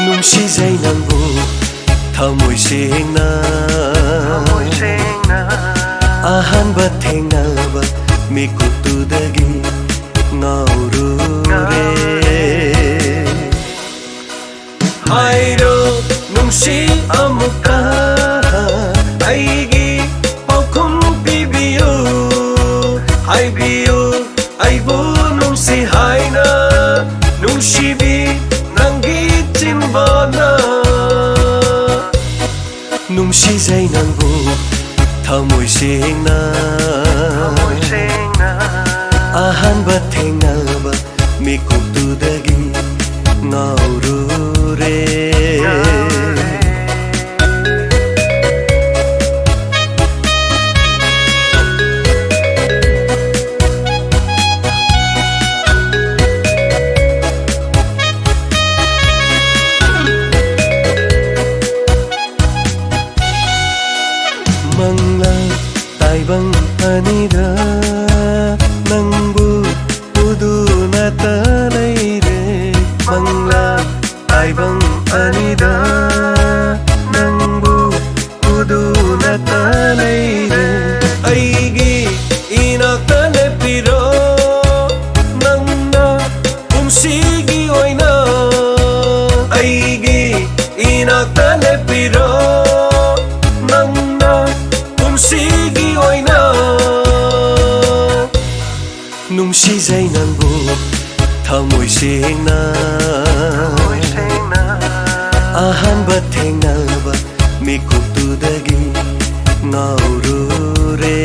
ꯅꯨꯡꯁꯤꯖꯩ ꯅꯪꯕꯨ ꯊꯃꯣꯏ ꯁꯦꯡꯅ ꯑꯍꯥꯟꯕ ꯊꯦꯡꯅꯕ ꯃꯤꯀꯨꯞꯇꯨꯗꯒꯤ ꯉꯥꯎꯔꯨꯔꯦ ꯍꯥꯏꯔꯣ ꯅꯨꯡꯁꯤ ꯑꯃꯨꯛꯀ ꯑꯩꯒꯤ ꯄꯥꯎꯈꯨꯝ ꯄꯤꯕꯤꯌꯨ ꯍꯥꯏꯕꯤꯌꯨ ꯑꯩꯕꯨ ꯅꯨꯡꯁꯤ ꯍꯥꯏꯅ ꯅꯨꯡꯁꯤꯕꯤ ꯅꯪꯒꯤ ꯆꯤꯟꯕꯥꯅ ꯅꯨꯡꯁꯤꯖꯩ ꯅꯪꯕꯨ ꯊꯃꯣꯏ ꯁꯦꯡꯅ ꯑꯍꯥꯟꯕ ꯊꯦꯡꯅꯕ ꯃꯤꯀꯨꯞꯇꯨꯗꯒꯤ ꯉꯥꯎꯔꯨꯔꯦ ताइबंग अनिदा नंगबु उदुना तलैरे मंगला ताइबंग अनिदा नंगबु उदुना तलैरे अइगी इनाक्ता लेपिरो नंगना पुंसिगी ओइना अइगी इनाक्ता लेपिरो ꯅꯨꯡꯁꯤꯒꯤ ꯑꯣꯏꯅ ꯅꯨꯡꯁꯤꯖꯩ ꯅꯪꯕꯨ ꯊꯃꯣꯏ ꯁꯦꯡꯅ ꯑꯍꯥꯟꯕ ꯊꯦꯡꯅꯕ ꯃꯤꯀꯨꯞꯇꯨꯗꯒꯤ ꯉꯥꯎꯔꯨꯔꯦ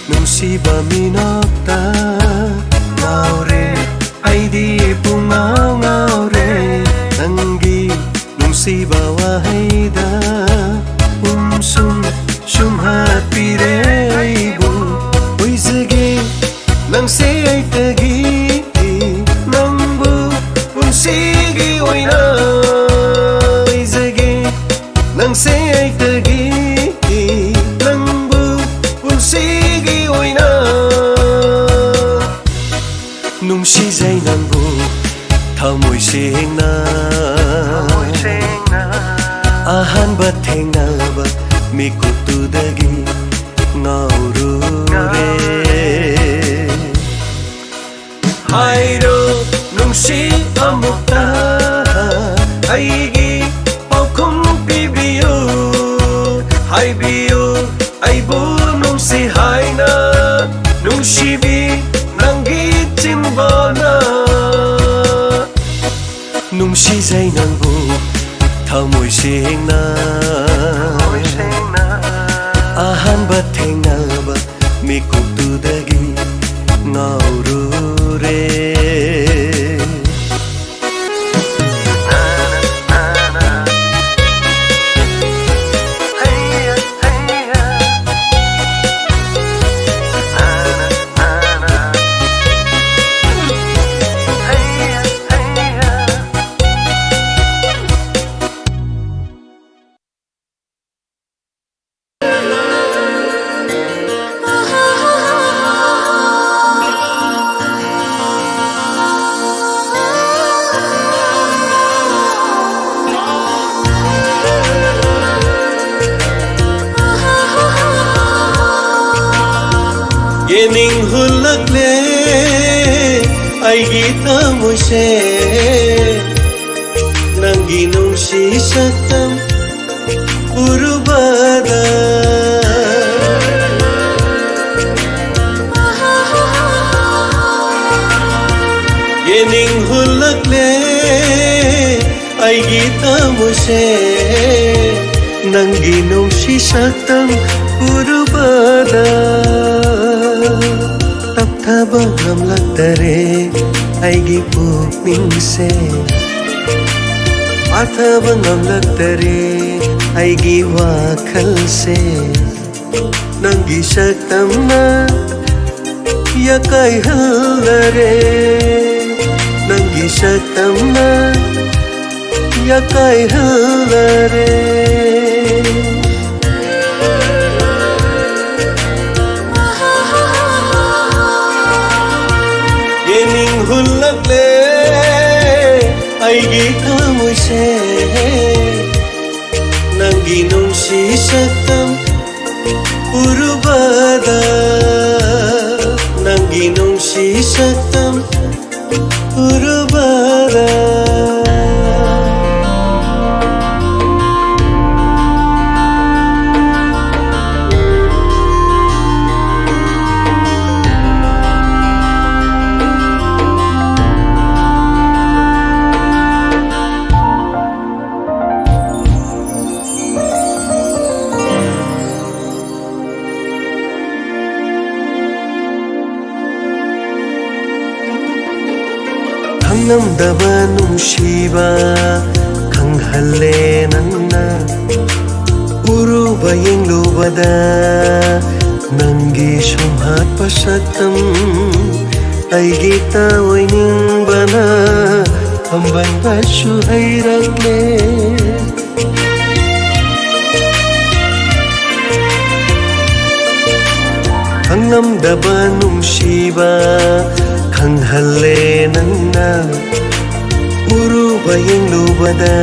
ꯅꯨꯡꯁꯤꯕ ꯃꯤꯅꯣꯛꯇ ꯉꯥꯎꯔꯦ ꯑꯩꯗꯤ ꯄꯨꯡꯉꯥꯎ ꯉꯥꯎꯔꯦ ꯅꯪꯒꯤ ꯅꯨꯡꯁꯤꯕ ꯋꯥꯍꯩꯗ ꯁꯨꯝꯍꯠꯄꯤꯔꯦ ꯑꯩꯕꯨ ꯑꯣꯏꯖꯒꯦ ꯅꯪꯁꯦ ꯑꯩꯇꯒꯤ ꯅꯪꯕꯨ ꯄꯨꯟꯁꯤꯒꯤ ꯑꯣꯏꯅ ꯑꯣꯏꯖꯒꯦ ꯅꯪꯁꯦ ꯑꯩꯇꯒꯤ ꯄꯨꯟꯁꯤꯒꯤ ꯑꯣꯏꯅ ꯅꯨꯡꯁꯤꯖꯩ ꯅꯪꯕꯨ ꯊꯃꯣꯏ ꯁꯦꯡꯅ ꯑꯍꯥꯟꯕ ꯊꯦꯡꯅꯕ ꯃꯤꯀꯨꯞꯇꯨꯗꯒꯤ ꯉꯥꯎꯔꯨꯔꯦ ꯍꯥꯏꯔꯣ ꯅꯨꯡꯁꯤ ꯑꯃꯨꯛꯇ ꯑꯩꯒꯤ ꯄꯥꯎꯈꯨꯝ ꯄꯤꯕꯤꯌꯨ ꯍꯥꯏꯕꯤꯌꯨ ꯑꯩꯕꯨ ꯅꯨꯡꯁꯤ ꯍꯥꯏꯅ ꯅꯨꯡꯁꯤꯕꯤ ꯅꯪꯒꯤ ꯆꯤꯟꯕꯥꯅ ꯅꯨꯡꯁꯤꯖꯩ ꯅꯪꯕꯨ ꯊꯃꯣꯏ ꯁꯦꯡꯅ ꯑꯍꯥꯟꯕ ꯊꯦꯡꯅꯕ ꯃꯤꯀꯨꯞꯇꯨꯗꯒꯤ ꯉꯥꯎꯔꯨꯔꯦ yening hulakle aigi thamose nangi nungsi saktam urubada yening hulakle aigi thamose nangi nungsi saktam urubada tapthaba ngamlaktare aigi pukningse athaba ngamlaktare aigi wakhalse nangi saktamna yakai hallare nangi saktamna yakai hallare yening hulakle aigi thamose nangi nungsi saktam urubada nangi nungsi saktam urubada ꯈꯪꯉꯝꯗꯕ ꯅꯨꯡꯁꯤꯕ ꯈꯪꯍꯜꯂꯦ ꯅꯪꯅ ꯎꯔꯨꯕ ꯌꯦꯡꯂꯨꯕꯗ ꯅꯪꯒꯤ ꯁꯨꯝꯍꯠꯄ ꯁꯛꯇꯝ ꯑꯩꯒꯤ ꯇꯥꯑꯣꯏꯅꯤꯡꯕꯅ ꯄꯥꯝꯕꯟꯕꯁꯨ ꯍꯩꯔꯛꯂꯦ ꯈꯪꯉꯝꯗꯕ ꯅꯨꯡꯁꯤꯕ khanghalle nangna uruba yenglubada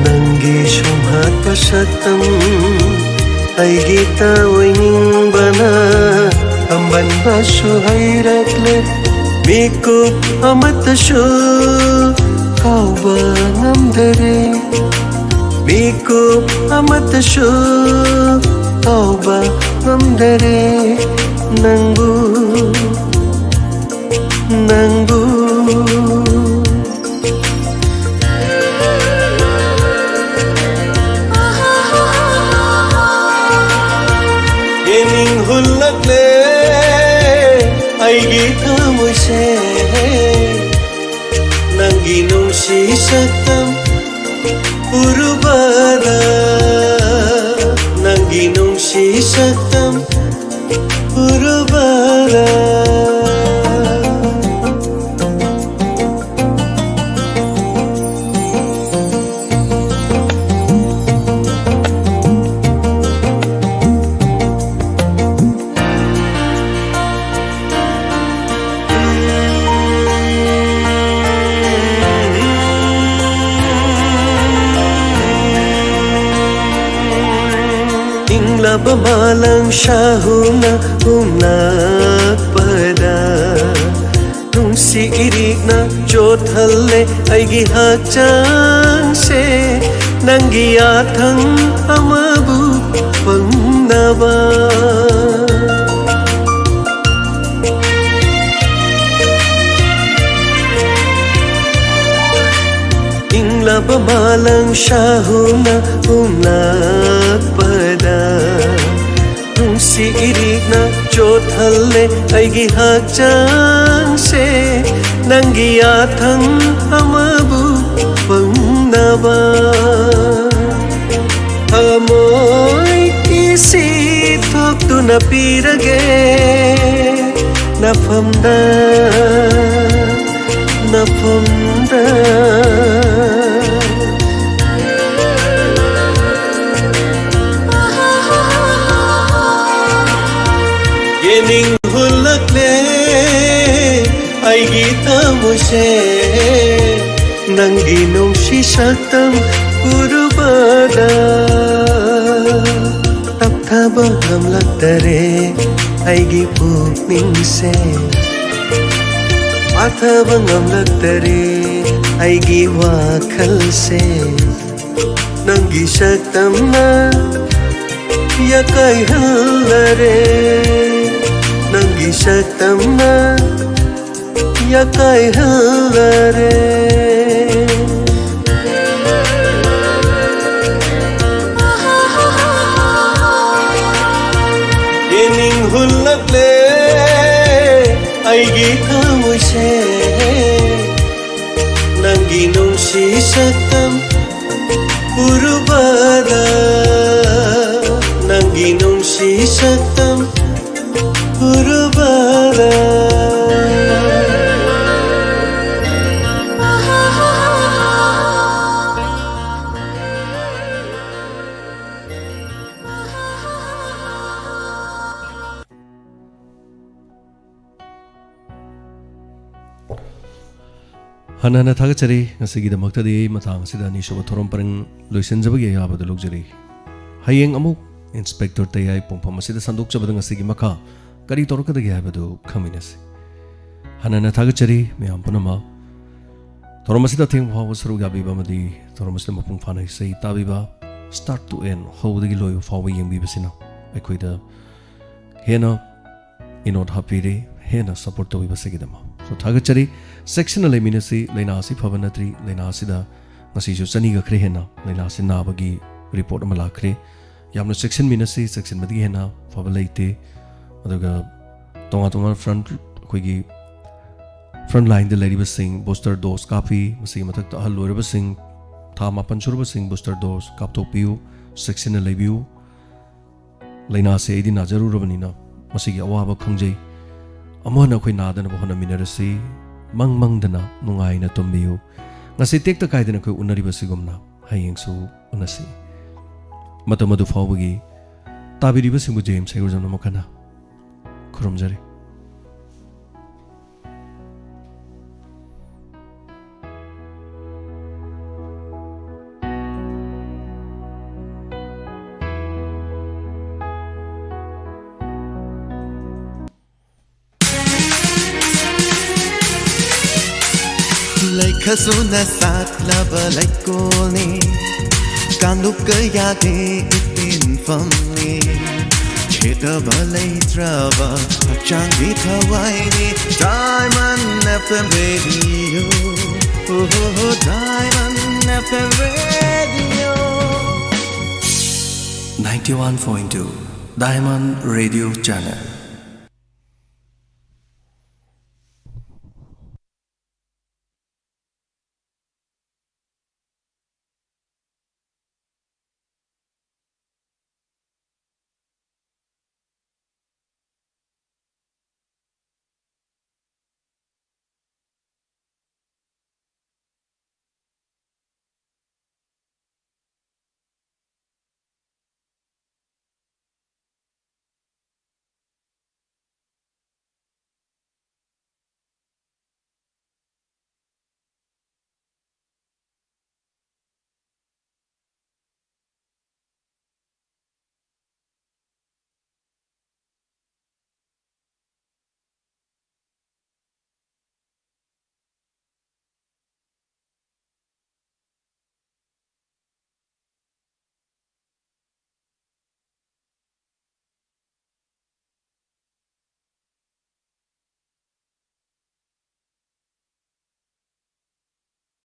nangi shumhat pasaktam aigi taoiningbana amban basu hairakle mikup amatashu kauba ngamdare mikup amatashu kauba ngamdare nangbu nangbu yening hulakle aigi thamose nangi nungsi saktam urubada nangi nungsi saktam urubada Inglaba malang syahuna umnakpada Nung si irikna jothalle aigi hakchang se Nangiyathang amabu pangnaba Inglaba malang syahuna umnakpada Nung si irikna jothalle aigi hakchang se Nangiyathang amabu pangnaba Amoy isi thoktuna pirage nafamda nafamda yening hulakle aigi thamose nangi nungsi saktam urubada tapthaba ngamlaktare ꯑꯩꯒꯤ ꯄꯨꯛꯅꯤꯡꯁꯦ ꯃꯥꯊꯕ ꯉꯝꯂꯛꯇꯔꯦ ꯑꯩꯒꯤ ꯋꯥꯈꯜꯁꯦ ꯅꯪꯒꯤ ꯁꯛꯇꯝꯅ ꯌꯥꯀꯥꯏꯍꯜꯂꯔꯦ ꯅꯪꯒꯤ ꯁꯛꯇꯝꯅ ꯌꯥꯀꯥꯏꯍꯜꯂꯔꯦ 예닝 훌락래 아이기 가무세 난기 농시 삭담 우르바다 난기 농시 삭담 우르바다 Hanana Tagachari, Nasigi the Maktadi, Matang Sidani Shobatorompering, Lucian Zabagi Abad Luxury. Haying Amuk, Inspector Tayai, Pompamasida Sanduk Jabadanga Sigi Maka, Kari Torka the Gabadu, Kaminas. Hanana Tagachari, Meampanama. Toromasida Ting was Rugabi Bamadi, Toromasida Mapumfana, say Tabiba, start to end, how the Giloy of how we young Bibasina. Equida Hena, Inod Hapiri, Hena support to Vibasigidama. So Tagachari, section eliminacy, Lenasi Pavanatri, Lenasida, Nasijo Saniga Krehena, Lenasi Nabagi, report Malakre, Yamno section Minasi, section Madihena, Favalate, Adaga Tongatonga front line, the lady was saying, booster dose copy, Masimatak Halur was saying, Tama Panchur was saying, booster dose, Kapto Piu, section Lebu, Lenasi Edi Najaru Ravanina, Masigi Awaba Kangji. Amona koi nada na bohona minarasi mang dana nungai na tumbiyo ngasi tek ta kai dana koi unari basigumna hayeng su unasi matamadu fawagi tabiri basingu James Segurjan mokana kurumjari Khazuna saklaba laikoni kanuk yade itin famni cheta balai trava changi thawaini Diamond FM radio oh Diamond FM radio 91.2 Diamond Radio Channel